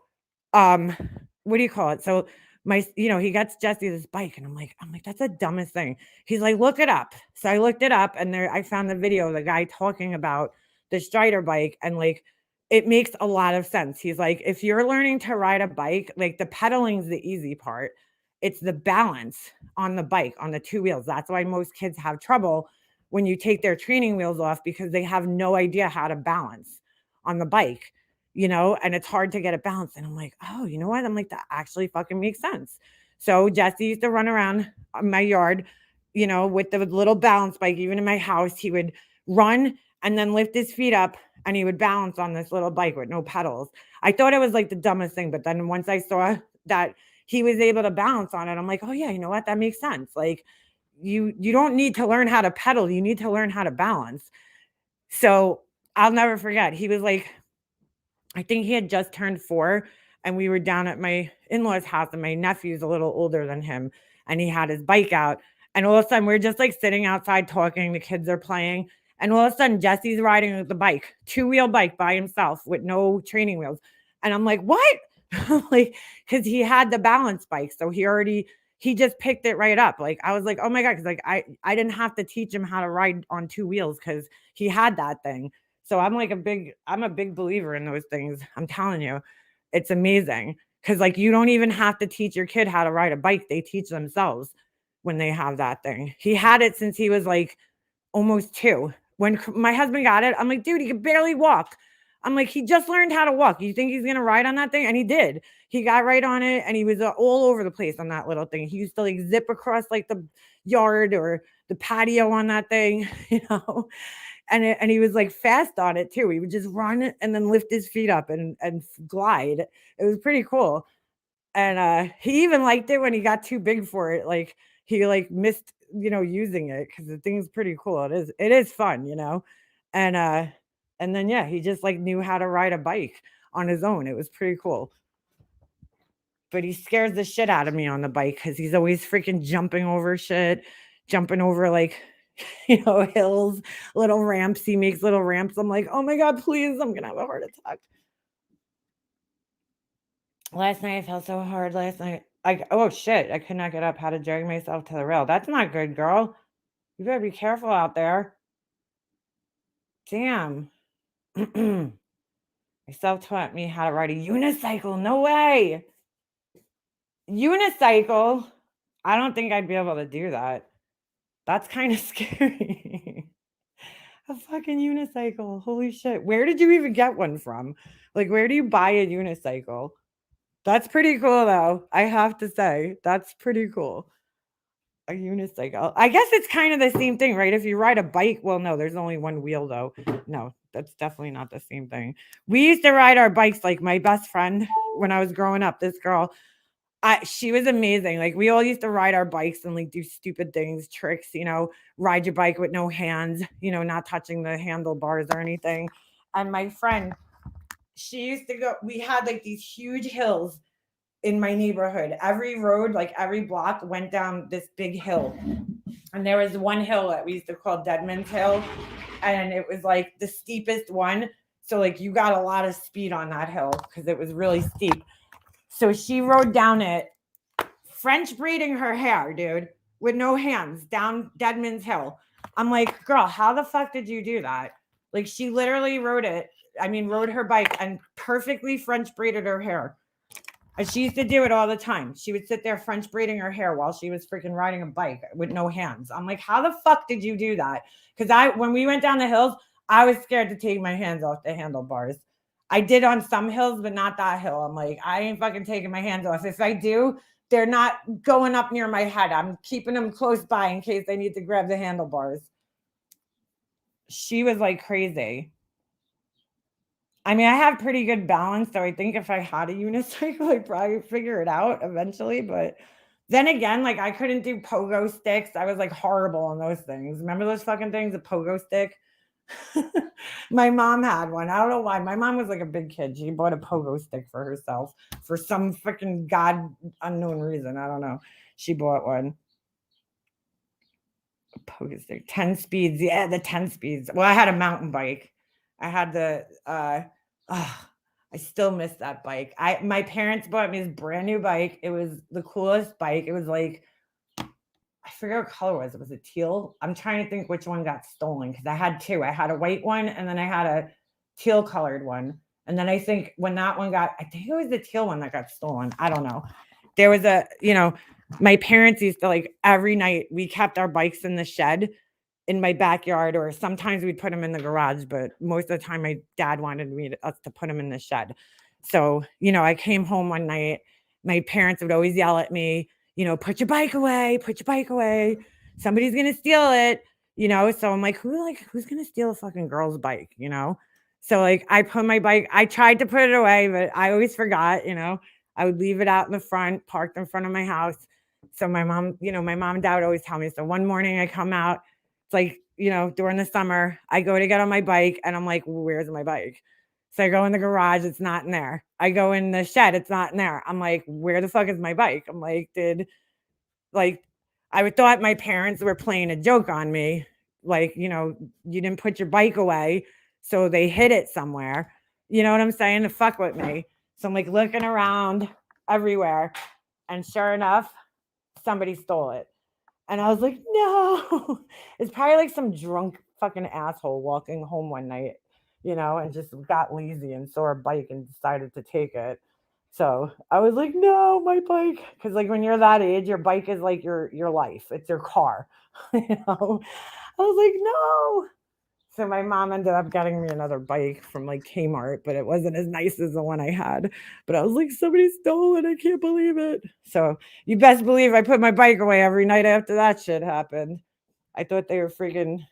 um, what do you call it? So he gets Jesse this bike, and I'm like, that's the dumbest thing. He's like, look it up. So I looked it up, and I found the video of the guy talking about the Strider bike, and like, it makes a lot of sense. He's like, if you're learning to ride a bike, like, the pedaling's the easy part. It's the balance on the bike, on the 2 wheels. That's why most kids have trouble when you take their training wheels off, because they have no idea how to balance on the bike, and it's hard to get it balanced. And I'm like, oh, you know what? I'm like, that actually fucking makes sense. So Jesse used to run around my yard, with the little balance bike. Even in my house, he would run and then lift his feet up, and he would balance on this little bike with no pedals. I thought it was like the dumbest thing, but then once I saw that he was able to balance on it, I'm like, oh yeah, you know what? That makes sense. Like, you don't need to learn how to pedal, you need to learn how to balance. So I'll never forget. He was like, I think he had just turned 4, and we were down at my in-laws' house, and my nephew's a little older than him. and he had his bike out. And all of a sudden, we're just like sitting outside talking. The kids are playing. And all of a sudden, Jesse's riding the bike, two-wheel bike by himself with no training wheels. And I'm like, what? Like, because he had the balance bike. So he just picked it right up. Like, I was like, oh my God. Cause like, I didn't have to teach him how to ride on two wheels because he had that thing. So I'm a big believer in those things. I'm telling you, it's amazing. Cause like, you don't even have to teach your kid how to ride a bike. They teach themselves when they have that thing. He had it since he was like almost 2. When my husband got it, I'm like, dude, he could barely walk. I'm like, he just learned how to walk. You think he's gonna ride on that thing? And he did. He got right on it, and he was all over the place on that little thing. He used to like zip across like the yard or the patio on that thing, you know. And he was like fast on it too. He would just run and then lift his feet up and glide. It was pretty cool. And he even liked it when he got too big for it. Like he like missed, using it because the thing's pretty cool. It is fun, and then yeah, he just like knew how to ride a bike on his own. It was pretty cool. But he scares the shit out of me on the bike because he's always freaking jumping over shit, jumping over like hills, little ramps. He makes little ramps. I'm like, oh my God, please, I'm gonna have a heart attack. Last night I felt so hard. Last night, oh shit, I could not get up. Had to drag myself to the rail. That's not good, girl. You better be careful out there. Damn. My self taught me how to ride a unicycle. No way. Unicycle. I don't think I'd be able to do that. That's kind of scary. A fucking unicycle. Holy shit. Where did you even get one from? Like, where do you buy a unicycle? That's pretty cool, though. I have to say, that's pretty cool. A unicycle. I guess it's kind of the same thing, right? If you ride a bike, well, no, there's only one wheel, though. No, that's definitely not the same thing. We used to ride our bikes, like my best friend when I was growing up, this girl. She was amazing. Like we all used to ride our bikes and like do stupid things, tricks, ride your bike with no hands, not touching the handlebars or anything. And my friend, she used to go, we had like these huge hills in my neighborhood. Every road, like every block went down this big hill. And there was one hill that we used to call Deadman's Hill. And it was like the steepest one. So like you got a lot of speed on that hill because it was really steep. So she rode down it, French braiding her hair, dude, with no hands down Deadman's Hill. I'm like, girl, how the fuck did you do that? Like she literally rode her bike and perfectly French braided her hair. And she used to do it all the time. She would sit there French braiding her hair while she was freaking riding a bike with no hands. I'm like, how the fuck did you do that? Because when we went down the hills, I was scared to take my hands off the handlebars. I did on some hills, but not that hill. I'm like, I ain't fucking taking my hands off. If I do, they're not going up near my head. I'm keeping them close by in case I need to grab the handlebars. She was like crazy. I mean, I have pretty good balance, so I think if I had a unicycle, I'd probably figure it out eventually. But then again, like I couldn't do pogo sticks. I was like horrible on those things. Remember those fucking things, a pogo stick? My mom had one. I don't know why. My mom was like a big kid. She bought a pogo stick for herself for some freaking god unknown reason. I don't know. She bought one. A pogo stick. 10 speeds. Yeah, the 10 speeds. Well, I had a mountain bike. I had the I still miss that bike. My parents bought me this brand new bike. It was the coolest bike. It was like I forget what color it was. It was a teal. I'm trying to think which one got stolen because I had 2. I had a white one and then I had a teal colored one. And then I think when that one I think it was the teal one that got stolen. I don't know. There was my parents used to like every night we kept our bikes in the shed in my backyard, or sometimes we'd put them in the garage, but most of the time my dad wanted us to put them in the shed. So, I came home one night, my parents would always yell at me, put your bike away, somebody's going to steal it, so I'm like, who's going to steal a fucking girl's bike, So like I put my bike, I tried to put it away, but I always forgot, I would leave it out in the front, parked in front of my house. So my mom and dad would always tell me. So one morning I come out, it's like, during the summer, I go to get on my bike and I'm like, where's my bike? So I go in the garage, it's not in there. I go in the shed, it's not in there. I'm like, where the fuck is my bike? I'm like, like I thought my parents were playing a joke on me. Like, you didn't put your bike away, so they hid it somewhere. You know what I'm saying? To fuck with me. So I'm like looking around everywhere, and sure enough, somebody stole it. And I was like, no. It's probably like some drunk fucking asshole walking home one night, and just got lazy and saw a bike and decided to take it. So I was like, no, my bike. Because like when you're that age, your bike is like your life. It's your car. I was like, no. So my mom ended up getting me another bike from like Kmart, but it wasn't as nice as the one I had. But I was like, somebody stole it. I can't believe it. So you best believe I put my bike away every night after that shit happened. I thought they were freaking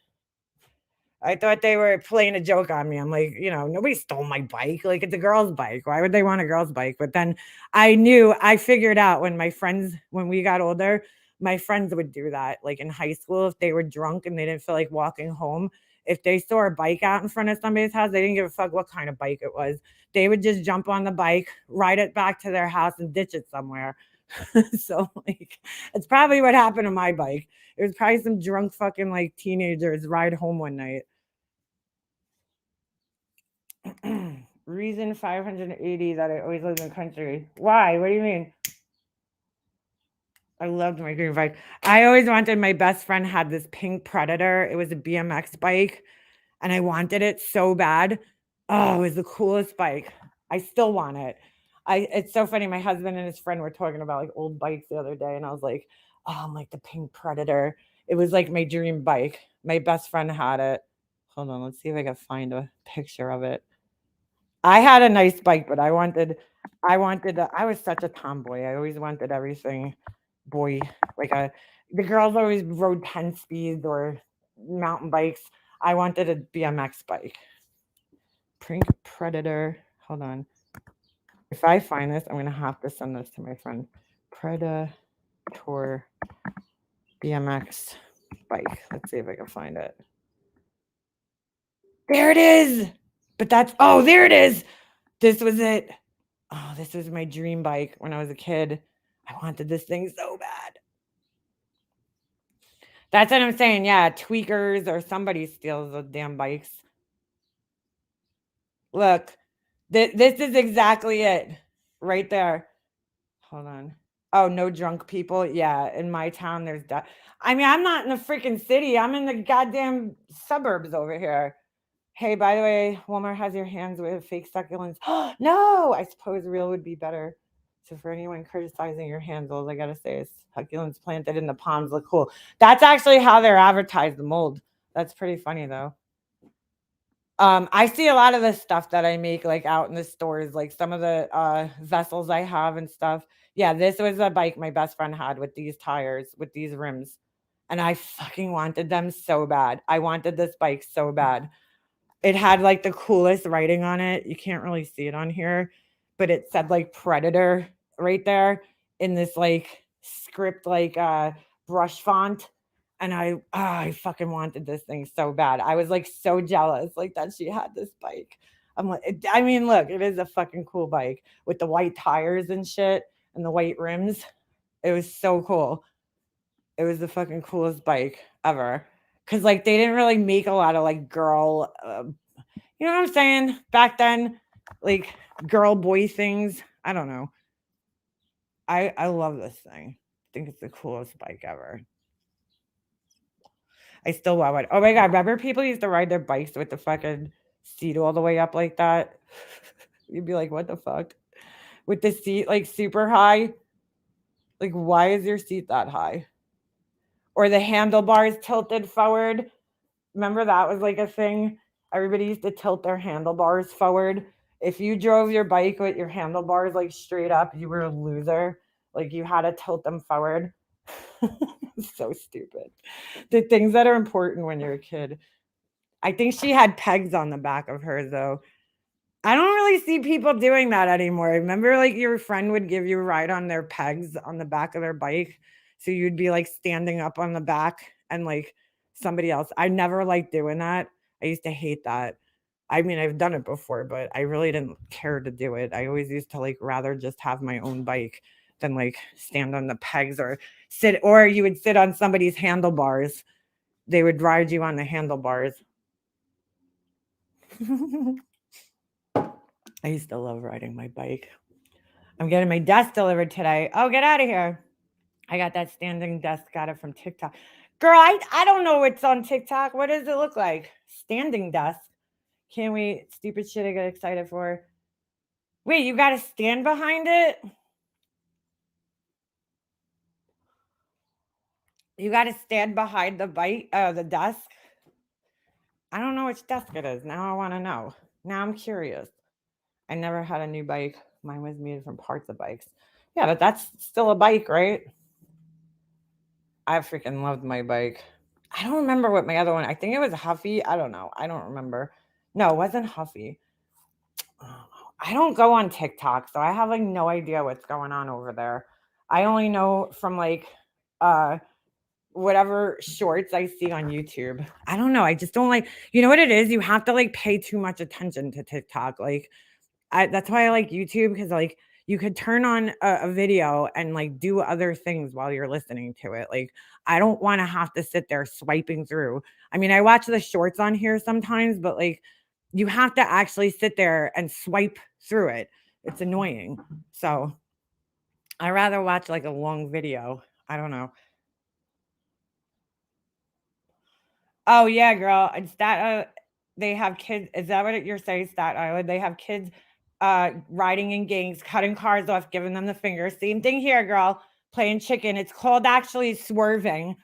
I thought they were playing a joke on me. I'm like, nobody stole my bike. Like, it's a girl's bike. Why would they want a girl's bike? But then I figured out when we got older, my friends would do that. Like in high school, if they were drunk and they didn't feel like walking home, if they saw a bike out in front of somebody's house, they didn't give a fuck what kind of bike it was. They would just jump on the bike, ride it back to their house, and ditch it somewhere. So, like, it's probably what happened to my bike. It was probably some drunk fucking like teenagers ride home one night. Reason 580 that I always lived in the country. Why? What do you mean? I loved my green bike. I always wanted my best friend had this pink Predator. It was a BMX bike, and I wanted it so bad. Oh, it was the coolest bike. I still want it. It's so funny. My husband and his friend were talking about like old bikes the other day, and I was like, oh, I'm like the pink Predator. It was like my dream bike. My best friend had it. Hold on, let's see if I can find a picture of it. I had a nice bike, but I was such a tomboy. I always wanted everything boy. Like the girls always rode 10 speeds or mountain bikes. I wanted a BMX bike. Pink Predator. Hold on. If I find this, I'm gonna have to send this to my friend. Predator BMX bike. Let's see if I can find it. There it is. But there it is. This was it. Oh, this was my dream bike when I was a kid. I wanted this thing so bad. That's what I'm saying. Yeah, tweakers or somebody steals those damn bikes. Look, this is exactly it right there. Hold on. Oh, no drunk people. Yeah, in my town, I mean, I'm not in the freaking city. I'm in the goddamn suburbs over here. Hey, by the way, Walmart has your hands with fake succulents. No, I suppose real would be better. So for anyone criticizing your handles, I gotta say, succulents planted in the palms look cool. That's actually how they're advertised, the mold. That's pretty funny though. I see a lot of the stuff that I make like out in the stores, like some of the vessels I have and stuff. Yeah, this was a bike my best friend had with these tires, with these rims. And I fucking wanted them so bad. I wanted this bike so bad. It had like the coolest writing on it. You can't really see it on here, but it said like Predator right there in this like script like brush font. And I fucking wanted this thing so bad. I was like so jealous like that she had this bike. I mean, look, it is a fucking cool bike with the white tires and shit and the white rims. It was so cool. It was the fucking coolest bike ever. Cause like they didn't really make a lot of like girl you know what I'm saying? Back then, like girl boy things. I don't know. I love this thing. I think it's the coolest bike ever. I still love it. Oh my god, remember people used to ride their bikes with the fucking seat all the way up like that? You'd be like, what the fuck? With the seat like super high. Like, why is your seat that high? Or the handlebars tilted forward. Remember that was like a thing? Everybody used to tilt their handlebars forward. If you drove your bike with your handlebars like straight up, you were a loser. Like you had to tilt them forward. So stupid. The things that are important when you're a kid. I think she had pegs on the back of her though. I don't really see people doing that anymore. Remember, like your friend would give you a ride on their pegs on the back of their bike. So you'd be like standing up on the back and like somebody else. I never liked doing that. I used to hate that. I mean, I've done it before, but I really didn't care to do it. I always used to like rather just have my own bike. than like stand on the pegs or sit, or you would sit on somebody's handlebars. They would ride you on the handlebars. I used to love riding my bike. I'm getting my desk delivered today. Oh, get out of here. I got that standing desk, got it from TikTok. Girl, I don't know what's on TikTok. What does it look like? Standing desk. Can't wait. Stupid shit I get excited for. Wait, you got to stand behind it? You got to stand behind the bike, the desk? I don't know which desk it is. Now I want to know. Now I'm curious. I never had a new bike. Mine was made from parts of bikes. Yeah, but that's still a bike, right? I freaking loved my bike. I don't remember what my other one. I think it was Huffy. I don't know. I don't remember. No, it wasn't Huffy. I don't go on TikTok, so I have like no idea what's going on over there. I only know from like uh whatever shorts I see on YouTube. I don't know. I just don't like, you know what it is? You have to like pay too much attention to TikTok. Like that's why I like YouTube, because like you could turn on a video and like do other things while you're listening to it. Like I don't want to have to sit there swiping through. I mean, I watch the shorts on here sometimes, but like you have to actually sit there and swipe through it. It's annoying. So I rather watch like a long video. I don't know. Oh yeah, girl. It's that they have kids. Is that what you're saying, Staten Island? They have kids riding in gangs, cutting cars off, giving them the finger. Same thing here, girl. Playing chicken. It's called actually swerving.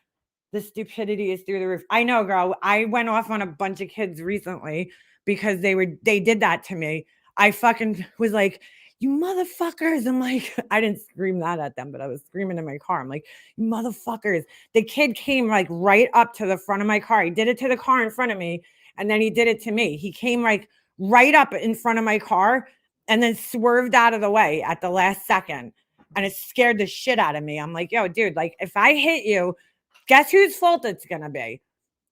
The stupidity is through the roof. I know, girl. I went off on a bunch of kids recently because they did that to me. I fucking was like, you motherfuckers. I'm like, I didn't scream that at them, but I was screaming in my car. I'm like, you motherfuckers. The kid came like right up to the front of my car. He did it to the car in front of me, and then he did it to me. He came like right up in front of my car and then swerved out of the way at the last second. And it scared the shit out of me. I'm like, yo, dude, like if I hit you, guess whose fault it's going to be?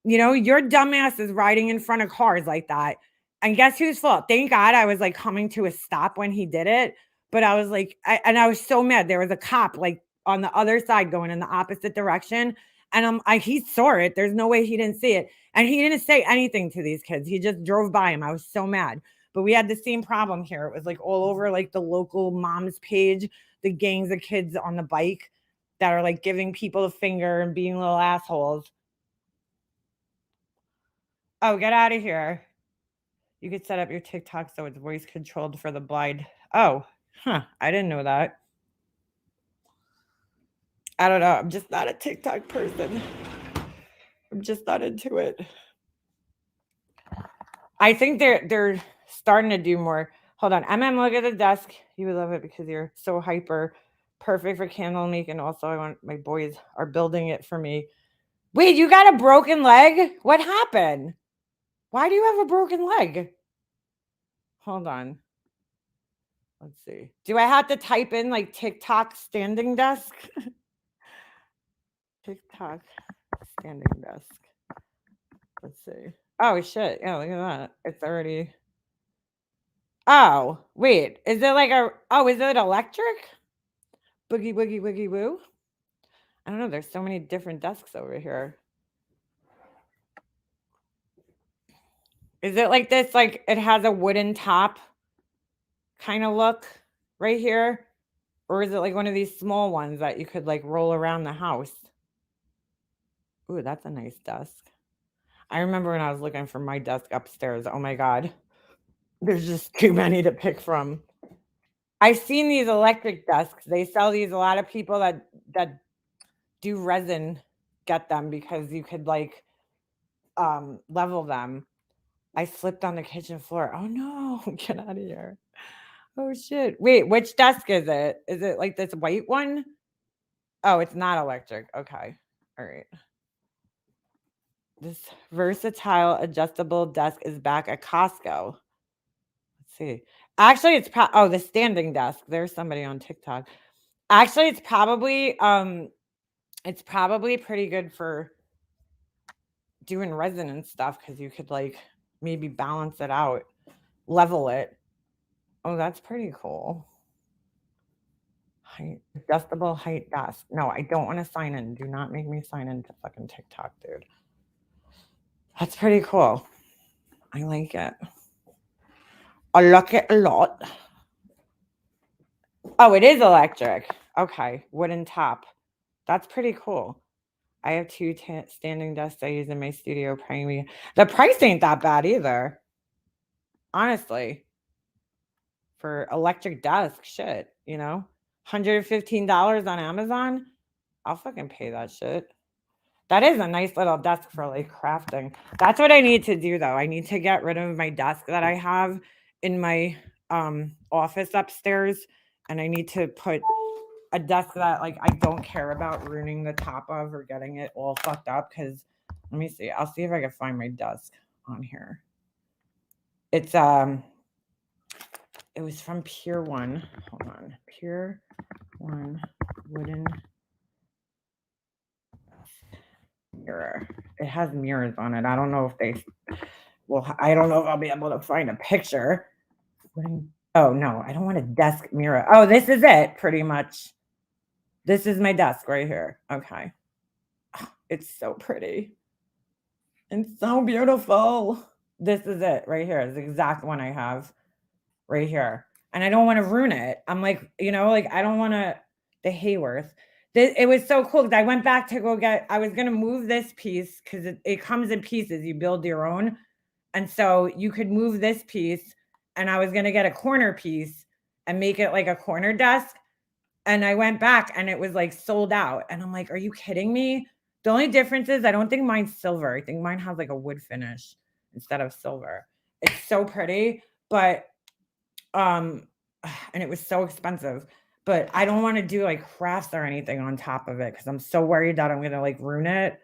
You know, your dumbass is riding in front of cars like that. And guess whose fault? Thank God I was like coming to a stop when he did it. But I was like, I was so mad. There was a cop like on the other side going in the opposite direction. And he saw it. There's no way he didn't see it. And he didn't say anything to these kids. He just drove by him. I was so mad. But we had the same problem here. It was like all over like the local mom's page, the gangs of kids on the bike that are like giving people a finger and being little assholes. Oh, get out of here. You could set up your TikTok so it's voice controlled for the blind. Oh, huh. I didn't know that. I don't know. I'm just not a TikTok person. I'm just not into it. I think they're starting to do more. Hold on. Look at the desk. You would love it because you're so hyper. Perfect for candle making. Also, I want my boys are building it for me. Wait, you got a broken leg? What happened? Why do you have a broken leg? Hold on. Let's see. Do I have to type in like TikTok standing desk? TikTok standing desk. Let's see. Oh shit. Yeah, look at that. It's already. Oh, wait. Is it like is it electric? Boogie woogie woogie woo? I don't know. There's so many different desks over here. Is it like this? Like it has a wooden top kind of look right here? Or is it like one of these small ones that you could like roll around the house? Ooh, that's a nice desk. I remember when I was looking for my desk upstairs. Oh my God. There's just too many to pick from. I've seen these electric desks. They sell these. A lot of people that do resin get them because you could like level them. I slipped on the kitchen floor. Oh no, get out of here. Oh shit. Wait, which desk is it? Is it like this white one? Oh, it's not electric. Okay. All right. This versatile adjustable desk is back at Costco. Let's see. Actually, the standing desk. There's somebody on TikTok. Actually, it's probably pretty good for doing resin and stuff because you could like maybe balance it out, level it. Oh, that's pretty cool. adjustable height desk. No, I don't want to sign in. Do not make me sign into fucking TikTok, dude. That's pretty cool. I like it. I like it a lot. Oh, it is electric. Okay, wooden top. That's pretty cool. I have two standing desks I use in my studio. The price ain't that bad either. Honestly, for electric desk, shit, $115 on Amazon. I'll fucking pay that shit. That is a nice little desk for like crafting. That's what I need to do though. I need to get rid of my desk that I have in my office upstairs, and I need to put a desk that like I don't care about ruining the top of or getting it all fucked up. Because let me see. I'll see if I can find my desk on here. It's it was from Pier 1. Hold on. Pier 1 wooden mirror. It has mirrors on it. I don't know if I don't know if I'll be able to find a picture. Oh no, I don't want a desk mirror. Oh, this is it pretty much. This is my desk right here. Okay. It's so pretty. It's so beautiful. This is it right here. It's the exact one I have right here. And I don't want to ruin it. I'm like, like I don't want the Hayworth. It was so cool because I went back to I was going to move this piece because it comes in pieces. You build your own. And so you could move this piece, and I was going to get a corner piece and make it like a corner desk. And I went back and it was like sold out. And I'm like, are you kidding me? The only difference is I don't think mine's silver. I think mine has like a wood finish instead of silver. It's so pretty, but and it was so expensive. But I don't want to do like crafts or anything on top of it because I'm so worried that I'm gonna like ruin it.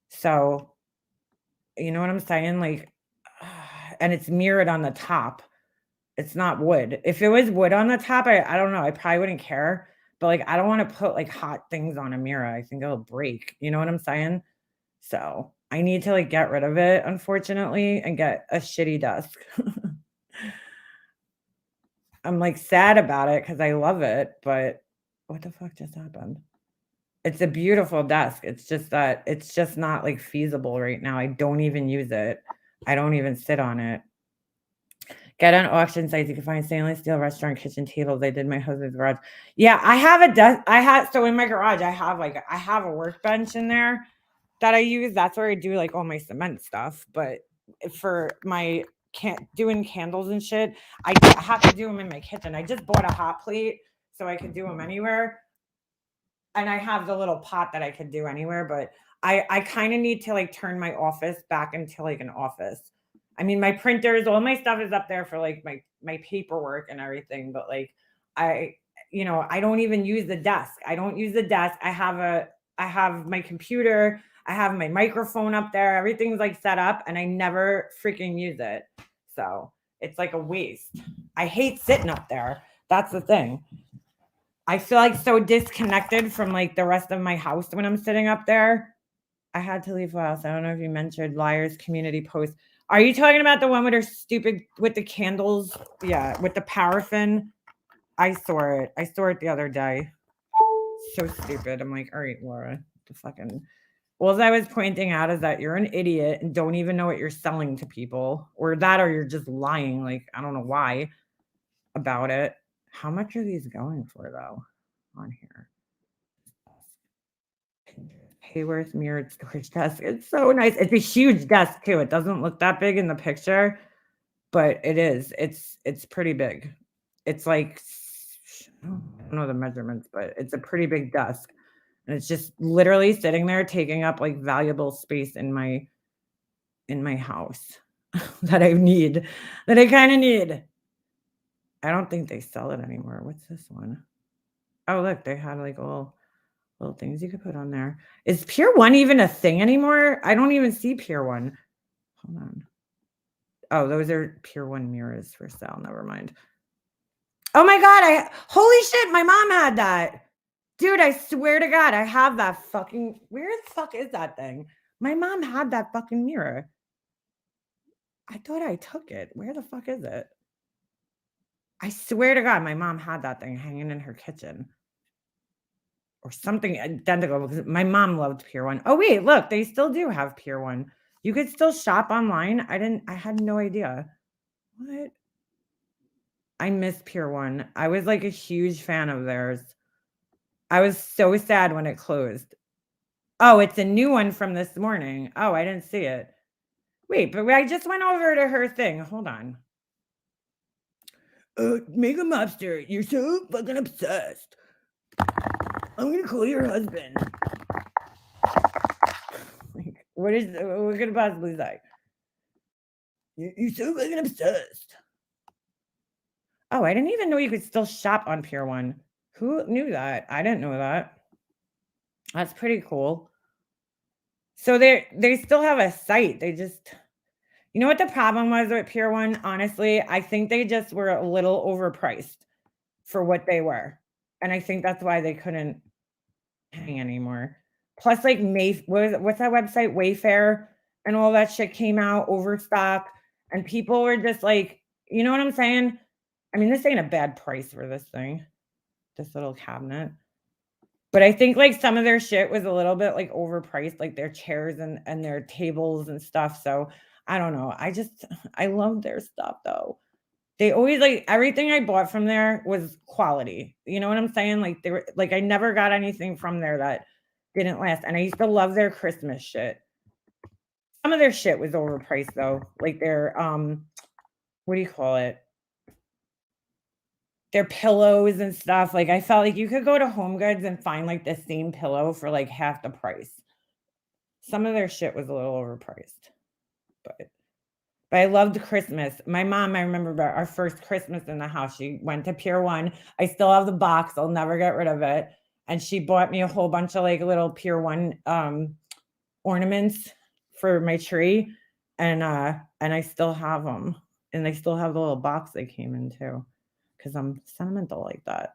So you know what I'm saying? Like, and it's mirrored on the top. It's not wood. If it was wood on the top, I don't know. I probably wouldn't care. But like, I don't want to put like hot things on a mirror. I think it'll break. You know what I'm saying? So I need to like get rid of it, unfortunately, and get a shitty desk. I'm like sad about it because I love it, but what the fuck just happened? It's a beautiful desk. It's just that it's just not like feasible right now. I don't even use it. I don't even sit on it. Get on auction sites. You can find stainless steel restaurant kitchen tables. I did my husband's garage. Yeah, I have a desk. So in my garage, I have a workbench in there that I use. That's where I do like all my cement stuff. But for my doing candles and shit, I have to do them in my kitchen. I just bought a hot plate so I could do them anywhere. And I have the little pot that I could do anywhere, but I kind of need to like turn my office back into like an office. I mean, my printers, all my stuff is up there for like my paperwork and everything, but like I I don't even use the desk. I don't use the desk. I have my computer, I have my microphone up there. Everything's like set up and I never freaking use it. So, it's like a waste. I hate sitting up there. That's the thing. I feel like so disconnected from like the rest of my house when I'm sitting up there. I had to leave house. I don't know if you mentioned Liars community post. Are you talking about the one with her stupid with the candles? Yeah, with the paraffin. I saw it. I saw it the other day. So stupid. I'm like, all right, Laura, the fucking. All I was pointing out is that you're an idiot and don't even know what you're selling to people, or you're just lying. Like I don't know why about it. How much are these going for though? On here. Hayworth mirrored storage desk. It's so nice. It's a huge desk too. It doesn't look that big in the picture, but it is. It's pretty big. It's like I don't know the measurements, but it's a pretty big desk. And it's just literally sitting there taking up like valuable space in my house that I kind of need. I don't think they sell it anymore. What's this one? Oh, look, they had like all little things you could put on there. Is Pier 1 even a thing anymore? I don't even see Pier 1. Hold on. Oh, those are Pier 1 mirrors for sale. Never mind. Oh my God. Holy shit. My mom had that. Dude, I swear to God, I have that fucking. Where the fuck is that thing? My mom had that fucking mirror. I thought I took it. Where the fuck is it? I swear to God, my mom had that thing hanging in her kitchen. or something identical because my mom loved Pier 1. Oh wait, look, they still do have Pier 1. You could still shop online. I had no idea. What? I miss Pier 1. I was like a huge fan of theirs. I was so sad when it closed. Oh, it's a new one from this morning. Oh, I didn't see it. Wait, but I just went over to her thing. Hold on. Mega Mobster, you're so fucking obsessed. I'm gonna call your husband. Like, what could it possibly say? You're so fucking obsessed. Oh, I didn't even know you could still shop on Pier 1. Who knew that? I didn't know that. That's pretty cool. So they still have a site. They just, you know what the problem was with Pier 1? Honestly, I think they just were a little overpriced for what they were. And I think that's why they couldn't hang anymore. Plus, like what's that website? Wayfair and all that shit came out, overstock, and people were just like, you know what I'm saying? I mean, this ain't a bad price for this thing, this little cabinet. But I think like some of their shit was a little bit like overpriced, like their chairs and their tables and stuff. So I don't know. I love their stuff though. They always like everything I bought from there was quality. You know what I'm saying? Like they were like I never got anything from there that didn't last. And I used to love their Christmas shit. Some of their shit was overpriced though. Like their what do you call it? Their pillows and stuff. Like I felt like you could go to Home Goods and find like the same pillow for like half the price. Some of their shit was a little overpriced. But I loved Christmas. My mom, I remember our first Christmas in the house. She went to Pier 1. I still have the box. I'll never get rid of it. And she bought me a whole bunch of like little Pier 1 ornaments for my tree. And I still have them. And they still have the little box they came in too. Because I'm sentimental like that.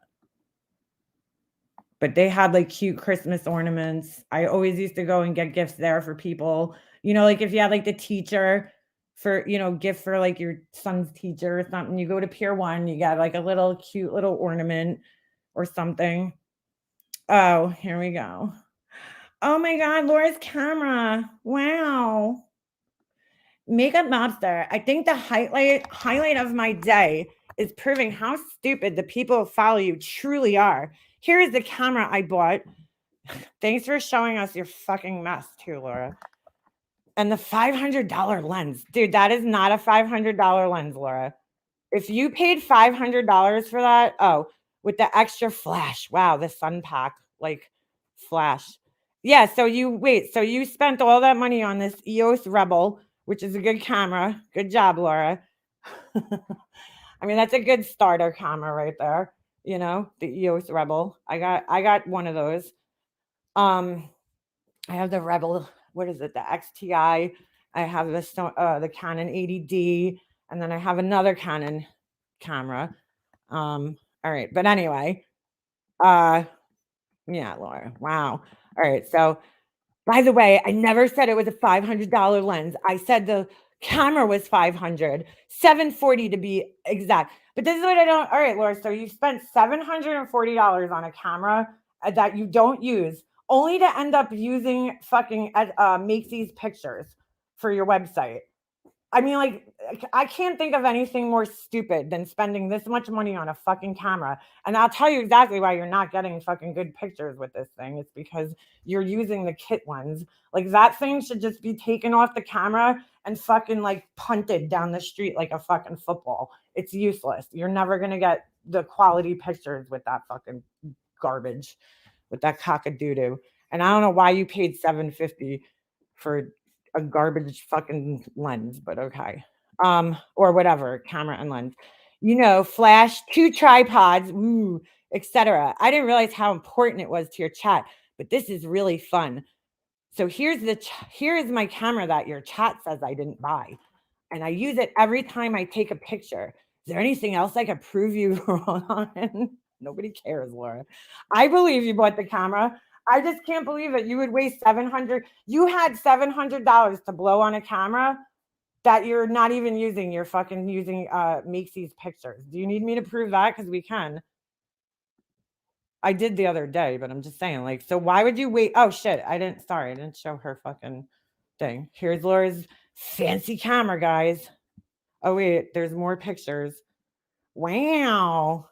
But they had like cute Christmas ornaments. I always used to go and get gifts there for people. You know, like if you had like the teacher for, gift for like your son's teacher or something, you go to Pier 1, you got like a little cute little ornament or something. Oh, here we go. Oh my God, Laura's camera. Wow. Makeup Mobster. I think the highlight of my day is proving how stupid the people who follow you truly are. Here is the camera I bought. Thanks for showing us your fucking mess too, Laura. And the $500 lens. Dude, that is not a $500 lens, Laura. If you paid $500 for that, with the extra flash. Wow, the sun pack, like flash. Yeah, so you spent all that money on this EOS Rebel, which is a good camera. Good job, Laura. I mean, that's a good starter camera right there. The EOS Rebel. I got one of those. I have the Rebel. What is it? The XTI. I have the Canon 80D, and then I have another Canon camera. All right, but anyway, yeah, Laura. Wow. All right, so by the way, I never said it was a $500 lens. I said the camera was $500, $740 to be exact. But this is what I don't. All right, Laura. So you spent $740 on a camera that you don't use, only to end up using fucking makes these pictures for your website. I mean, like, I can't think of anything more stupid than spending this much money on a fucking camera. And I'll tell you exactly why you're not getting fucking good pictures with this thing. It's because you're using the kit ones. Like, that thing should just be taken off the camera and fucking, like, punted down the street like a fucking football. It's useless. You're never going to get the quality pictures with that fucking garbage, with that cock-a-doo-doo. And I don't know why you paid $750 for a garbage fucking lens, but okay. Or whatever, camera and lens. Flash, 2 tripods, etc. I didn't realize how important it was to your chat, but this is really fun. So here is my camera that your chat says I didn't buy, and I use it every time I take a picture. Is there anything else I could prove you wrong on? Nobody cares, Laura. I believe you bought the camera. I just can't believe it. You would waste $700. You had $700 to blow on a camera that you're not even using. You're fucking using makes these pictures. Do you need me to prove that? Because we can. I did the other day, but I'm just saying, like, so why would you wait? Oh shit, I didn't show her fucking thing. Here's Laura's fancy camera, guys. Oh wait, there's more pictures. Wow.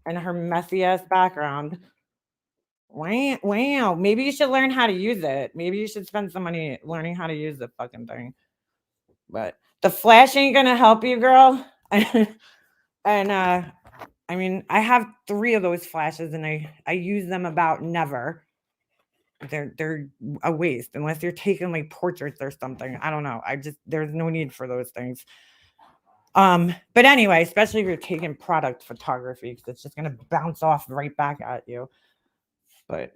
And her messy ass background. Wow. Maybe you should learn how to use it. Maybe you should spend some money learning how to use the fucking thing. But the flash ain't gonna help you, girl. And I mean, I have 3 of those flashes and I use them about never. They're a waste unless you're taking like portraits or something. I don't know. There's no need for those things. But anyway, especially if you're taking product photography, because it's just gonna bounce off right back at you. But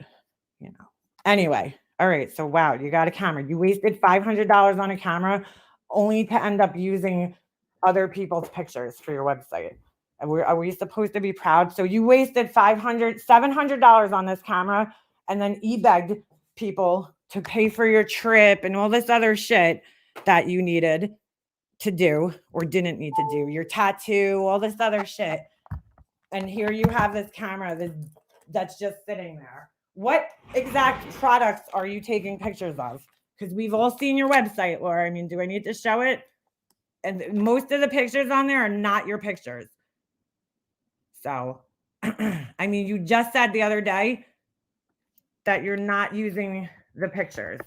you know. Anyway, all right. So wow, you got a camera. You wasted $500 on a camera only to end up using other people's pictures for your website. Are we supposed to be proud? So you wasted $700 on this camera and then begged people to pay for your trip and all this other shit that you needed to do or didn't need to do, your tattoo, all this other shit. And here you have this camera that's just sitting there. What exact products are you taking pictures of? Because we've all seen your website, Laura. I mean, do I need to show it? And most of the pictures on there are not your pictures. So, I mean, you just said the other day that you're not using the pictures.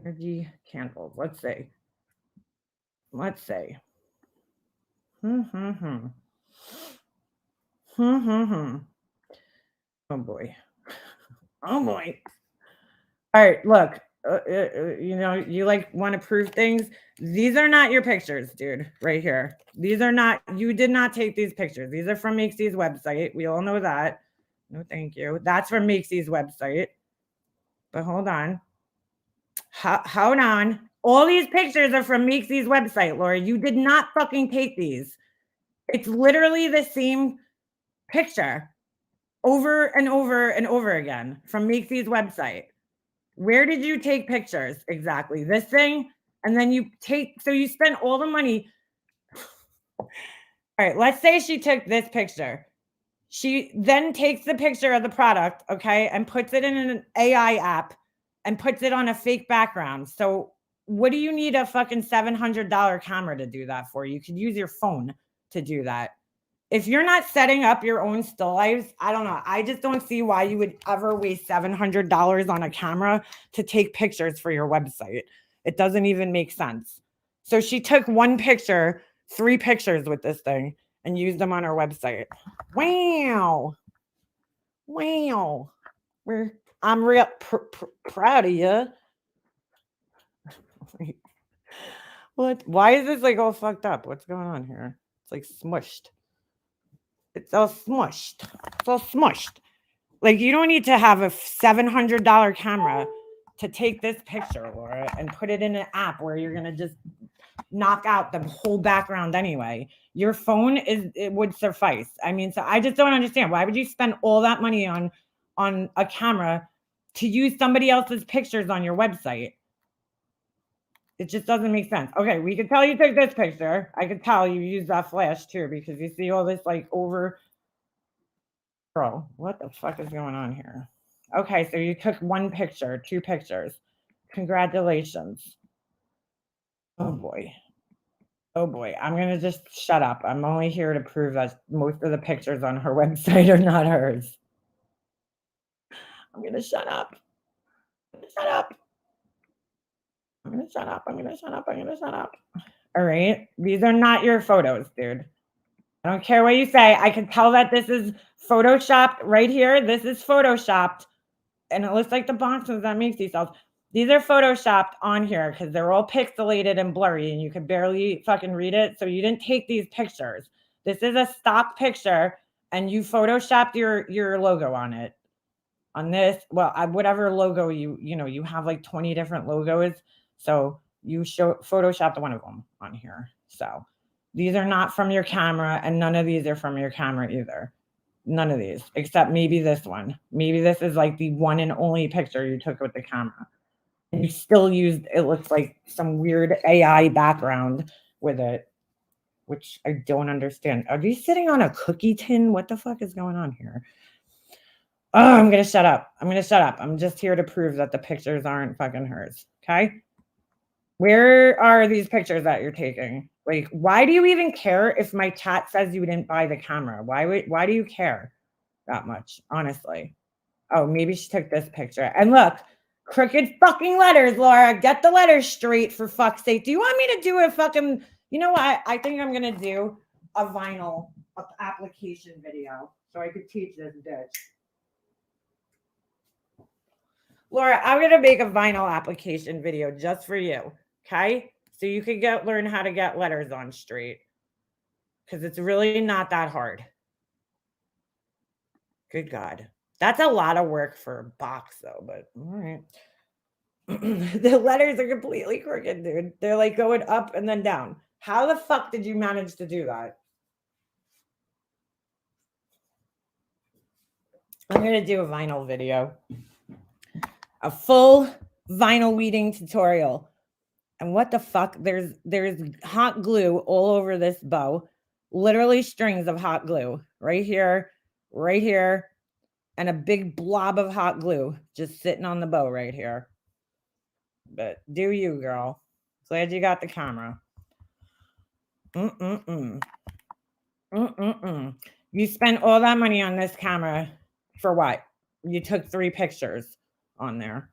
Energy candles. Let's see. Oh boy. Oh boy. All right, look. You know, you like want to prove things. These are not your pictures, dude. Right here. These are not. You did not take these pictures. These are from Makesie's website. We all know that. No, thank you. That's from Makesie's website. But hold on. Hold on. All these pictures are from Makesie's website, Laura. You did not fucking take these. It's literally the same picture over and over and over again from Makesie's website. Where did you take pictures exactly? This thing? And then you spend all the money. All right, let's say she took this picture. She then takes the picture of the product, okay, and puts it in an AI app and puts it on a fake background. So what do you need a fucking $700 camera to do that for? You could use your phone to do that. If you're not setting up your own still lifes, I don't know. I just don't see why you would ever waste $700 on a camera to take pictures for your website. It doesn't even make sense. So she took 1 picture, 3 pictures with this thing and used them on her website. Wow. I'm real proud of you. What? Why is this like all fucked up? What's going on here? It's like smushed. It's all smushed. Like you don't need to have a $700 camera to take this picture, Laura, and put it in an app where you're gonna just knock out the whole background anyway. Your phone it would suffice. I mean, so I just don't understand. Why would you spend all that money on a camera to use somebody else's pictures on your website? It just doesn't make sense. Okay, we could tell you took this picture. I could tell you used that flash too because you see all this like over. Bro, what the fuck is going on here? Okay, so you took 1 picture, 2 pictures. Congratulations. Oh boy. I'm going to just shut up. I'm only here to prove that most of the pictures on her website are not hers. I'm going to shut up. All right. These are not your photos, dude. I don't care what you say. I can tell that this is photoshopped right here. This is photoshopped. And it looks like the boxes that makes these cells. These are photoshopped on here because they're all pixelated and blurry and you could barely fucking read it. So you didn't take these pictures. This is a stock picture and you photoshopped your logo on it. On this, well, whatever logo you have like 20 different logos. So you photoshopped one of them on here. So these are not from your camera and none of these are from your camera either. None of these, except maybe this one. Maybe this is like the one and only picture you took with the camera. And you still used, it looks like some weird AI background with it, which I don't understand. Are you sitting on a cookie tin? What the fuck is going on here? Oh, I'm going to shut up. I'm just here to prove that the pictures aren't fucking hers. Okay. Where are these pictures that you're taking? Like, why do you even care if my chat says you didn't buy the camera? Why do you care that much? Honestly. Oh, maybe she took this picture. And look, crooked fucking letters, Laura. Get the letters straight, for fuck's sake. Do you want me to do a fucking, you know what? I think I'm going to do a vinyl application video so I could teach this bitch. Laura, I'm going to make a vinyl application video just for you. Okay? So you can learn how to get letters on straight. Because it's really not that hard. Good God. That's a lot of work for a box, though, but all right. The letters are completely crooked, dude. They're like going up and then down. How the fuck did you manage to do that? I'm going to do a vinyl video. A full vinyl weeding tutorial. And what the fuck? There's hot glue all over this bow. Literally strings of hot glue. Right here, and a big blob of hot glue just sitting on the bow right here. But do you, girl. Glad you got the camera. You spent all that money on this camera for what? You took 3 pictures on there.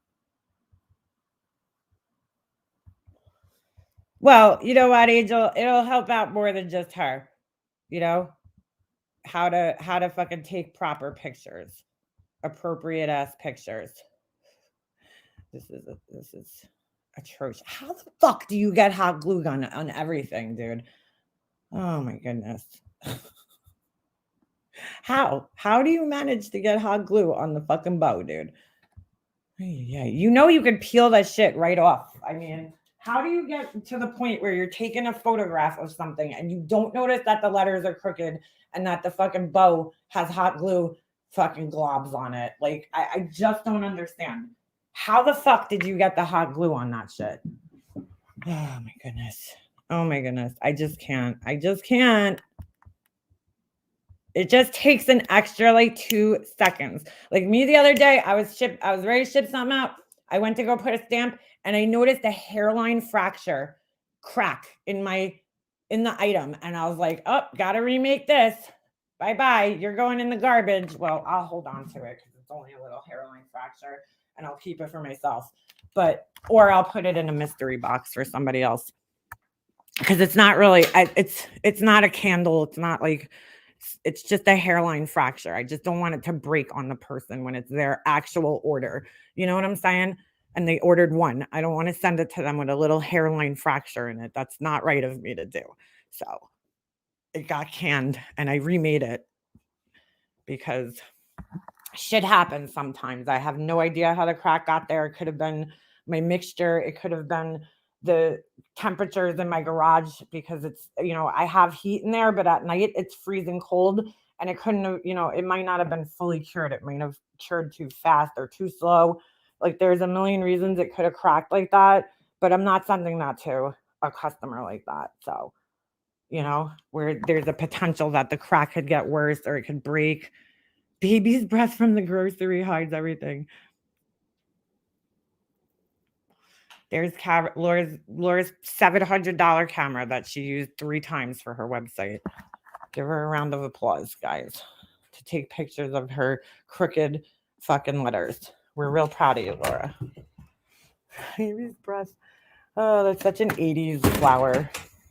Well, you know what, Angel? It'll help out more than just her. You know? How to fucking take proper pictures. Appropriate ass pictures. This is atrocious. How the fuck do you get hot glue gun on everything, dude? Oh my goodness. How do you manage to get hot glue on the fucking bow, dude? Yeah, you know you can peel that shit right off. I mean, how do you get to the point where you're taking a photograph of something and you don't notice that the letters are crooked and that the fucking bow has hot glue fucking globs on it? Like, I just don't understand. How the fuck did you get the hot glue on that shit? Oh my goodness. Oh my goodness. I just can't. It just takes an extra like 2 seconds. Like me the other day, I was ready to ship something out. I went to go put a stamp and I noticed a hairline fracture crack in the item. And I was like, oh, gotta remake this. Bye-bye. You're going in the garbage. Well, I'll hold on to it because it's only a little hairline fracture and I'll keep it for myself. Or I'll put it in a mystery box for somebody else. Because it's not really, it's not a candle. It's not like, it's just a hairline fracture. I just don't want it to break on the person when it's their actual order. You know what I'm saying? And they ordered one. I don't want to send it to them with a little hairline fracture in it. That's not right of me to do. So it got canned and I remade it because shit happens sometimes. I have no idea how the crack got there. It could have been my mixture. It could have been the temperatures in my garage because it's, I have heat in there, but at night it's freezing cold and it couldn't have, it might not have been fully cured. It might have cured too fast or too slow. Like there's a million reasons it could have cracked like that, but I'm not sending that to a customer like that. So, where there's a potential that the crack could get worse or it could break. Baby's breath from the grocery hides everything. There's Laura's $700 camera that she used 3 times for her website. Give her a round of applause, guys, to take pictures of her crooked fucking letters. We're real proud of you, Laura. Baby's breath. Oh, that's such an 80s flower.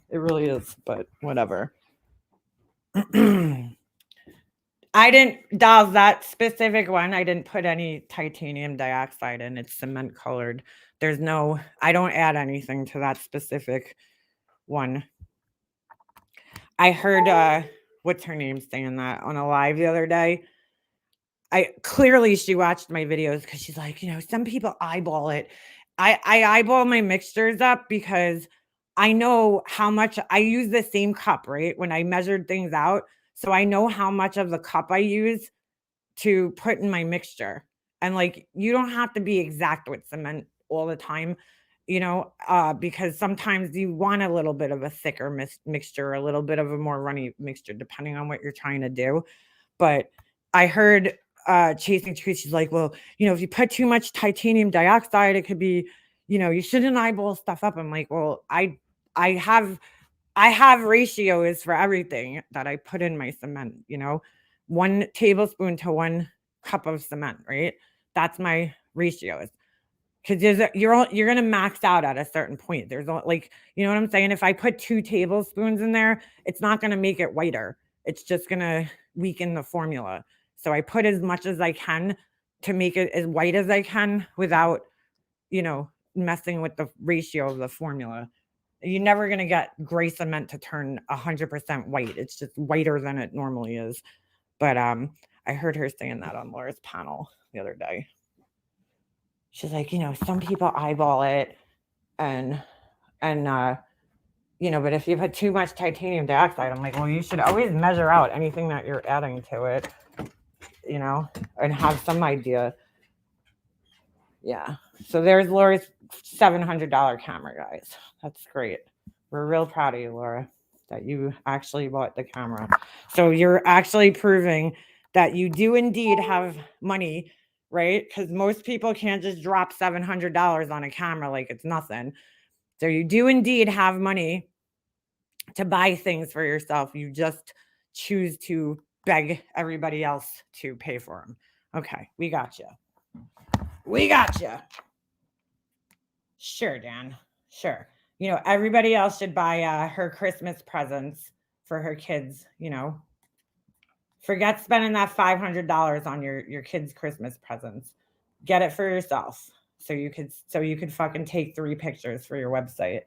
It really is, but whatever. I didn't, dolls, that specific one, I didn't put any titanium dioxide in. It's cement colored. I don't add anything to that specific one. I heard, what's her name saying that on a live the other day. Clearly she watched my videos because she's like, some people eyeball it. I eyeball my mixtures up because I know how much I use the same cup, right? When I measured things out. So I know how much of the cup I use to put in my mixture. And like, you don't have to be exact with cement all the time, because sometimes you want a little bit of a thicker mixture, a little bit of a more runny mixture, depending on what you're trying to do. But I heard Chasing Truth. She's like, well, if you put too much titanium dioxide, it could be, you shouldn't eyeball stuff up. I'm like, well, I have ratios for everything that I put in my cement, 1 tablespoon to 1 cup of cement, right? That's my ratios. Because you're going to max out at a certain point. There's like, you know what I'm saying? If I put 2 tablespoons in there, it's not going to make it whiter. It's just going to weaken the formula. So I put as much as I can to make it as white as I can without, messing with the ratio of the formula. You're never going to get gray cement to turn 100% white. It's just whiter than it normally is. But I heard her saying that on Laura's panel the other day. She's like, some people eyeball it and but if you put too much titanium dioxide, I'm like, well, you should always measure out anything that you're adding to it, and have some idea. Yeah. So there's Laura's $700 camera, guys. That's great. We're real proud of you, Laura, that you actually bought the camera. So you're actually proving that you do indeed have money, right? Because most people can't just drop $700 on a camera like it's nothing. So you do indeed have money to buy things for yourself. You just choose to beg everybody else to pay for them. Okay, we got you. We got you. Sure, Dan. Sure. Everybody else should buy her Christmas presents for her kids, Forget spending that $500 on your kids' Christmas presents. Get it for yourself. So you could fucking take 3 pictures for your website.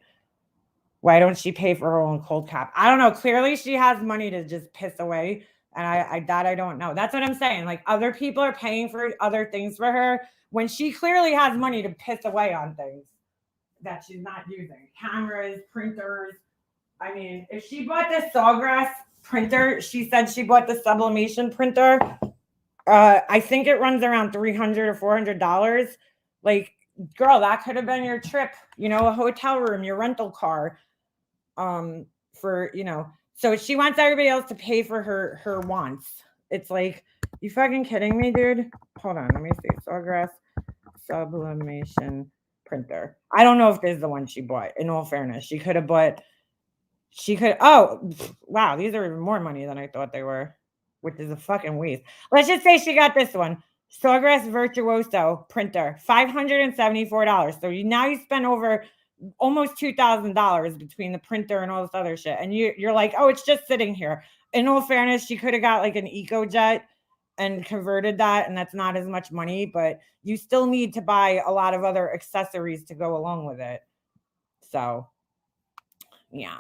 Why don't she pay for her own cold cap? I don't know. Clearly she has money to just piss away. And I don't know. That's what I'm saying. Like, other people are paying for other things for her when she clearly has money to piss away on things that she's not using. Cameras, printers. I mean, if she bought this Sawgrass printer, she said she bought the sublimation printer. I think it runs around $300 or $400. Like, girl, that could have been your trip, a hotel room, your rental car. So she wants everybody else to pay for her wants. It's like, you fucking kidding me, dude? Hold on, let me see. Sawgrass sublimation printer. I don't know if this is the one she bought. In all fairness, oh wow, these are even more money than I thought they were, which is a fucking waste. Let's just say she got this one, Sawgrass Virtuoso printer, $574. So now you spend over almost $2,000 between the printer and all this other shit, and you're like, oh, it's just sitting here. In all fairness, she could have got like an EcoJet and converted that, and that's not as much money, but you still need to buy a lot of other accessories to go along with it. So yeah.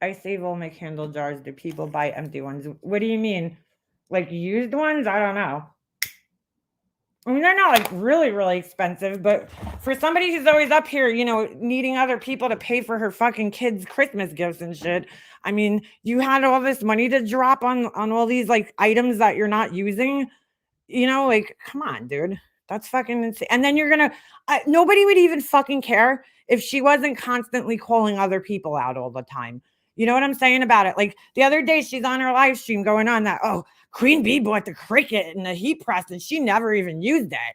I save all my candle jars. Do people buy empty ones? What do you mean? Like used ones? I don't know. I mean, they're not like really, really expensive, but for somebody who's always up here, needing other people to pay for her fucking kids' Christmas gifts and shit. I mean, you had all this money to drop on all these like items that you're not using, like, come on, dude. That's fucking insane. And then you're going to, nobody would even fucking care if she wasn't constantly calling other people out all the time. You know what I'm saying about it? Like the other day, she's on her live stream going on that, oh, Queen Bee bought the Cricut and the heat press and she never even used it.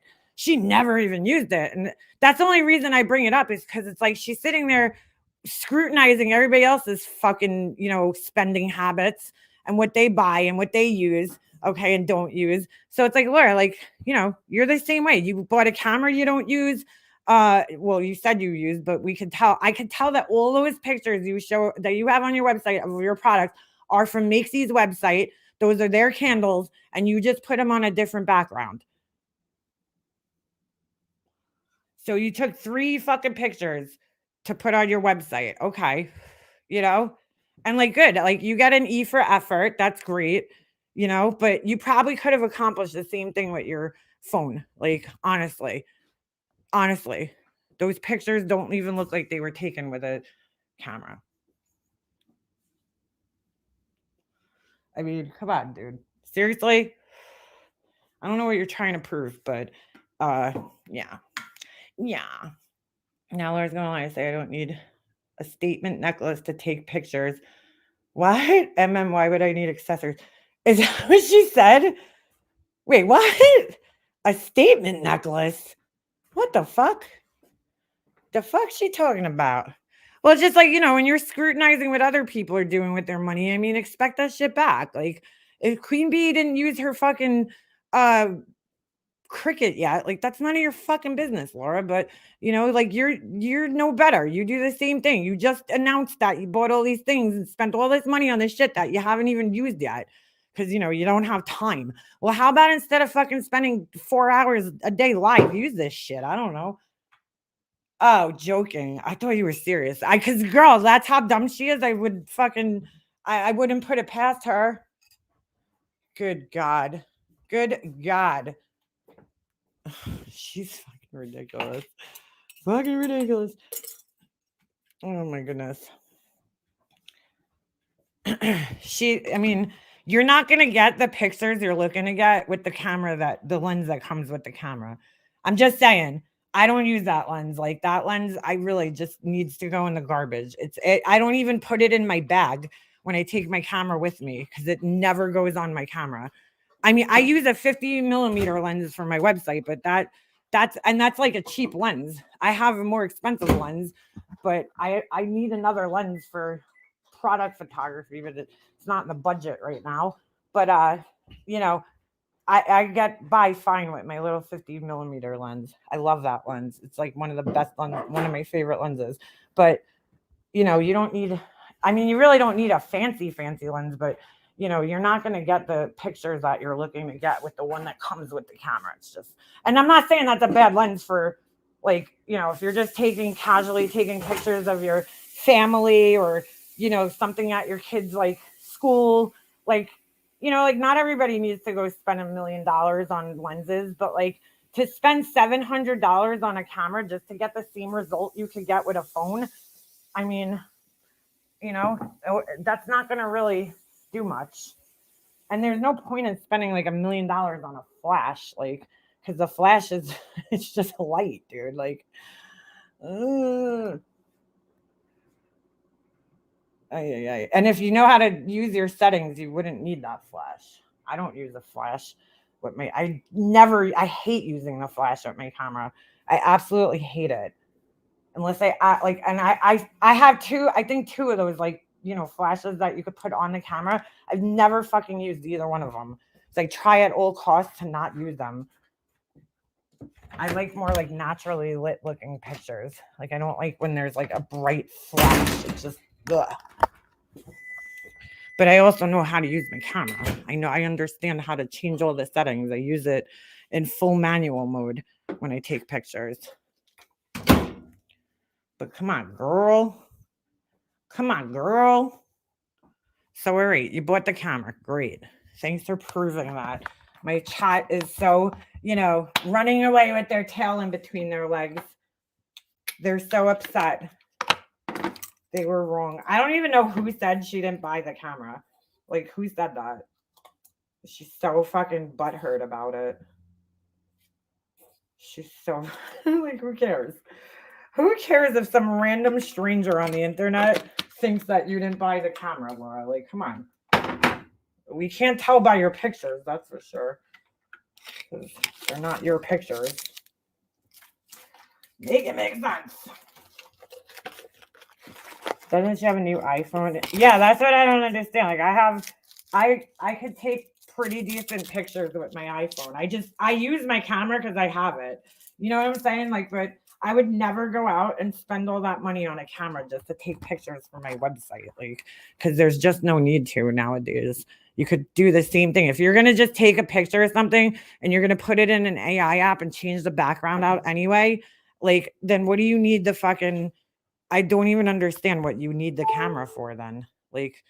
And that's the only reason I bring it up is because it's like she's sitting there scrutinizing everybody else's fucking, spending habits and what they buy and what they use. Okay. And don't use. So it's like, Laura, like, you're the same way. You bought a camera you don't use. Well, you said you used, but I could tell that all those pictures you show that you have on your website of your products are from Makesy's website. Those are their candles, and you just put them on a different background. So you took 3 fucking pictures to put on your website. Okay. And like, good. Like you got an E for effort. That's great. But you probably could have accomplished the same thing with your phone. Like, honestly, those pictures don't even look like they were taken with a camera. I mean, come on, dude. Seriously? I don't know what you're trying to prove, but yeah. Now Laura's going to lie, say I don't need a statement necklace to take pictures. What? Why would I need accessories? Is that what she said? Wait, what? A statement necklace? What the fuck? The fuck she talking about? Well, it's just like, when you're scrutinizing what other people are doing with their money, I mean, expect that shit back. Like, if Queen Bee didn't use her fucking uh cricket yet, like that's none of your fucking business, Laura. But like you're no better. You do the same thing. You just announced that you bought all these things and spent all this money on this shit that you haven't even used yet. Because you don't have time. Well, how about instead of fucking spending 4 hours a day live, use this shit? I don't know. Oh, joking. I thought you were serious. Cause girl, that's how dumb she is. I would fucking I wouldn't put it past her. Good God. Good God. She's fucking ridiculous. Fucking ridiculous. Oh my goodness. I mean, you're not gonna get the pictures you're looking to get with the lens that comes with the camera. I'm just saying, I don't use that lens. Like that lens, I really just needs to go in the garbage. I don't even put it in my bag when I take my camera with me because it never goes on my camera. I mean, I use a 50 millimeter lens for my website, but that's like a cheap lens. I have a more expensive lens, but I need another lens for product photography, but it's not in the budget right now. But I get by fine with my little 50 millimeter lens. I love that lens. It's like one of the best one of my favorite lenses. But you don't need, I mean, you really don't need a fancy lens, but you're not going to get the pictures that you're looking to get with the one that comes with the camera. It's just, and I'm not saying that's a bad lens for like, if you're just casually taking pictures of your family or, something at your kids' like school, like, like not everybody needs to go spend $1 million on lenses, but like to spend $700 on a camera just to get the same result you could get with a phone. I mean, that's not going to really do much. And there's no point in spending like $1 million on a flash, like, because the flash is, it's just a light, dude. Like, and if you know how to use your settings, you wouldn't need that flash. I don't use a flash with I hate using the flash with my camera. I absolutely hate it. Unless I have I think two of those like, flashes that you could put on the camera. I've never fucking used either one of them. It's like try at all costs to not use them. I like more like naturally lit looking pictures. Like I don't like when there's like a bright flash. It's just ugh. But I also know how to use my camera. I understand how to change all the settings. I use it in full manual mode when I take pictures. But come on, girl. Come on, girl. So, all right, you bought the camera. Great. Thanks for proving that. My chat is so, running away with their tail in between their legs. They're so upset. They were wrong. I don't even know who said she didn't buy the camera. Like, who said that? She's so fucking butthurt about it. She's so, like, who cares? Who cares if some random stranger on the internet thinks that you didn't buy the camera, Laura? Like, come on. We can't tell by your pictures, that's for sure. They're not your pictures. Make it make sense. Doesn't she have a new iPhone? Yeah, that's what I don't understand. Like I could take pretty decent pictures with my iPhone. I use my camera because I have it. You know what I'm saying? Like, but I would never go out and spend all that money on a camera just to take pictures for my website. Like, because there's just no need to nowadays. You could do the same thing. If you're going to just take a picture of something and you're going to put it in an AI app and change the background out anyway, like, then what do you need the fucking, I don't even understand what you need the camera for then. Like,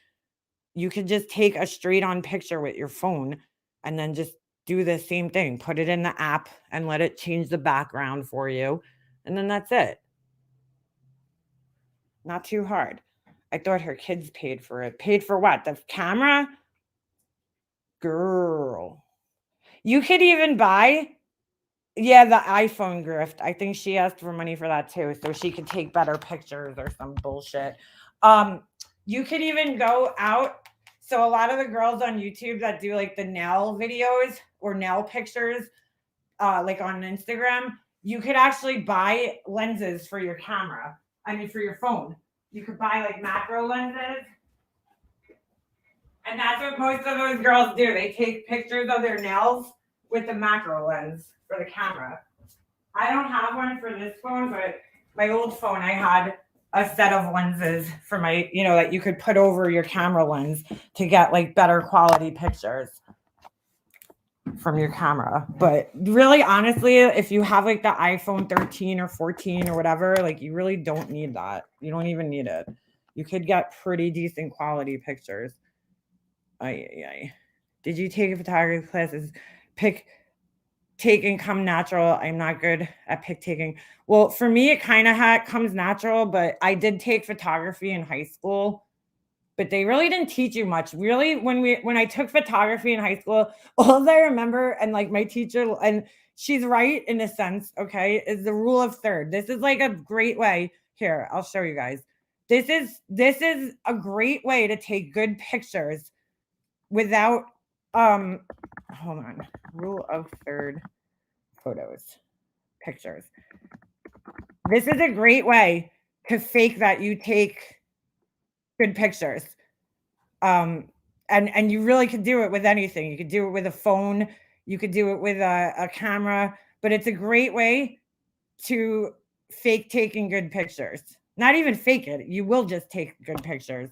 you could just take a straight on picture with your phone and then just do the same thing. Put it in the app and let it change the background for you. And then that's it. Not too hard. I thought her kids paid for it. Paid for what? The camera? Girl. You could even buy, yeah, the iPhone grift. I think she asked for money for that too, so she could take better pictures or some bullshit. You could even go out. So a lot of the girls on YouTube that do like the nail videos or nail pictures, like on Instagram, you could actually buy lenses for your camera. I mean, for your phone. You could buy like macro lenses. And that's what most of those girls do. They take pictures of their nails with the macro lens for the camera. I don't have one for this phone, but my old phone, I had a set of lenses for my, that you could put over your camera lens to get like better quality pictures from your camera. But really, honestly, if you have like the iPhone 13 or 14 or whatever, like you really don't need that. You don't even need it. You could get pretty decent quality pictures. Did you take a photography classes? Take and come natural. I'm not good at pic taking. Well, for me, it kind of comes natural, but I did take photography in high school, but they really didn't teach you much. Really, when I took photography in high school, all I remember, and like my teacher, and she's right in a sense, okay, is the rule of third. This is like a great way. Here, I'll show you guys. This is a great way to take good pictures without hold on. Rule of third photos, pictures. This is a great way to fake that you take good pictures. And you really could do it with anything. You could do it with a phone, you could do it with a camera, but it's a great way to fake taking good pictures. Not even fake it, you will just take good pictures.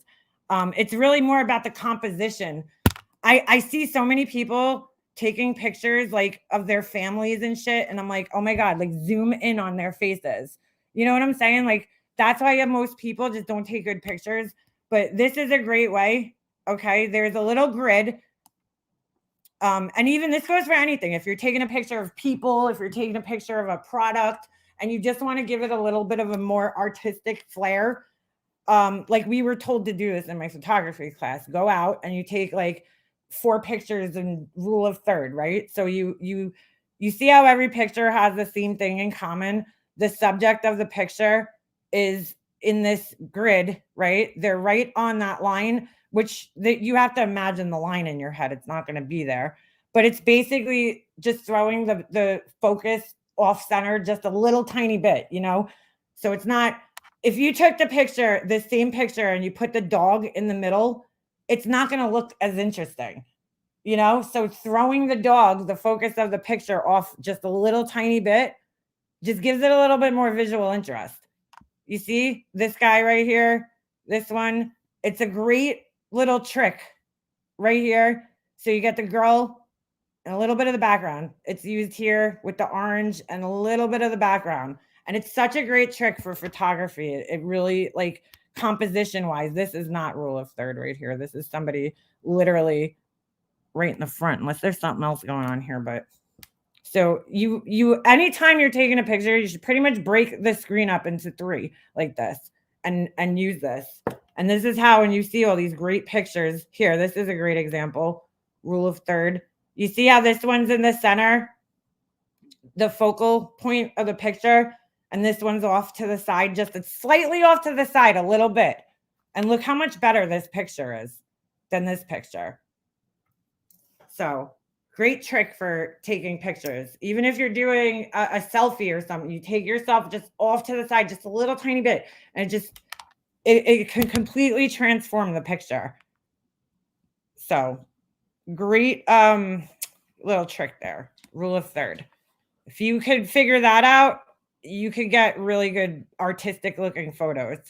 It's really more about the composition. I see so many people taking pictures like of their families and shit, and I'm like, oh my god, like zoom in on their faces. You know what I'm saying? Like that's why most people just don't take good pictures. But this is a great way. Okay, there's a little grid. And even this goes for anything. If you're taking a picture of people, if you're taking a picture of a product, and you just want to give it a little bit of a more artistic flair, like we were told to do this in my photography class. Go out and you take like 4 pictures in rule of third, right? So you see how every picture has the same thing in common. The subject of the picture is in this grid, right? They're right on that line, which you have to imagine the line in your head. It's not going to be there, but it's basically just throwing the focus off center just a little tiny bit, so it's not. If you took the same picture, and you put the dog in the middle, it's not going to look as interesting, So throwing the focus of the picture off just a little tiny bit, just gives it a little bit more visual interest. You see this guy right here, this one, it's a great little trick right here. So you get the girl and a little bit of the background. It's used here with the orange and a little bit of the background. And it's such a great trick for photography. It really, like, composition wise, this is not rule of third right here. This is somebody literally right in the front, unless there's something else going on here. But so you anytime you're taking a picture, you should pretty much break the screen up into 3 like this and use this. And this is how, when you see all these great pictures here, this is a great example. Rule of third. You see how this one's in the center, the focal point of the picture, and this one's off to the side, just slightly off to the side a little bit. And look how much better this picture is than this picture. So great trick for taking pictures. Even if you're doing a selfie or something, you take yourself just off to the side, just a little tiny bit, and it can completely transform the picture. So great little trick there. Rule of third. If you could figure that out, you could get really good artistic looking photos.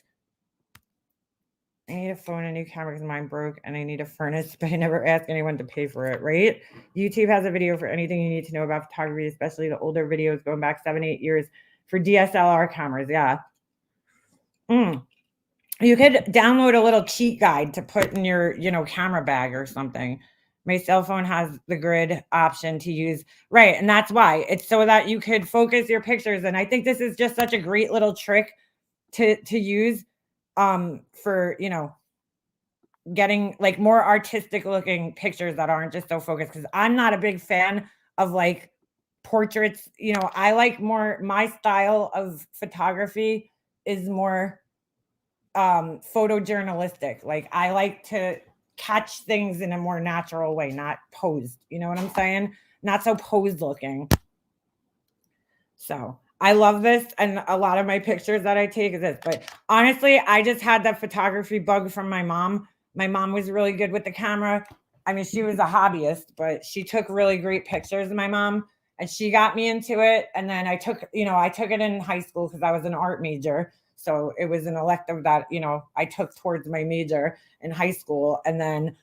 I need a phone, a new camera because mine broke, and I need a furnace, but I never asked anyone to pay for it, right? YouTube has a video for anything you need to know about photography, especially the older videos going back 7-8 years for DSLR cameras. Yeah. You could download a little cheat guide to put in your, camera bag or something. My cell phone has the grid option to use. Right. And that's why. It's so that you could focus your pictures. And I think this is just such a great little trick to use for, getting like more artistic looking pictures that aren't just so focused. Because I'm not a big fan of like portraits. I like more, my style of photography is more photojournalistic. Like I like to catch things in a more natural way, not posed. You know what I'm saying? Not so posed looking. So I love this, and a lot of my pictures that I take is this. But honestly, I just had that photography bug from my mom. My mom was really good with the camera. I mean, she was a hobbyist, but she took really great pictures of my mom, and she got me into it. And then I took it in high school because I was an art major. So it was an elective that, I took towards my major in high school. And then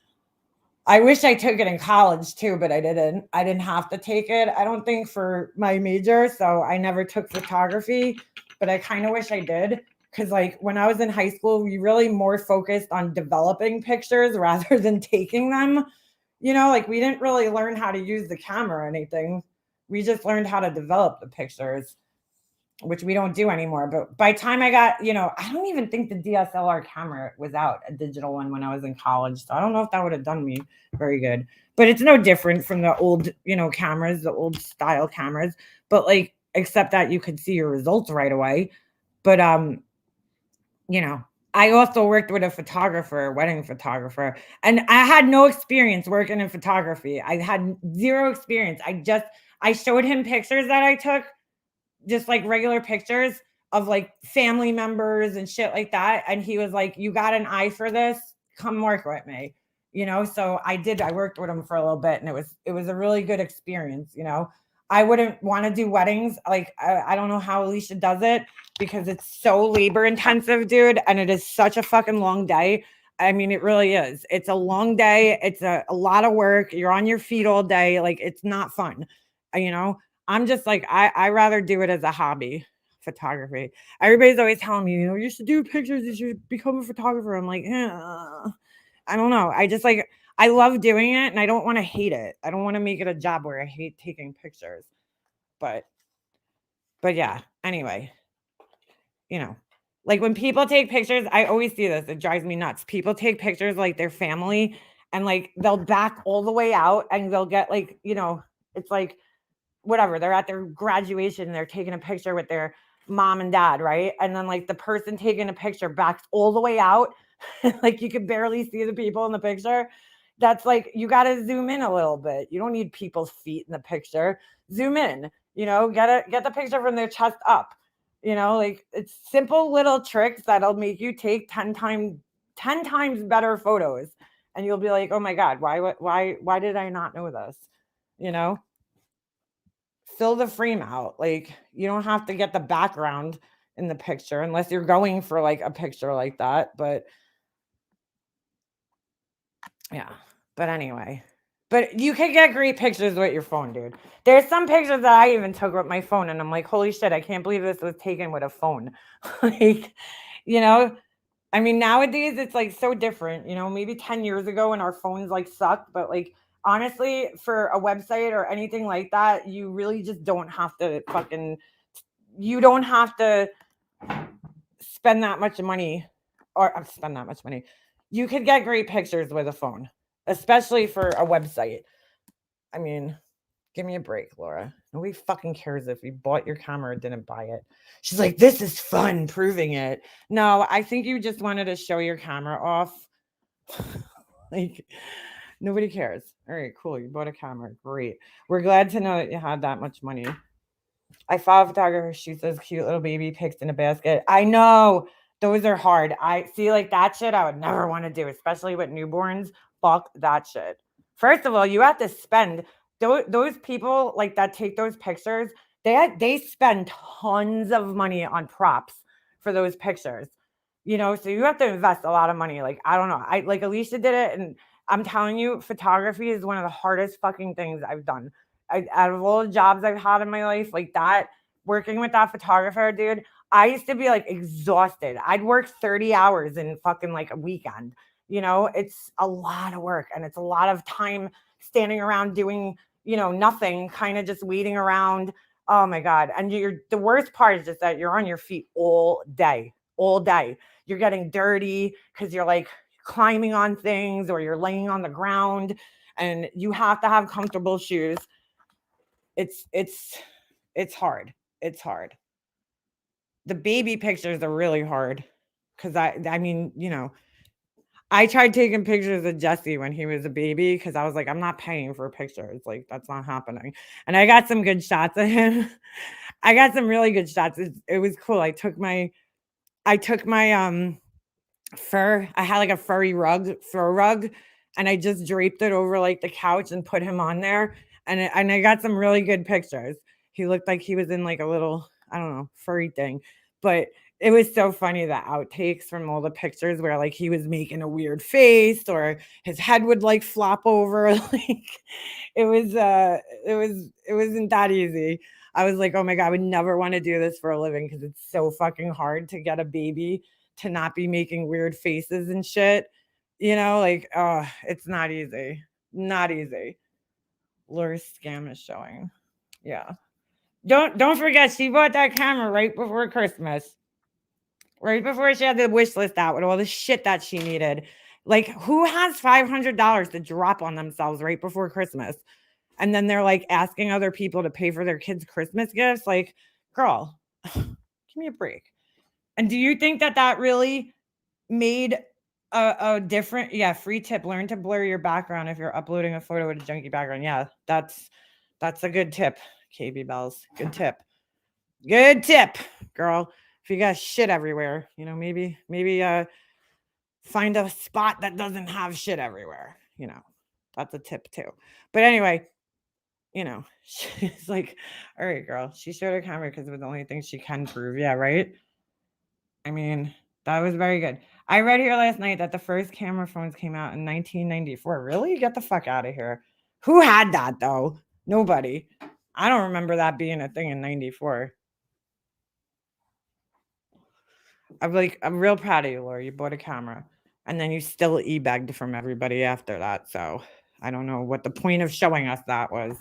I wish I took it in college too, but I didn't. I didn't have to take it, I don't think, for my major. So I never took photography, but I kind of wish I did. Because, like, when I was in high school, we really more focused on developing pictures rather than taking them. Like, we didn't really learn how to use the camera or anything. We just learned how to develop the pictures, which we don't do anymore. But by the time I got, I don't even think the DSLR camera was out, a digital one, when I was in college. So I don't know if that would have done me very good. But it's no different from the old, cameras, the old style cameras. But like, except that you could see your results right away. But I also worked with a wedding photographer, and I had no experience working in photography. I had zero experience. I showed him pictures that I took, just like regular pictures of like family members and shit like that. And he was like, "You got an eye for this? Come work with me." So I did. I worked with him for a little bit, and it was a really good experience. I wouldn't want to do weddings. Like, I don't know how Alicia does it, because it's so labor intensive, dude. And it is such a fucking long day. I mean, it really is. It's a long day. It's a lot of work. You're on your feet all day. Like, it's not fun. You know, I'm just like, I rather do it as a hobby, photography. Everybody's always telling me, you should do pictures. You should become a photographer. I'm like, I don't know. I love doing it, and I don't want to hate it. I don't want to make it a job where I hate taking pictures. But yeah, anyway, like when people take pictures, I always see this. It drives me nuts. People take pictures like their family, and like they'll back all the way out, and they'll get like, it's like whatever. They're at their graduation and they're taking a picture with their mom and dad, right? And then like the person taking a picture backs all the way out. Like you could barely see the people in the picture. That's like, you got to zoom in a little bit. You don't need people's feet in the picture. Zoom in, get the picture from their chest up. Like, it's simple little tricks that'll make you take 10 times better photos. And you'll be like, "Oh my God, why did I not know this?" Fill the frame out. Like, you don't have to get the background in the picture unless you're going for like a picture like that. But yeah. But anyway, but you can get great pictures with your phone, dude. There's some pictures that I even took with my phone, and I'm like, holy shit, I can't believe this was taken with a phone. Like, I mean, nowadays it's like so different, maybe 10 years ago when our phones like sucked, but like, honestly, for a website or anything like that, you really just don't have to you don't have to spend that much money, or spend that much money. You could get great pictures with a phone, especially for a website. I mean, give me a break, Laura. Nobody fucking cares if you bought your camera or didn't buy it. She's like, this is fun proving it. No, I think you just wanted to show your camera off. Like, nobody cares. All right, cool. You bought a camera. Great. We're glad to know that you had that much money. I follow a photographer. Shoots those cute little baby pics in a basket. I know. Those are hard. I see, like, that shit I would never want to do, especially with newborns. Fuck that shit. First of all, you have to spend those people like that take those pictures. They spend tons of money on props for those pictures. So you have to invest a lot of money. Like, I don't know. I like Alicia did it, and I'm telling you, photography is one of the hardest fucking things I've done. Out of all the jobs I've had in my life, like that, working with that photographer, dude, I used to be like exhausted. I'd work 30 hours in fucking like a weekend. It's a lot of work, and it's a lot of time standing around doing, nothing, kind of just waiting around. Oh my God. And the worst part is just that you're on your feet all day. You're getting dirty because you're like climbing on things, or you're laying on the ground, and you have to have comfortable shoes. It's hard. It's hard. The baby pictures are really hard. Because I mean, I tried taking pictures of Jesse when he was a baby because I was like, I'm not paying for pictures. Like, that's not happening. And I got some good shots of him. I got some really good shots. It was cool. I took my fur. I had like a fur rug, and I just draped it over like the couch and put him on there. And I got some really good pictures. He looked like he was in like a little, I don't know, furry thing. But it was so funny, the outtakes from all the pictures where like he was making a weird face or his head would like flop over. Like it wasn't that easy. I was like, oh my God, I would never want to do this for a living because it's so fucking hard to get a baby to not be making weird faces and shit. Like, oh, it's not easy. Not easy. Laura's scam is showing. Yeah. Don't forget, she bought that camera right before Christmas. Right before she had the wish list out with all the shit that she needed. Like, who has $500 to drop on themselves right before Christmas? And then they're like asking other people to pay for their kids' Christmas gifts. Like, girl, give me a break. And do you think that really made a different, yeah, free tip, learn to blur your background if you're uploading a photo with a junky background? Yeah, that's a good tip, KB Bells. Good tip. Good tip, girl. If you got shit everywhere, maybe find a spot that doesn't have shit everywhere. That's a tip too. But anyway, she's like, all right, girl. She showed her camera because it was the only thing she can prove. Yeah, right. I mean, that was very good. I read here last night that the first camera phones came out in 1994. Really? Get the fuck out of here. Who had that though? Nobody. I don't remember that being a thing in 94. I'm real proud of you, Laura. You bought a camera and then you still e-bagged from everybody after that. So I don't know what the point of showing us that was.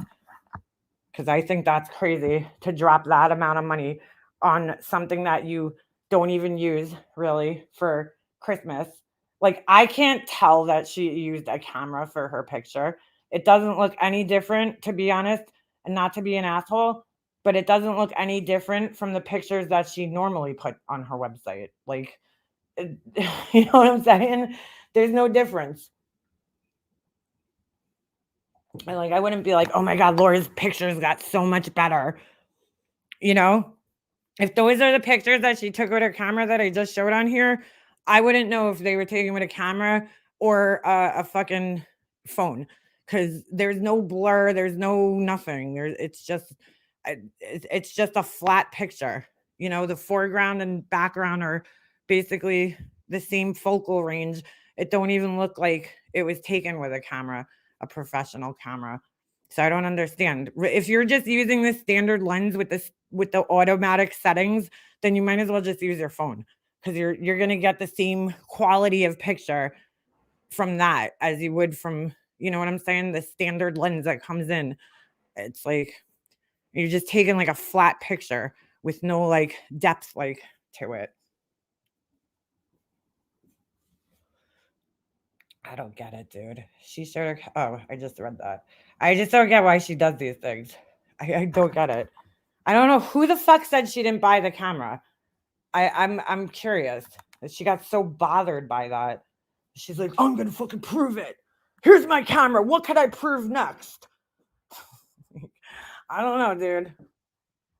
Because I think that's crazy to drop that amount of money on something that you don't even use really for Christmas. Like, I can't tell that she used a camera for her picture. It doesn't look any different, to be honest, and not to be an asshole, but it doesn't look any different from the pictures that she normally put on her website. Like, you know what I'm saying? There's no difference. And like, I wouldn't be like, oh my God, Laura's pictures got so much better. If those are the pictures that she took with her camera that I just showed on here, I wouldn't know if they were taken with a camera or a fucking phone, because there's no blur, there's no nothing. It's just a flat picture. The foreground and background are basically the same focal range. It don't even look like it was taken with a professional camera. So I don't understand. If you're just using the standard lens with the automatic settings, then you might as well just use your phone, because you're gonna get the same quality of picture from that as you would from, you know what I'm saying, the standard lens that comes in. It's like you're just taking like a flat picture with no like depth like to it. I don't get it, dude. She showed her. Oh, I just read that. I just don't get why she does these things. I don't get it. I don't know who the fuck said she didn't buy the camera. I'm curious. She got so bothered by that. She's like, I'm gonna fucking prove it. Here's my camera. What could I prove next? I don't know, dude.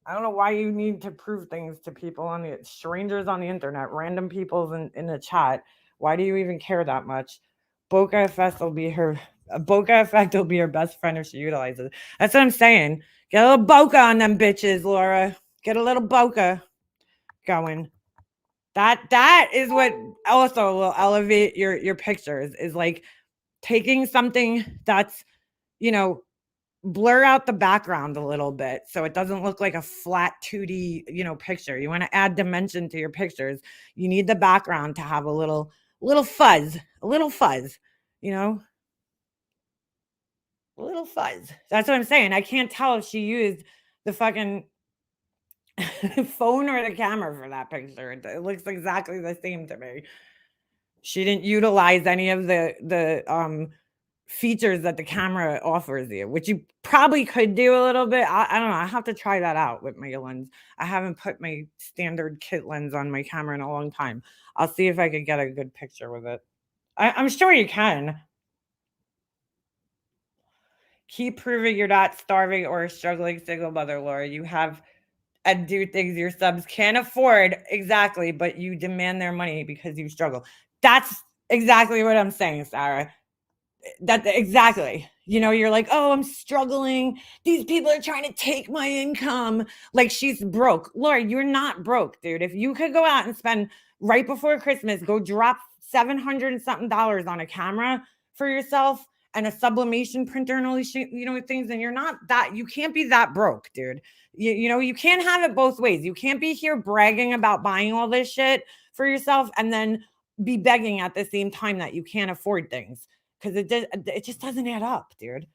I don't know why you need to prove things to people on the strangers on the internet, random people in the chat. Why do you even care that much? Bokeh effect will be her best friend if she utilizes it. That's what I'm saying. Get a little bokeh on them bitches, Laura. Get a little bokeh going. That is what also will elevate your pictures, is like taking something that's, blur out the background a little bit so it doesn't look like a flat 2D, picture. You want to add dimension to your pictures. You need the background to have a little fuzz, a little fuzz. That's what I'm saying. I can't tell if she used the fucking phone or the camera for that picture. It looks exactly the same to me. She didn't utilize any of the features that the camera offers you, which you probably could do a little bit. I don't know. I have to try that out with my lens. I haven't put my standard kit lens on my camera in a long time. I'll see if I could get a good picture with it. I'm sure you can. Keep proving you're not starving or a struggling single mother, Laura. You have and do things your subs can't afford. Exactly. But you demand their money because you struggle. That's exactly what I'm saying, Sarah. That exactly. You know, you're like, oh, I'm struggling. These people are trying to take my income. Like she's broke. Laura, you're not broke, dude. If you could go out and spend right before Christmas, go drop 700 and something dollars on a camera for yourself and a sublimation printer and all these shit, you know, things, and you're not that, you can't be that broke, dude. You know, you can't have it both ways. You can't be here bragging about buying all this shit for yourself and then be begging at the same time that you can't afford things, because it just doesn't add up, dude.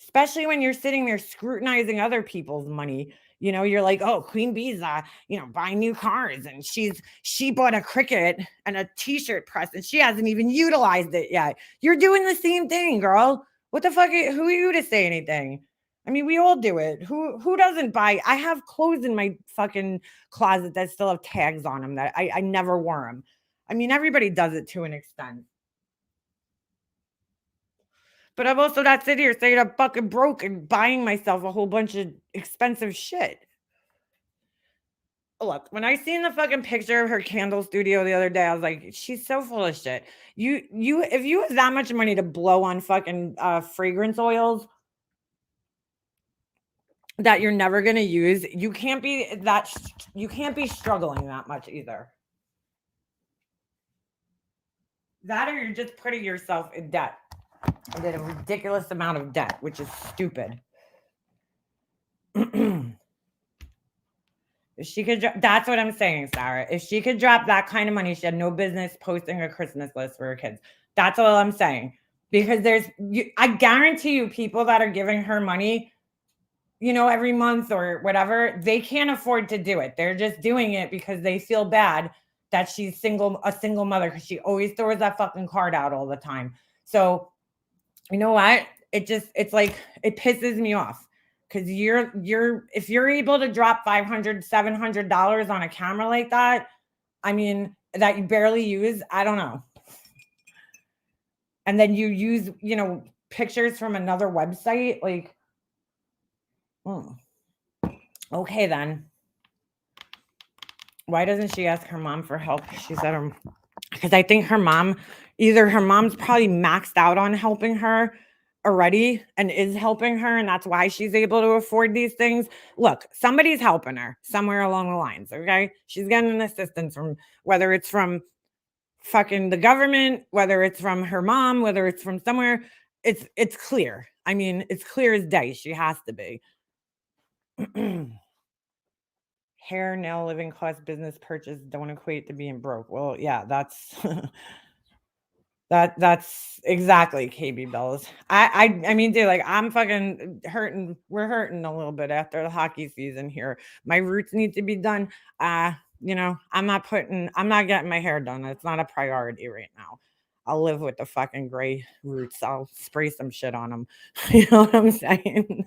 Especially when you're sitting there scrutinizing other people's money. You know, you're like, oh, Queen Bee's you know, buying new cars, and she bought a Cricut and a t-shirt press and she hasn't even utilized it yet. You're doing the same thing, girl. What the fuck? Who are you to say anything? I mean, we all do it. Who doesn't buy? I have clothes in my fucking closet that still have tags on them that I never wore them. I mean, everybody does it to an extent. But I'm also not sitting here saying I'm fucking broke and buying myself a whole bunch of expensive shit. Look, when I seen the fucking picture of her candle studio the other day, I was like, she's so full of shit. If you have that much money to blow on fucking fragrance oils that you're never gonna use, you can't be struggling that much either. That, or you're just putting yourself in debt. And then a ridiculous amount of debt, which is stupid. If she could, that's what I'm saying, Sarah. If she could drop that kind of money, she had no business posting a Christmas list for her kids. That's all I'm saying. Because I guarantee you, people that are giving her money, you know, every month or whatever, they can't afford to do it. They're just doing it because they feel bad that she's a single mother, because she always throws that fucking card out all the time. So, you know what? It's like, it pisses me off. Because if you're able to drop $500, $700 on a camera like that, I mean, that you barely use, I don't know. And then you use, you know, pictures from another website, like, okay then. Why doesn't she ask her mom for help? She said, because I think her mom's probably maxed out on helping her already and is helping her, and that's why she's able to afford these things. Look, somebody's helping her somewhere along the lines, okay? She's getting an assistance from, whether it's from fucking the government, whether it's from her mom, whether it's from somewhere. It's clear. I mean, it's clear as day. She has to be. Hair, nail, living cost, business purchase don't equate to being broke. Well, yeah, that's that's exactly KB Bells. I mean, dude, like, I'm fucking hurting. We're hurting a little bit after the hockey season here. My roots need to be done. You know, I'm not getting my hair done. It's not a priority right now. I'll live with the fucking gray roots. I'll spray some shit on them. You know what I'm saying?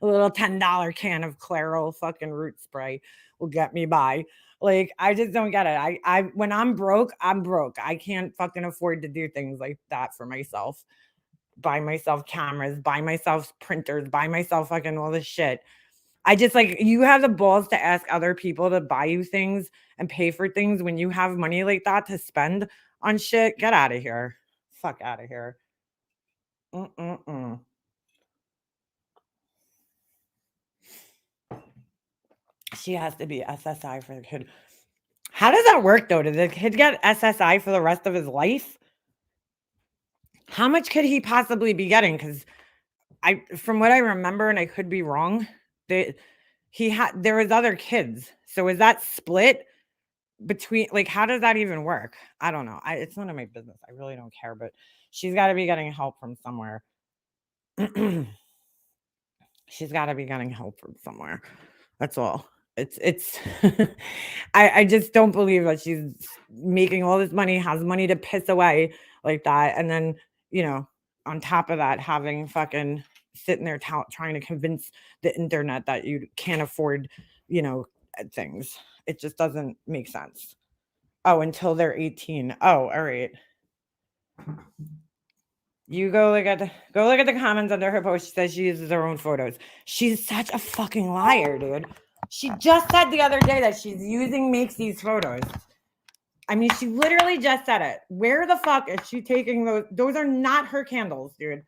A little $10 can of Clairol fucking root spray will get me by. Like, I just don't get it. I when I'm broke, I'm broke. I can't fucking afford to do things like that for myself. Buy myself cameras, buy myself printers, buy myself fucking all this shit. I just, like, you have the balls to ask other people to buy you things and pay for things when you have money like that to spend on shit. Get out of here. Fuck out of here. She has to be SSI for the kid. How does that work, though? Does the kid get SSI for the rest of his life? How much could he possibly be getting? Because from what I remember, and I could be wrong, there was other kids. So is that split between, like, how does that even work? I don't know. It's none of my business. I really don't care, but she's got to be getting help from somewhere. She's got to be getting help from somewhere. That's all. It's I just don't believe that she's making all this money, has money to piss away like that, and then, you know, on top of that, having fucking sitting there trying to convince the internet that you can't afford, things. It just doesn't make sense. Oh, until they're 18. Oh, all right. You go look at the comments under her post. She says she uses her own photos. She's such a fucking liar, dude. She just said the other day that she's makes these photos. I mean, she literally just said it. Where the fuck is she taking those? Those are not her candles, dude.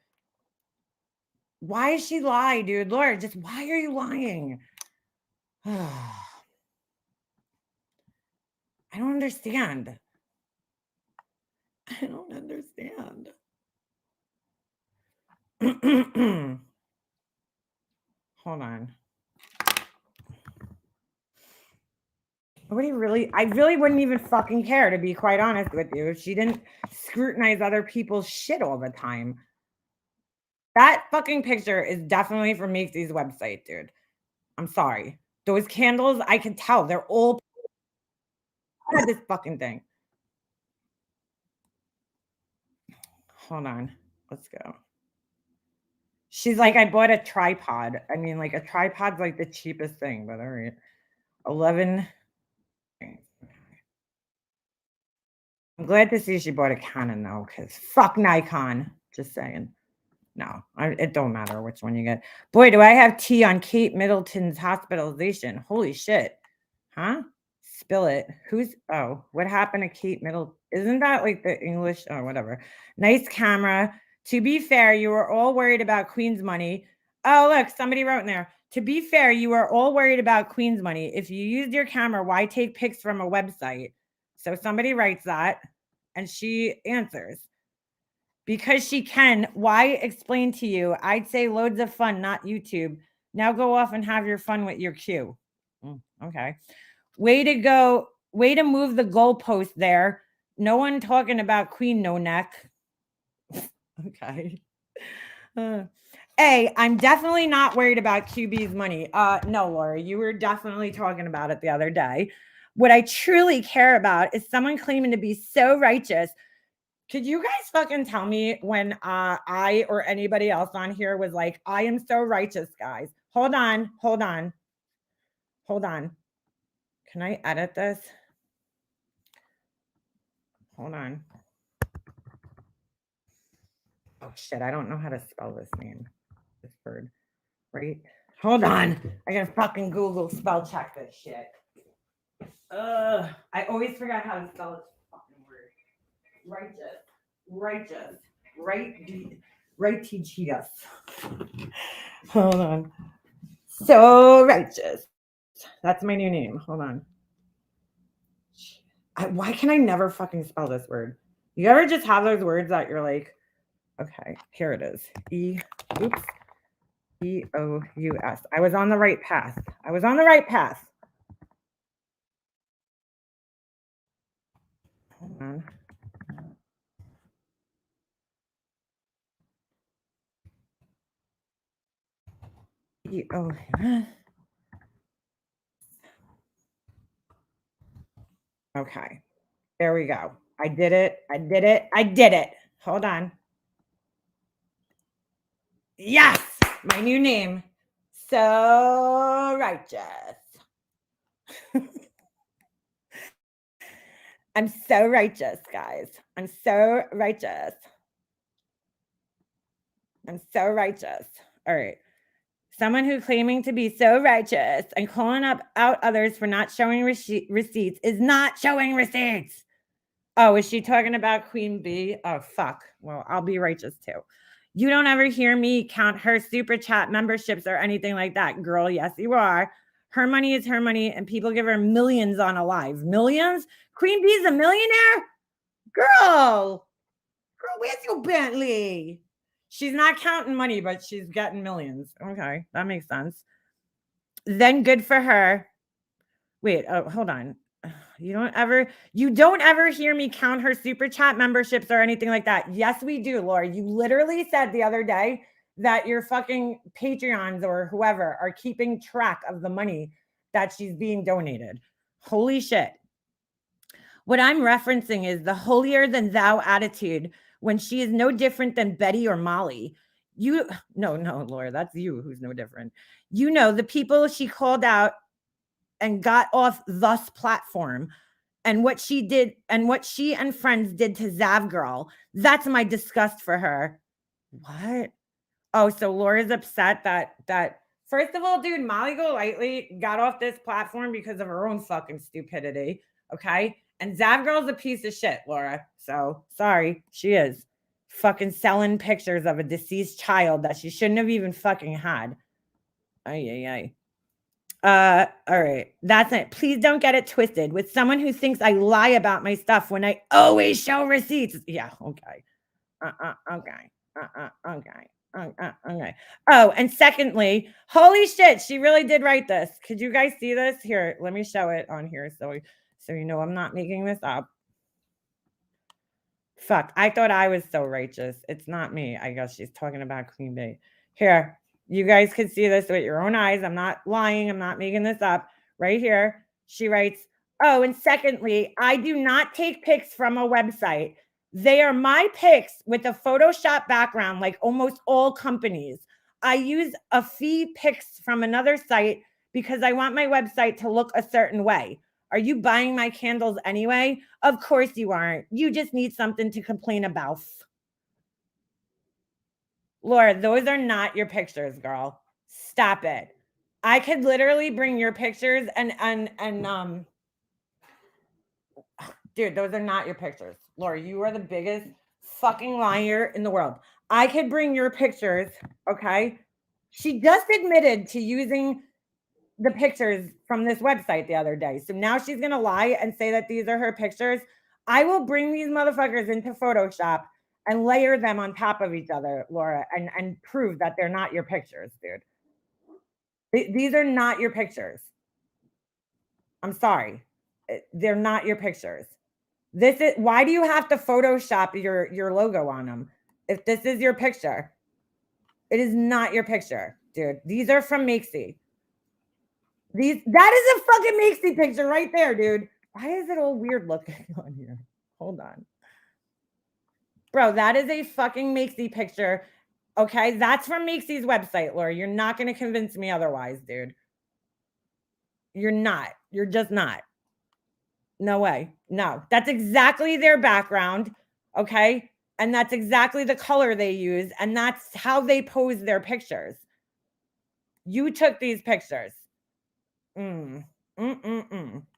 Why is she lie, dude? Lord, just why are you lying? I don't understand. I don't understand. Hold on. I really wouldn't even fucking care, to be quite honest with you, if she didn't scrutinize other people's shit all the time. That fucking picture is definitely from Macy's website, dude. I'm sorry. Those candles, I can tell they're all this fucking thing. Hold on. Let's go. She's like, I bought a tripod. I mean, like, a tripod's like the cheapest thing, but all right. 11. I'm glad to see she bought a Canon though, because fuck Nikon. Just saying. No, it don't matter which one you get. Boy, do I have tea on Kate Middleton's hospitalization. Holy shit. Huh? Spill it. What happened to Kate Middleton? Isn't that like the English? Oh, whatever. Nice camera. To be fair, you were all worried about Queen's money. Oh, look, somebody wrote in there. To be fair, you were all worried about Queen's money. If you used your camera, why take pics from a website? So somebody writes that, and she answers. Because she can. Why explain to you? I'd say loads of fun, not YouTube. Now go off and have your fun with your Q. Okay. Way to go. Way to move the goalpost there. No one talking about Queen No Neck. Okay. I'm definitely not worried about QB's money. No, Laura, you were definitely talking about it the other day. What I truly care about is someone claiming to be so righteous. Could you guys fucking tell me when I or anybody else on here was like, I am so righteous, guys? Hold on. Can I edit this? Hold on. Oh, shit. I don't know how to spell this name. This word. Right? Hold on. I gotta fucking Google spell check this shit. I always forgot how to spell this fucking word. Righteous. Righteous. Hold on. So righteous. That's my new name. Hold on. Why can I never fucking spell this word? You ever just have those words that you're like, okay, here it is. E-O-U-S. I was on the right path. Hold on. E-O-U-S. Okay. There we go. I did it. Hold on. Yes, my new name. So righteous. I'm so righteous, guys. I'm so righteous. All right. Someone who claiming to be so righteous and calling out others for not showing receipts is not showing receipts. Oh, is she talking about Queen Bee? Oh, fuck. Well, I'll be righteous too. You don't ever hear me count her super chat memberships or anything like that. Girl, yes, you are. Her money is her money, and people give her millions on a live. Millions? Queen Bee's a millionaire? Girl, where's your Bentley? She's not counting money, but she's getting millions. Okay, that makes sense. Then good for her. Wait, hold on. You don't ever hear me count her super chat memberships or anything like that. Yes, we do, Laura. You literally said the other day that your fucking Patreons or whoever are keeping track of the money that she's being donated. Holy shit. What I'm referencing is the holier than thou attitude when she is no different than Betty or Molly. No, Laura, that's you who's no different. The people she called out and got off thus platform, and what she did and what she and friends did to Zav Girl. That's my disgust for her. What? Oh, so Laura's upset that first of all, dude, Molly Golightly got off this platform because of her own fucking stupidity. Okay. And Zav Girl's a piece of shit, Laura. So sorry, she is. Fucking selling pictures of a deceased child that she shouldn't have even fucking had. Ay. All right. That's it. Please don't get it twisted with someone who thinks I lie about my stuff when I always show receipts. Yeah, okay. Okay. Oh, and secondly, holy shit, she really did write this. Could you guys see this? Here, let me show it on here so you know I'm not making this up. Fuck, I thought I was so righteous. It's not me. I guess she's talking about Queen Bee. Here, you guys can see this with your own eyes. I'm not lying. I'm not making this up. Right here, she writes, oh, and secondly, I do not take pics from a website. They are my pics with a Photoshop background, like almost all companies. I use a fee pics from another site because I want my website to look a certain way. Are you buying my candles anyway? Of course you aren't. You just need something to complain about. Laura, those are not your pictures, girl. Stop it. I could literally bring your pictures and dude, those are not your pictures. Laura, you are the biggest fucking liar in the world. I could bring your pictures, okay? She just admitted to using the pictures from this website the other day. So now she's going to lie and say that these are her pictures. I will bring these motherfuckers into Photoshop and layer them on top of each other, Laura, and prove that they're not your pictures, dude. These are not your pictures. I'm sorry. They're not your pictures. Why do you have to Photoshop your logo on them? If this is your picture, it is not your picture, dude. These are from Makesy. That is a fucking Makesy picture right there, dude. Why is it all weird looking on here? Hold on. Bro, that is a fucking Makesy picture. Okay, that's from Makesy's website, Laura. You're not going to convince me otherwise, dude. You're not. You're just not. No way. No. That's exactly their background, okay? And that's exactly the color they use, and that's how they pose their pictures. You took these pictures. You're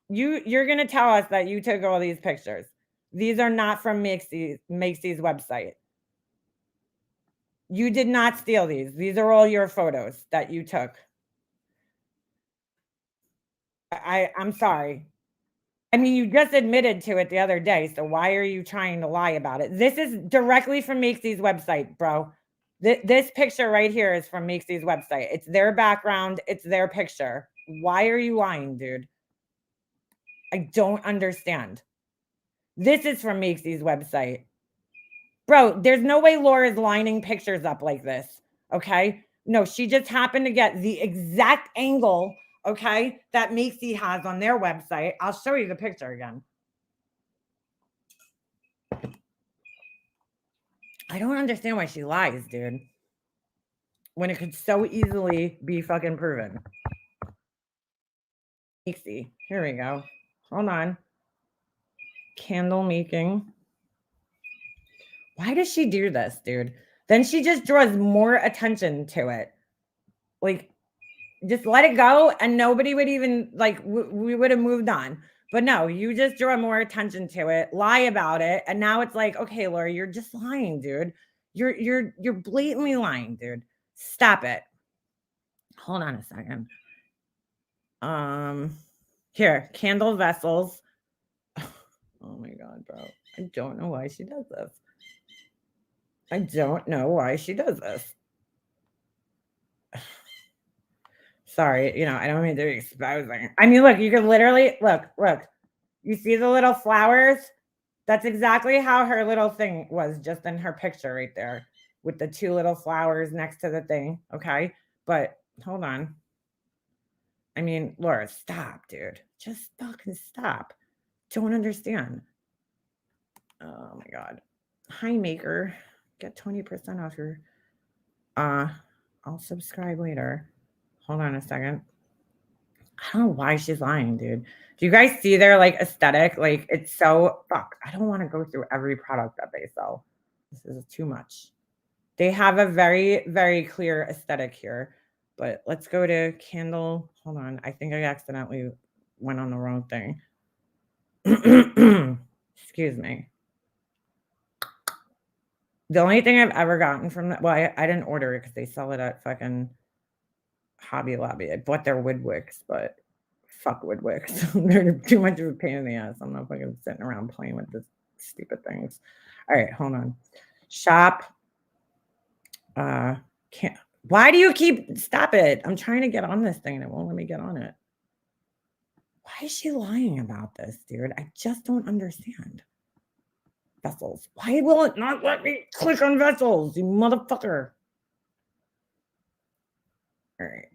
going to tell us that you took all these pictures. These are not from Makesy's website. You did not steal these. These are all your photos that you took. I'm sorry. I mean, you just admitted to it the other day, so why are you trying to lie about it? This is directly from Makesy's website, bro. This picture right here is from Makesy's website. It's their background. It's their picture. Why are you lying, dude? I don't understand. This is from Makesy's website. Bro, there's no way Laura's lining pictures up like this, okay? No, she just happened to get the exact angle, okay, that Makesy has on their website. I'll show you the picture again. I don't understand why she lies, dude, when it could so easily be fucking proven. Makesy, here we go. Hold on. Candle making. Why does she do this, dude? Then she just draws more attention to it. Like, just let it go and nobody would even, like, we would have moved on. But no, you just draw more attention to it, lie about it, and now it's like, okay, Laura, you're just lying, dude. You're blatantly lying, dude. Stop it. Hold on a second. Here, candle vessels. Oh my God, bro. I don't know why she does this. I don't know why she does this. Sorry, I don't mean to be exposing. I mean, look, you could literally look. You see the little flowers? That's exactly how her little thing was, just in her picture right there with the two little flowers next to the thing. Okay. But hold on. I mean, Laura, stop, dude. Just fucking stop. Don't understand. Oh my God. Hi, Maker. Get 20% off your. I'll subscribe later. Hold on a second. I don't know why she's lying, dude. Do you guys see their like aesthetic? Like it's so fuck. I don't want to go through every product that they sell. This is too much. They have a very, very clear aesthetic here. But let's go to candle. Hold on. I think I accidentally went on the wrong thing. Excuse me. The only thing I've ever gotten from that, well, I didn't order it because they sell it at fucking Hobby Lobby. I bought their Woodwicks, but fuck Woodwicks. They're too much of a pain in the ass. I'm not fucking sitting around playing with this stupid things. All right, hold on. Shop. Can't. Why do you keep? Stop it. I'm trying to get on this thing and it won't let me get on it. Why is she lying about this, dude? I just don't understand. Vessels. Why will it not let me click on vessels, you motherfucker? All right.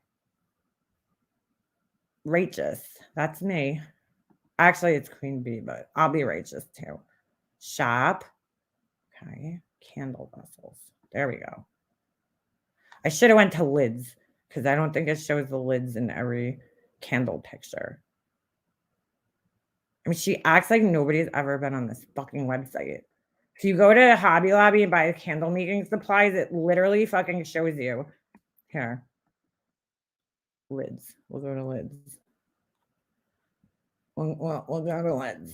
Righteous. That's me. Actually, it's Queen Bee, but I'll be righteous too. Shop. Okay. Candle vessels. There we go. I should have went to lids because I don't think it shows the lids in every candle picture. I mean, she acts like nobody's ever been on this fucking website. If you go to Hobby Lobby and buy candle making supplies, it literally fucking shows you. Here. Lids. We'll go to lids. We'll go to lids.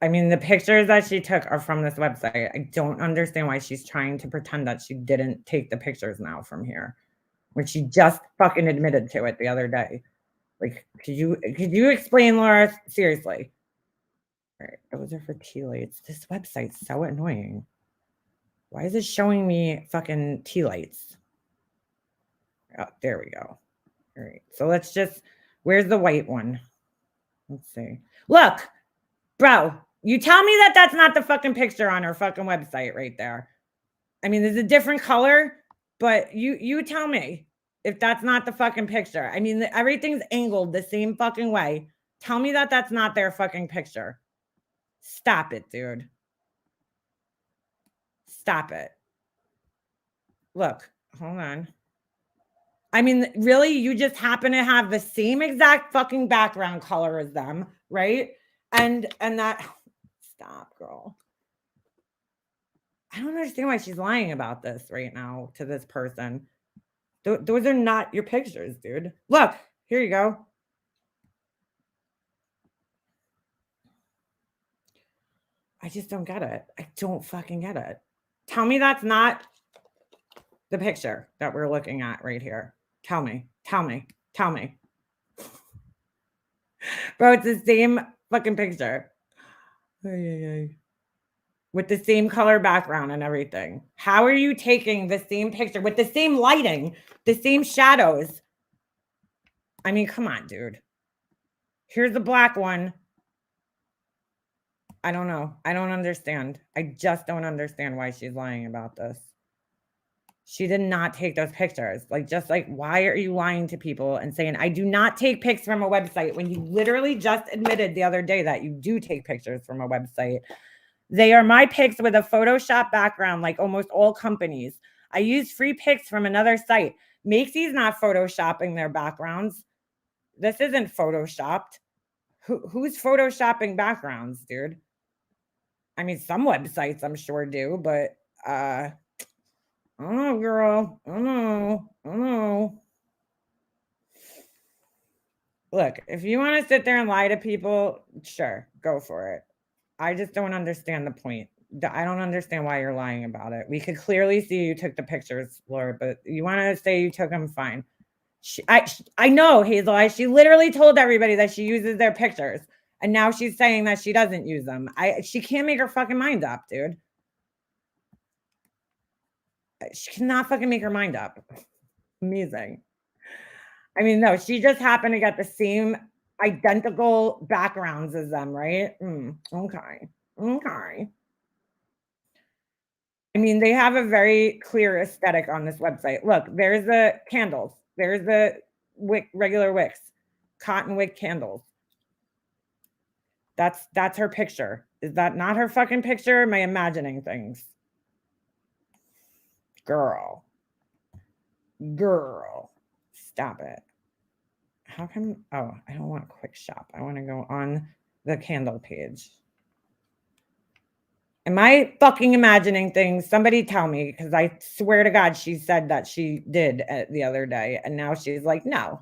I mean, the pictures that she took are from this website. I don't understand why she's trying to pretend that she didn't take the pictures now from here, when she just fucking admitted to it the other day. Like, could you explain, Laura? Seriously. All right, those are for tea lights. This website's so annoying. Why is it showing me fucking tea lights? Oh, there we go. All right, so let's just, where's the white one? Let's see. Look, bro, you tell me that that's not the fucking picture on her fucking website right there. I mean, there's a different color, but you tell me if that's not the fucking picture. I mean, everything's angled the same fucking way. Tell me that that's not their fucking picture. Stop it, dude. Stop it. Look, hold on. I mean, really, you just happen to have the same exact fucking background color as them, right? And that, stop, girl. I don't understand why she's lying about this right now to this person. Those are not your pictures, dude. Look, here you go. I just don't get it. I don't fucking get it. Tell me that's not the picture that we're looking at right here. Tell me. Bro, it's the same fucking picture. With the same color background and everything. How are you taking the same picture with the same lighting, the same shadows? I mean, come on, dude. Here's the black one. I don't know. I don't understand. I just don't understand why she's lying about this. She did not take those pictures. Like, why are you lying to people and saying, I do not take pics from a website when you literally just admitted the other day that you do take pictures from a website? They are my pics with a Photoshop background, like almost all companies. I use free pics from another site. Macy's not Photoshopping their backgrounds. This isn't Photoshopped. Who's Photoshopping backgrounds, dude? I mean, some websites I'm sure do, but I don't know, girl. I don't know. Look, if you want to sit there and lie to people, sure, go for it. I just don't understand the point. I don't understand why you're lying about it. We could clearly see you took the pictures, Laura, but you want to say you took them, fine. I know, Hazel. She literally told everybody that she uses their pictures, and now she's saying that she doesn't use them. She can't make her fucking mind up, dude. She cannot fucking make her mind up. Amazing. I mean, no, she just happened to get the same identical backgrounds as them, right? Okay. I mean, they have a very clear aesthetic on this website. Look, there's the candles. There's the regular wicks, cotton wick candles. That's her picture. Is that not her fucking picture? Am I imagining things? Girl. Stop it. How come? Oh, I don't want quick shop. I want to go on the candle page. Am I fucking imagining things? Somebody tell me, because I swear to God, she said that she did the other day, and now she's like, no,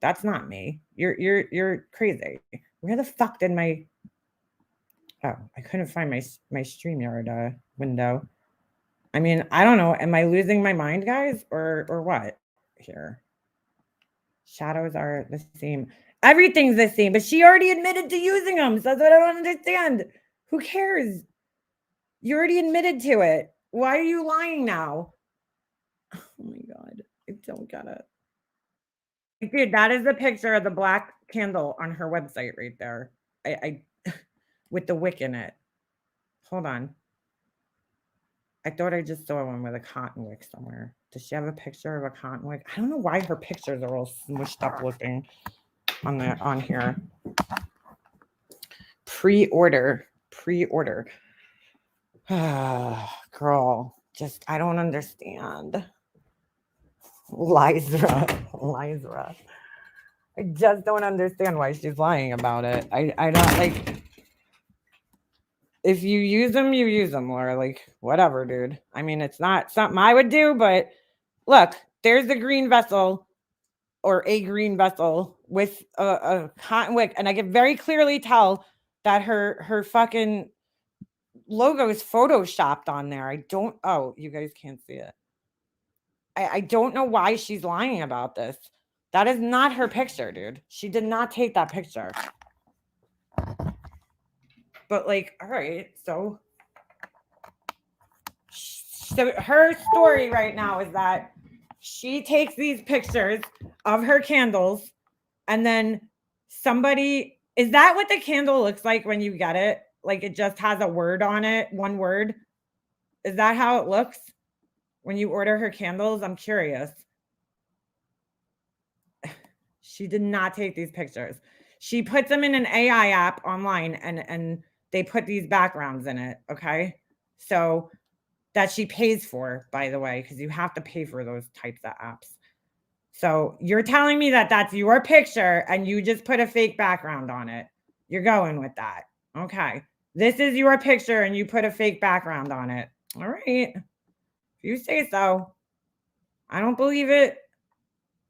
that's not me. You're crazy. Where the fuck did my? Oh, I couldn't find my StreamYard window. I mean, I don't know. Am I losing my mind, guys, or what? Here, shadows are the same. Everything's the same, but she already admitted to using them. So that's what I don't understand. Who cares? You already admitted to it. Why are you lying now? Oh my God. I don't get it. Dude, that is the picture of the black candle on her website right there. I with the wick in it. Hold on. I thought I just saw one with a cotton wick somewhere. Does she have a picture of a cotton wick? I don't know why her pictures are all smushed up looking on here. Pre-order. Girl, just I don't understand. Liza. I just don't understand why she's lying about it. I don't like. If you use them, you use them, Laura. Like, whatever, dude. I mean, it's not something I would do, but look, there's the green vessel or a green vessel with a cotton wick. And I can very clearly tell that her fucking logo is photoshopped on there. Oh, you guys can't see it. I don't know why she's lying about this. That is not her picture, dude. She did not take that picture. But like, all right, so her story right now is that she takes these pictures of her candles and then is that what the candle looks like when you get it? Like it just has a word on it, one word. Is that how it looks when you order her candles? I'm curious. She did not take these pictures. She puts them in an AI app online and they put these backgrounds in it. Okay. So that she pays for, by the way, because you have to pay for those types of apps. So you're telling me that that's your picture and you just put a fake background on it. You're going with that. Okay. This is your picture and you put a fake background on it. All right. If you say so. I don't believe it.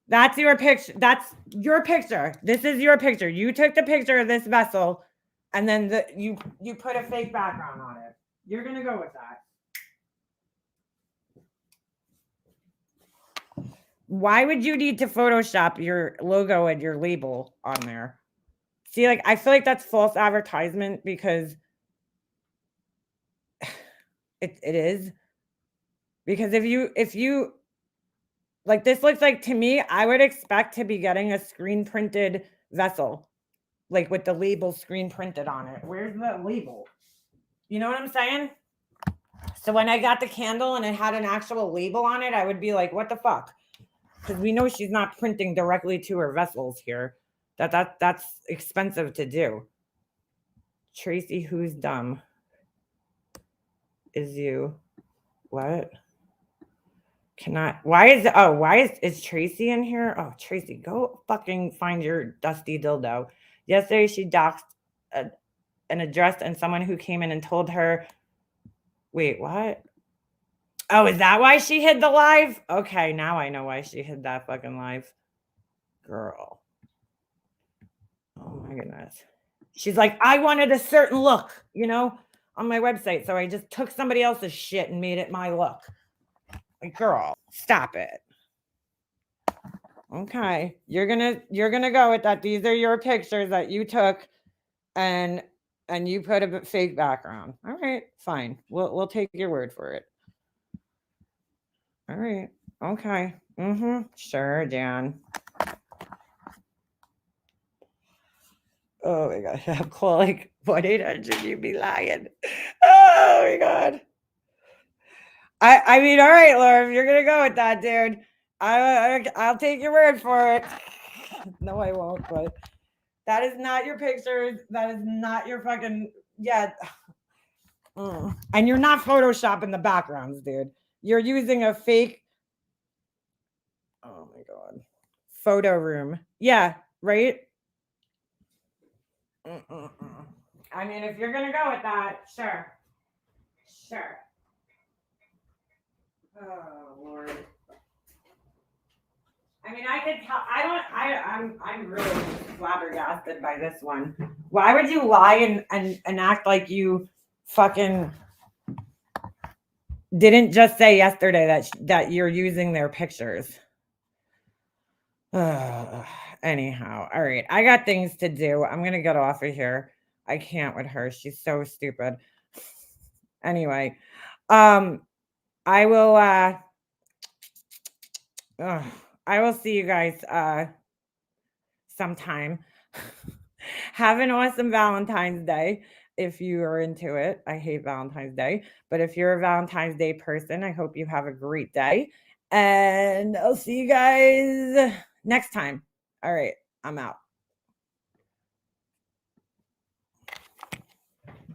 That's your picture. That's your picture. This is your picture. You took the picture of this vessel and then you put a fake background on it. You're going to go with that. Why would you need to Photoshop your logo and your label on there? See, like, I feel like that's false advertisement because it is. Because if you like, this looks like, to me, I would expect to be getting a screen printed vessel, like with the label screen printed on it. Where's the label? You know what I'm saying? So when I got the candle and it had an actual label on it, I would be like, what the fuck? Because we know she's not printing directly to her vessels here. That's expensive to do. Tracy, who's dumb? Is you. What? Why is Tracy in here? Oh, Tracy, go fucking find your dusty dildo. Yesterday she doxed an address and someone who came in and told her, wait, what? Oh, is that why she hid the live? Okay, now I know why she hid that fucking live. Girl. Oh my goodness. She's like, I wanted a certain look, on my website. So I just took somebody else's shit and made it my look. Like, girl, stop it. Okay. You're gonna go with that. These are your pictures that you took and you put a fake background. All right, fine. We'll take your word for it. All right. Okay. Sure, Dan. Oh my God. I'm calling 1-800 you be lying. Oh my God. I mean, all right, Laura, if you're gonna go with that, dude, I'll take your word for it. No, I won't, but That is not your pictures. That is not your fucking yeah. And you're not photoshopping the backgrounds, dude. You're using a fake. Oh my god. Photo room. Yeah, right? I mean, if you're gonna go with that, sure. Sure. Oh Lord. I mean, I could tell. I'm really flabbergasted by this one. Why would you lie and act like you fucking didn't just say yesterday that you're using their pictures? Anyhow, all right. I got things to do. I'm gonna get off of here. I can't with her. She's so stupid. Anyway, I will I will see you guys sometime. Have an awesome Valentine's Day if you are into it. I hate Valentine's Day, but if you're a Valentine's Day person, I hope you have a great day. And I'll see you guys next time. All right, I'm out.